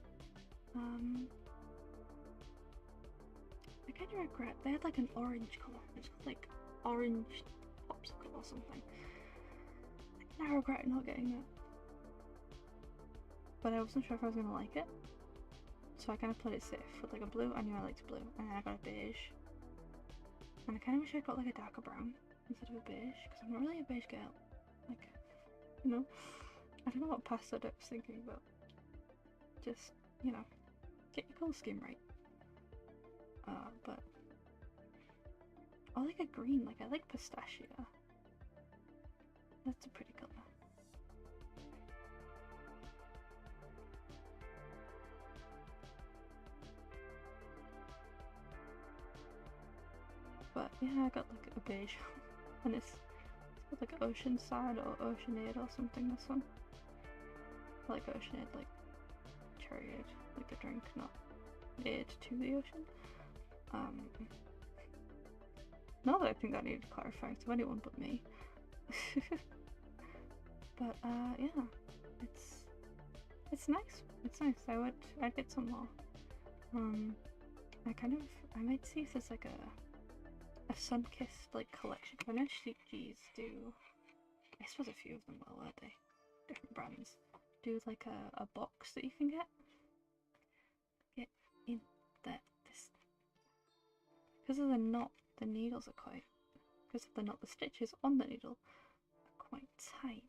I kind of regret, they had like an orange colour, it's called like orange popsicle or something. I regret not getting that, but I wasn't sure if I was going to like it, so I kind of played it safe with like a blue. I knew I liked blue, and then I got a beige, And I kind of wish I got like a darker brown instead of a beige, because I'm not really a beige girl. Like, you know, I don't know what past Odette was thinking, but just, you know, get your colour scheme right. But I like a green, like I like pistachio. That's a pretty colour. But yeah, I got like a beige and it's got like Oceanside or Oceanade or something, this one. I like Oceanade, like cherryade, like the drink, not aid to the ocean. Not that I think that needed clarifying to anyone but me. But yeah, it's nice. It's nice. I'd get some more. I might see if there's like a sun-kissed like collection. I know G's do. I suppose a few of them will, won't they? Different brands do like a box that you can get in that this because of the knot. The needles are quite, because of the knot, the stitches on the needle are quite tight.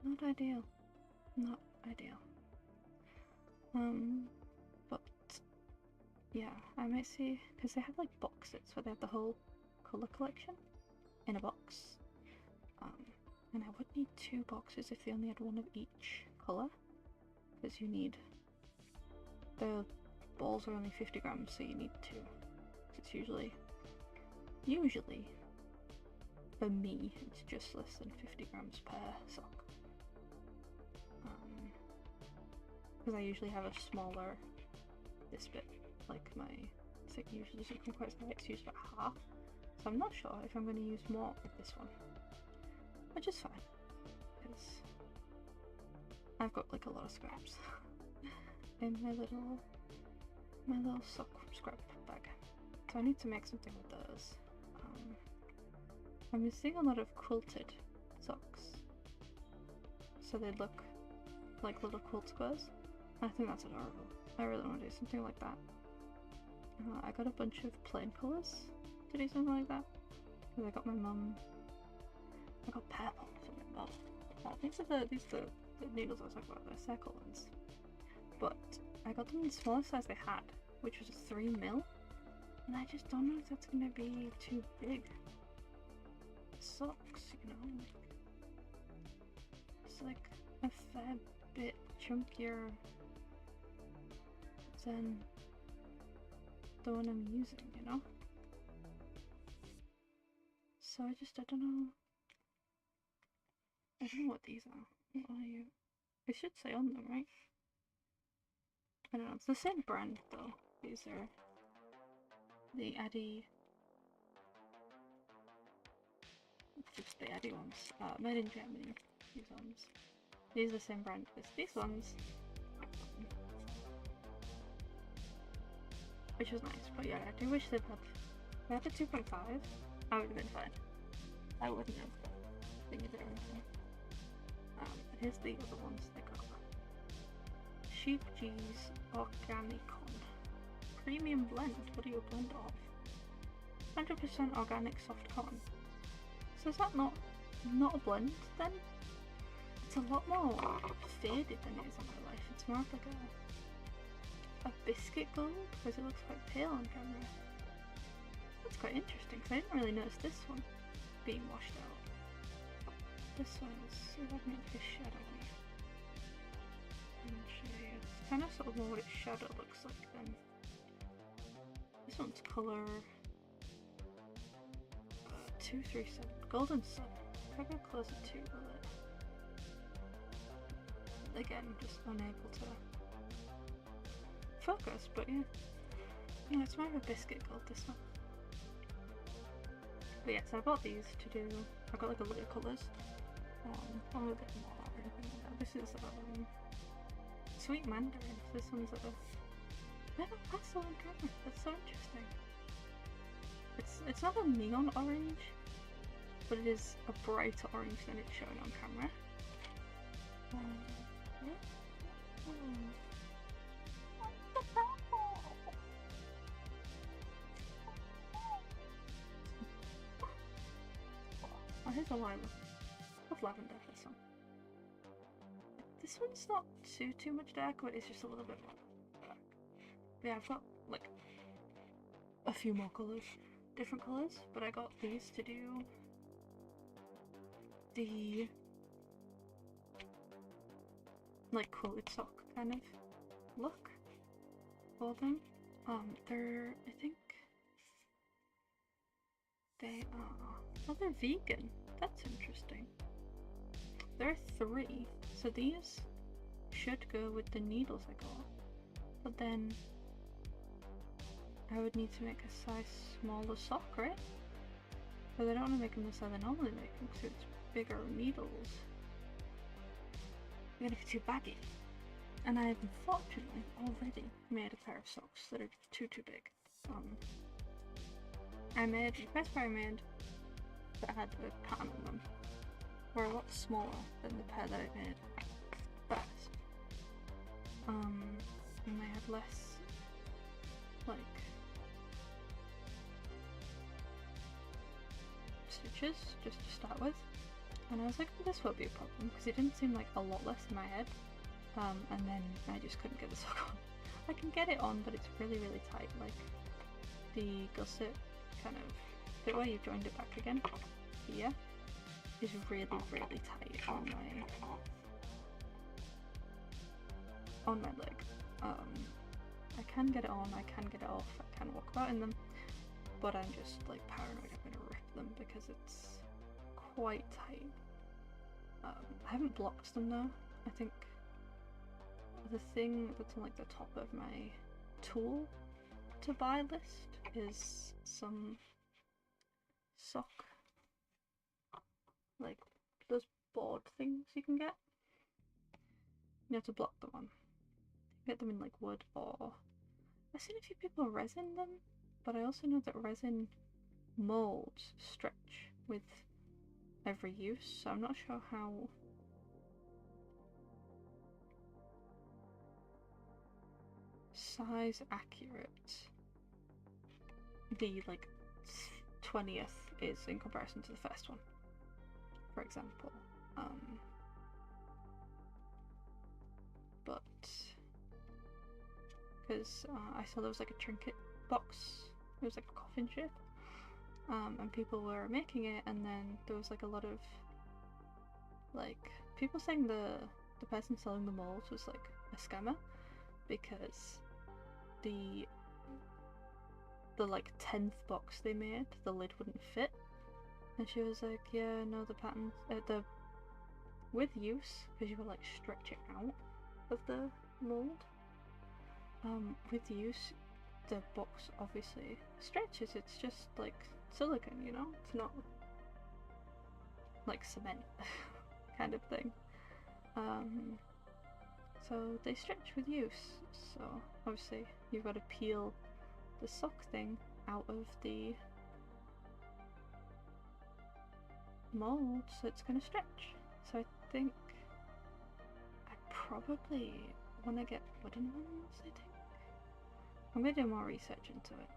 Not ideal. Not ideal. But yeah, I might see, because they have like boxes where they have the whole colour collection in a box. And I would need 2 boxes if they only had 1 of each colour, because you need, the balls are only 50 grams, so you need 2. It's usually for me it's just less than 50 grams per sock, because I usually have a smaller, this bit, like my sock usually doesn't come quite so I like to use about half, so I'm not sure if I'm going to use more with this one, which is fine because I've got like a lot of scraps in my little sock scrap bag. So I need to make something with those. I'm seeing a lot of quilted socks, so they look like little quilt squares. I think that's adorable. I really want to do something like that. I got a bunch of plain colours to do something like that. Because I got my mum. I got purple from my mum. These are the needles I was talking about. They're circle ones, but I got them in the smallest size they had, which was a 3mm. And I just don't know if that's gonna be too big. Socks, you know, it's like a fair bit chunkier than the one I'm using, you know? So I don't know. I don't know what these are. What are you? It should say on them, right? I don't know. It's the same brand though. These are the Addy. It's the Addy ones. Made in Germany. These ones. These are the same brand as these ones. Which was nice, but yeah, I do wish they had a 2.5. I would have been fine. I wouldn't have thingy there or anything. Here's the other ones they got. Sheep G's Organicon. Premium blend. What are you a blend of? 100% organic soft cotton. So is that not a blend then? It's a lot more faded than it is in my life. It's more of like a biscuit gold, because it looks quite pale on camera. That's quite interesting, because I didn't really notice this one being washed out. This one's, it had no fish shadow on it. It's kind of sort of more what its shadow looks like then. This one's colour 237, Golden Sun. If I go closer to it. Again, just unable to focus, but yeah. Yeah, it's more of a biscuit gold, this one. But yeah, so I bought these to do, I got like a lot of colours. A little bit more or anything like that. This is Sweet Mandarin. This one's I have a pastel on camera. That's so interesting. It's not a neon orange, but it is a brighter orange than it's shown on camera. Yeah. Delilah. Of lavender, this one. This one's not too much dark, but it's just a little bit more dark. But yeah, I've got like a few more colours, different colours, but I got these to do the like quilted sock kind of look for them. They're, I think they are, oh, they're vegan. That's interesting. There are 3, so these should go with the needles I got, but then I would need to make a size smaller sock, right? But I don't want to make them the size I normally make them, because it's bigger needles. They're gonna be too baggy. And I have unfortunately already made a pair of socks that are too big. The first pair I made that had a pattern on them were a lot smaller than the pair that I made first. And they had less, like, stitches just to start with. And I was like, well, this won't be a problem, because it didn't seem like a lot less in my head. And then I just couldn't get the sock on. I can get it on, but it's really tight. Like, the gusset kind of, the way you joined it back again here is really tight on my leg. I can get it on, I can get it off, I can walk about in them, but I'm just like paranoid I'm gonna rip them because it's quite tight. I haven't blocked them though. I think the thing that's on like the top of my tool to buy list is some sock, like those board things you can get. You have to block them on. Get them in like wood, or I've seen a few people resin them, but I also know that resin molds stretch with every use, so I'm not sure how size accurate the like 20th is in comparison to the first one, for example. But because I saw there was like a trinket box, it was like a coffin shape, and people were making it, and then there was like a lot of like people saying the person selling the molds was like a scammer, because the like 10th box they made, the lid wouldn't fit, and she was like, yeah, no, the patterns, the with use, because you were like stretching out of the mold, with use the box obviously stretches. It's just like silicone, you know, it's not like cement kind of thing. So they stretch with use, so obviously you've got to peel the sock thing out of the mold so it's going to stretch. So I think I probably want to get wooden ones, I think. I'm going to do more research into it.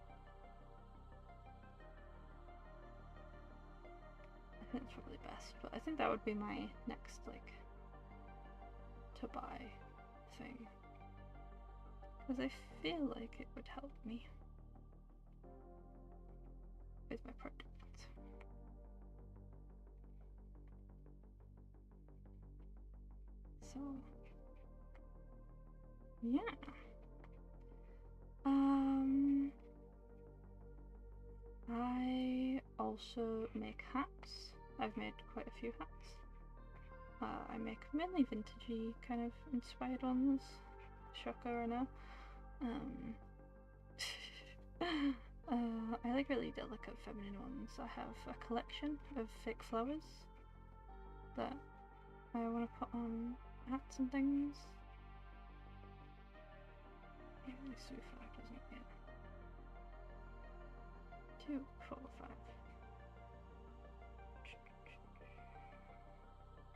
I think it's probably best, but I think that would be my next, like, to buy thing, because I feel like it would help me with my project. So yeah, I also make hats. I've made quite a few hats. I make mainly vintagey kind of inspired ones. Shocker, I know. I like really delicate feminine ones. I have a collection of fake flowers that I want to put on hats and things. Yeah, this is 5, doesn't it? Yeah. 2, 4, 5.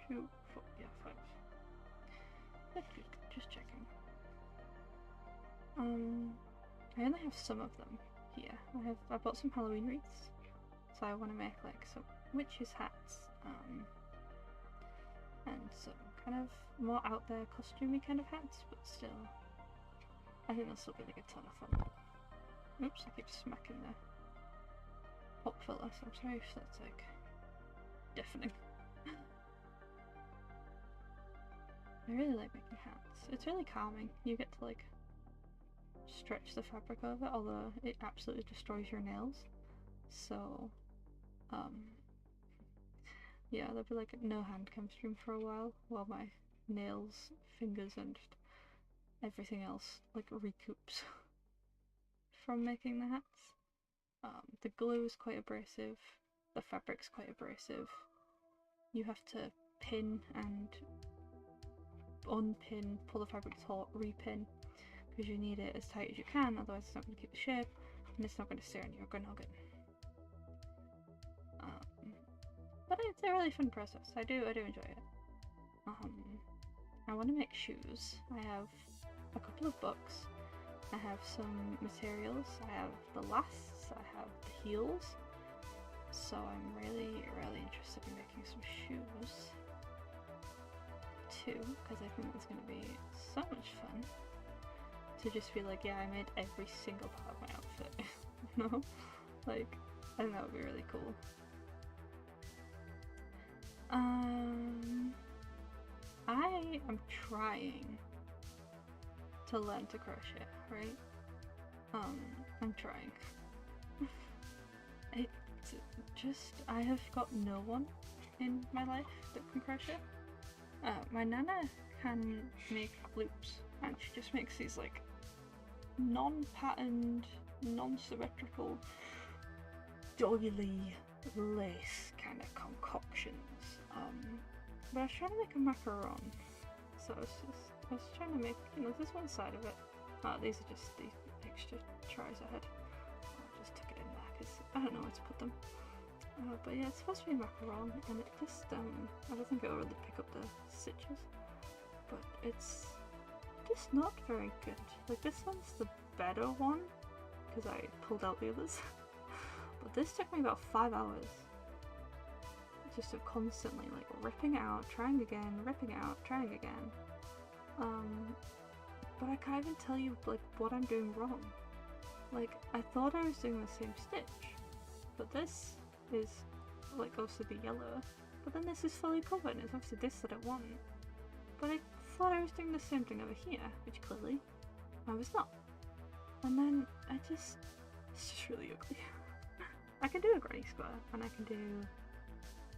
2, 4, yeah, 5. That's good, just checking. I only have some of them here. I bought some Halloween wreaths, so I want to make like some witches hats And some kind of more out there costumey kind of hats, but still, I think they'll still be like a ton of fun. Oops, I keep smacking the pop filler, so I'm sorry if that's like deafening. I really like making hats. It's really calming. You get to like stretch the fabric over, although it absolutely destroys your nails. So, yeah, there'll be like no hand cam stream for a while my nails, fingers, and everything else like recoups from making the hats. The glue is quite abrasive, the fabric's quite abrasive. You have to pin and unpin, pull the fabric taut, repin, because you need it as tight as you can, otherwise it's not going to keep the shape and it's not going to stay on your noggin. But it's a really fun process. I do enjoy it. I want to make shoes. I have a couple of books. I have some materials. I have the lasts. I have the heels. So I'm really interested in making some shoes too, because I think it's going to be so much fun to just be like, yeah, I made every single part of my outfit. You know? Like, I think that would be really cool. I am trying to learn to crochet, right? I'm trying. It's just, I have got no one in my life that can crochet. My nana can make loops, and she just makes these like non-patterned, non-symmetrical, doily lace kind of concoctions. But I was trying to make a macaron, so I was trying to make, you know, this one side of it. These are just the extra tries I had. I just took it in there because I don't know where to put them. But yeah, it's supposed to be a macaron, and it just, I don't think it'll really pick up the stitches, but it's just not very good. Like, this one's the better one, because I pulled out the others. But this took me about 5 hours. Just of constantly like ripping out, trying again, ripping out, trying again. But I can't even tell you like what I'm doing wrong. Like, I thought I was doing the same stitch, but this is like obviously the yellow, but then this is fully covered, and it's obviously this that I want. But I thought I was doing the same thing over here, which clearly I was not. And then it's just really ugly. I can do a granny square, and I can do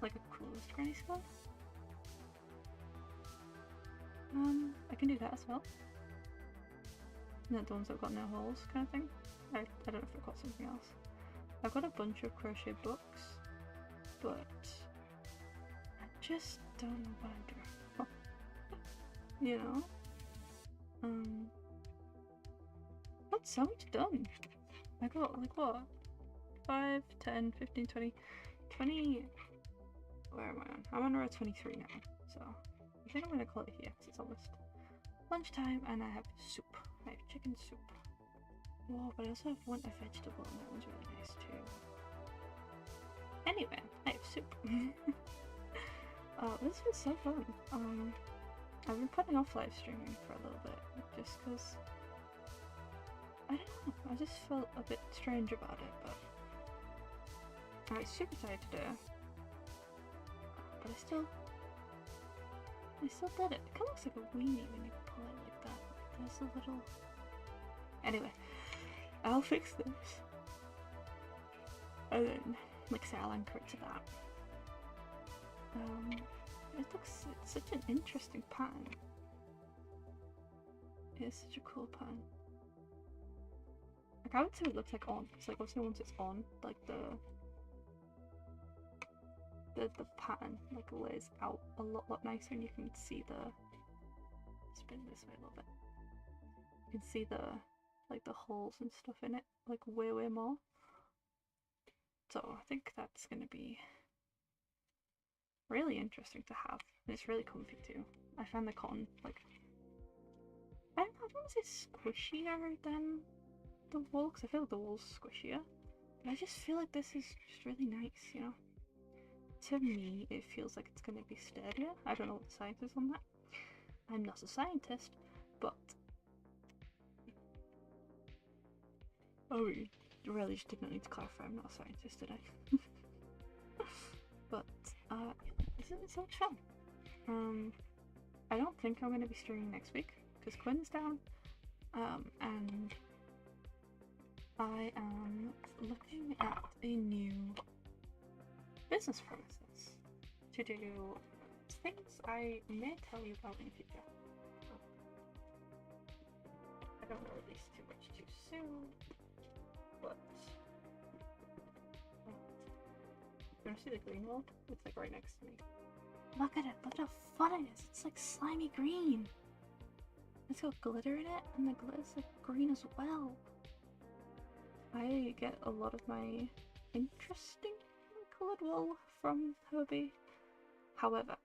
like a closed granny square. I can do that as well. Not the ones that have got no holes kind of thing. I don't know if I've got something else. I've got a bunch of crochet books, but I just don't know what I'm doing. You know? Got so much done. I got like what? 5, 10, 15, 20. Where am I on? I'm on row 23 now, so I think I'm gonna call it here because it's almost lunchtime and I have soup. I have chicken soup. Oh, but I also want a vegetable and that one's really nice too. Anyway, I have soup. This was so fun. I've been putting off live streaming for a little bit just because I don't know, I just felt a bit strange about it, but I was super tired today. But I still did it. It kind of looks like a weenie when you pull it like that. There's a little... Anyway, I'll fix this. And then, like I say, I'll anchor it to that. It's such an interesting pattern. It's such a cool pattern. Like, I would say it looks like on. It's like, obviously once it's on, like the pattern like lays out a lot nicer, and you can see the spin this way a little bit. You can see the like the holes and stuff in it like way more. So I think that's gonna be really interesting to have, and it's really comfy too. I found the cotton like I don't want to say squishier than the wool because I feel like the wool's squishier, but I just feel like this is just really nice, you know. to me it feels like it's going to be sturdier. I don't know what the science is on that. I'm not a scientist, but oh, you really just did not need to clarify. I'm not a scientist today. But this is so much fun. I don't think I'm going to be streaming next week because Quinn's down, and I am looking at a new business premises to do things I may tell you about in the future. I don't want to release too much too soon, but you want to see the green world? It's like right next to me. Look at it, look how fun it is. It's like slimy green. It's got glitter in it, and the glitter's like green as well. I get a lot of my interesting coloured wool from Herbie. However,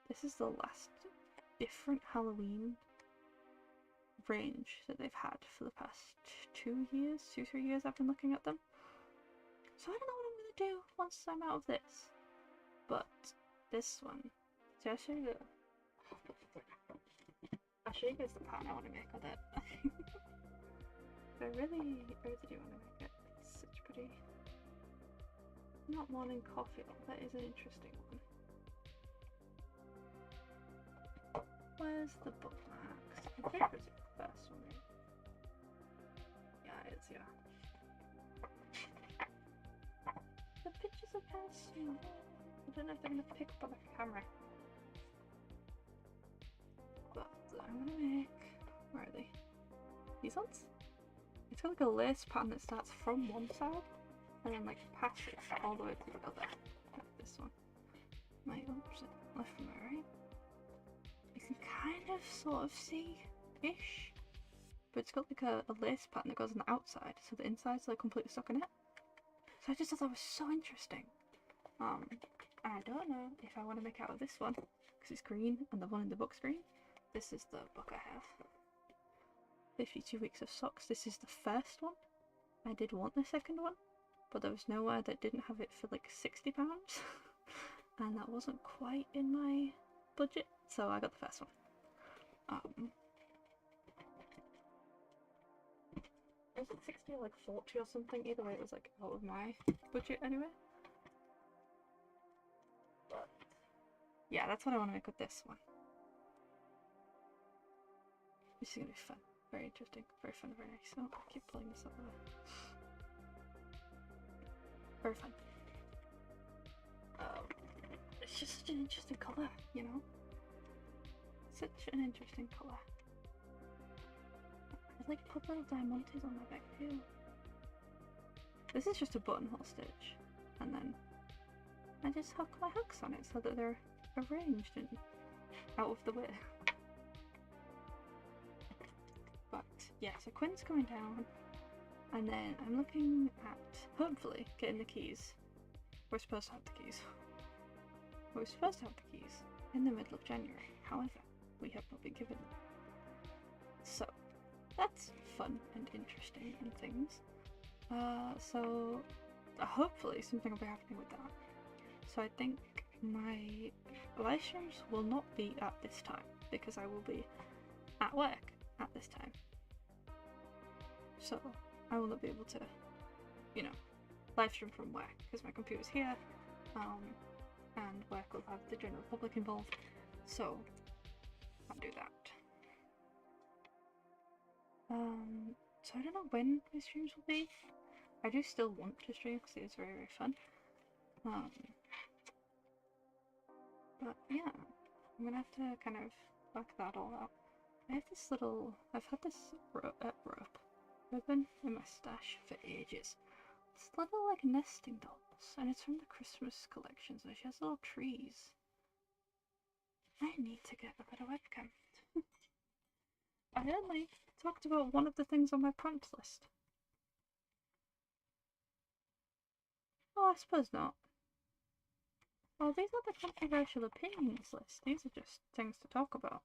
this is the last different Halloween range that they've had for the past 2 years, 2-3 years I've been looking at them. So I don't know what I'm going to do once I'm out of this. But this one, so I'll show you guys the pattern I want to make with it. I really do want to make it. It's such pretty. Not morning coffee. Oh, that is an interesting one. Where's the bookmarks? I'm pretty sure it's the first one, right? Yeah, it is, yeah. The pictures are kind of small. I don't know if they're going to pick up on the camera. But I'm going to make... Where are they? These ones? It's got like a lace pattern that starts from one side and then like passes all the way to the other. Like this one. My oops, left from my right. You can kind of sort of see-ish. But it's got like a lace pattern that goes on the outside, so the inside's like completely stuck in it. So I just thought that was so interesting. I don't know if I want to make out of this one, because it's green, and the one in the book's green. This is the book I have. 52 Weeks of Socks. This is the first one. I did want the second one, but there was nowhere that didn't have it for like £60. And that wasn't quite in my budget, so I got the first one. Was it 60 or like 40 or something? Either way, it was like out of my budget anyway. But yeah, that's what I want to make with this one. This is gonna be fun. Very interesting. Very fun, very nice. So I'll keep pulling this up there. Very fun. It's just such an interesting colour, you know? Such an interesting colour. I like put little diamantes on my back too. This is just a buttonhole stitch, and then I just hook my hooks on it so that they're arranged and out of the way. But yeah, so Quinn's coming down, and then I'm looking at hopefully getting the keys. We're supposed to have the keys. We're supposed to have the keys in the middle of January. However, we have not been given them. So that's fun and interesting and things. So hopefully something will be happening with that. So I think my live streams will not be at this time because I will be at work at this time. So I will not be able to, you know, live stream from work because my computer's here, and work will have the general public involved. So I'll do that. So I don't know when my streams will be. I do still want to stream because it is very, very fun. But yeah, I'm gonna have to kind of work that all out. I have this little, I've had this rope ribbon in my stash for ages. It's little like nesting dolls, and it's from the Christmas collection, so she has little trees. I need to get a better webcam. I only talked about one of the things on my prompts list. Oh, I suppose not. Oh, these are the controversial opinions list. These are just things to talk about.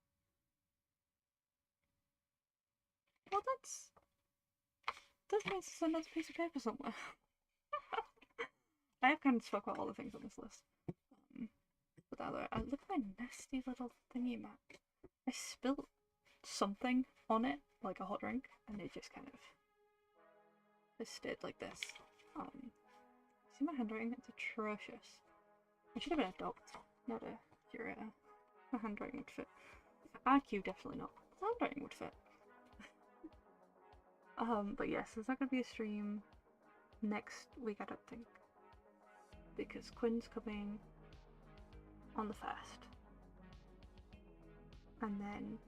Well, that means there's another piece of paper somewhere. I have kind of spoke about all the things on this list. But look at my nasty little thingy map. I spilled something on it, like a hot drink, and it just kind of just stayed like this. See my handwriting? It's atrocious. I should have been a doctor, not a curator. My handwriting would fit. IQ definitely not. The handwriting would fit. But yes, there's not gonna be a stream next week, I don't think, because Quinn's coming on the 1st, and then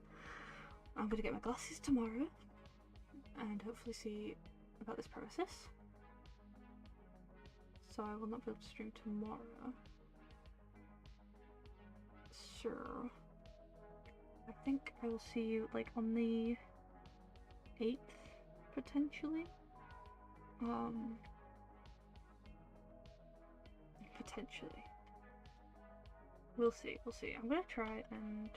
I'm gonna get my glasses tomorrow and hopefully see about this process. So I will not be able to stream tomorrow. So I think I will see you like on the 8th potentially. Potentially. We'll see, we'll see. I'm gonna try and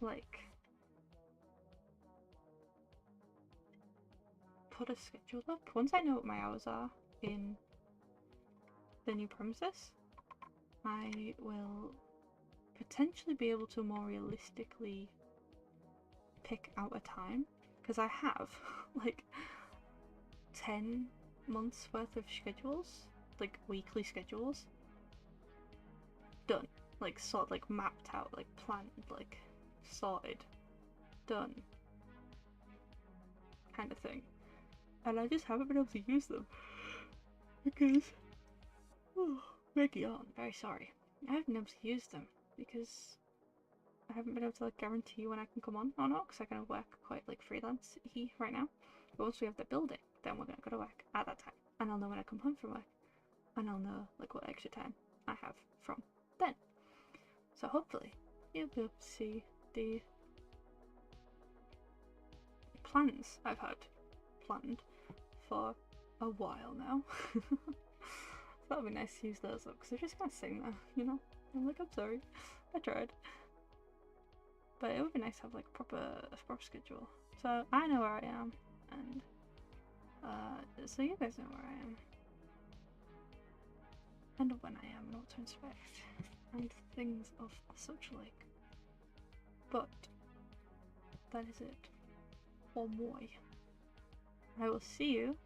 like put a schedule up. Once I know what my hours are in the new premises, I will potentially be able to more realistically pick out a time, because I have like 10 months worth of schedules, like weekly schedules done, like sort like mapped out, like planned, like sorted, done kind of thing, and I just haven't been able to use them because Maggie on, very sorry, I haven't been able to use them because I haven't been able to like guarantee when I can come on or not, because I kind of work quite like freelance-y right now. But once we have the building, then we're gonna go to work at that time, and I'll know when I come home from work, and I'll know like what extra time I have from then. So hopefully you'll be able to see the plans I've had planned for a while now. So that'll be nice to use those up, because they're just gonna sing there, you know? I'm like, I'm sorry, I tried. But it would be nice to have like a proper schedule, so I know where I am, and so you guys know where I am, and when I am, and what to expect, and things of such like. But that is it for moi. I will see you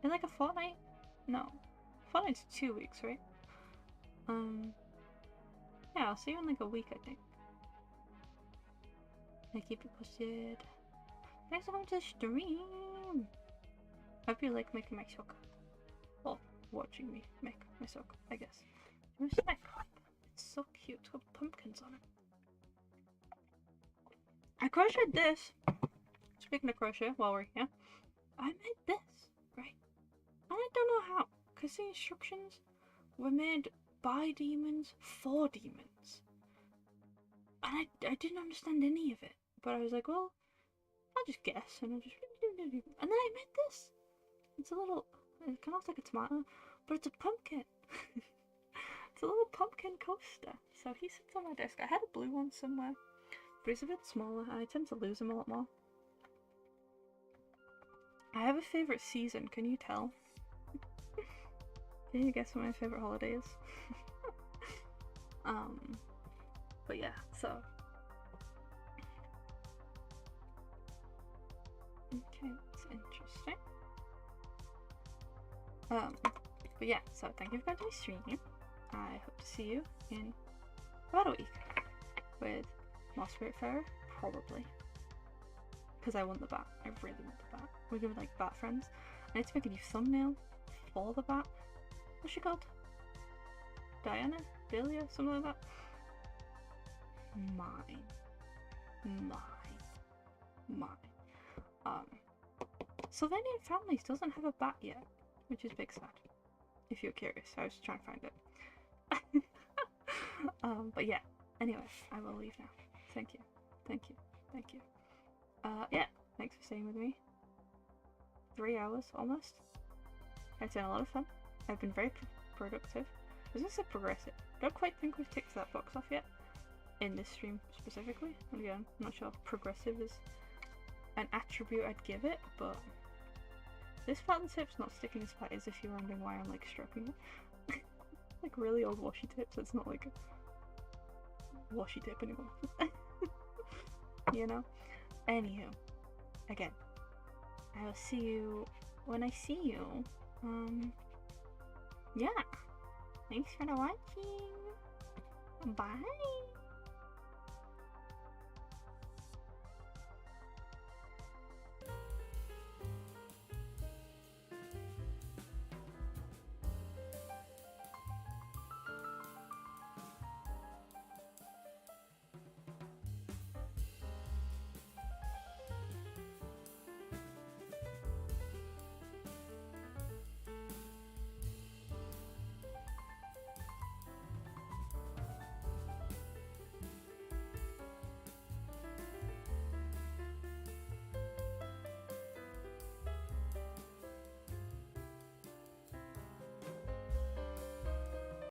in like a fortnight. No, fortnight's 2 weeks, right? Yeah, I'll see you in like a week, I think. I keep you posted. Thanks for coming to the stream. I hope you like making my sock. Well, watching me make my sock, I guess. Where's my cup? It's so cute. It's got pumpkins on it. I crocheted this. Speaking of crochet, while we're here, I made this, right? And I don't know how, because the instructions were made by demons for demons. And I didn't understand any of it. But I was like, well, I'll just guess, and I'll just... And then I made this. It's a little... It kind of looks like a tomato, but it's a pumpkin. It's a little pumpkin coaster. So he sits on my desk. I had a blue one somewhere, but it's a bit smaller, and I tend to lose them a lot more. I have a favourite season, can you tell? Can you guess what my favourite holiday is? But yeah, so... Okay, it's interesting. But yeah, so thank you for coming to my stream. I hope to see you in about a week with more Spiritfarer, probably. Because I want the bat. I really want the bat. We're gonna be like bat friends. I need to make a new thumbnail for the bat. What's she called? Diana? Delia? Something like that? Mine. Sylvanian Families doesn't have a bat yet, which is big sad. If you're curious, I was just trying to find it. But yeah, anyway, I will leave now. Thank you. Yeah, thanks for staying with me. 3 hours, almost. It's been a lot of fun. I've been very productive. I was gonna say progressive. Don't quite think we've ticked that box off yet. In this stream, specifically. Again, I'm not sure if progressive is an attribute I'd give it, but This pattern tape's not sticking as tight as if you're wondering why I'm like stroking it. Like really old washi tape, so it's not like washi tape anymore. You know? Anywho, again, I will see you when I see you. Yeah. Thanks for watching. Bye.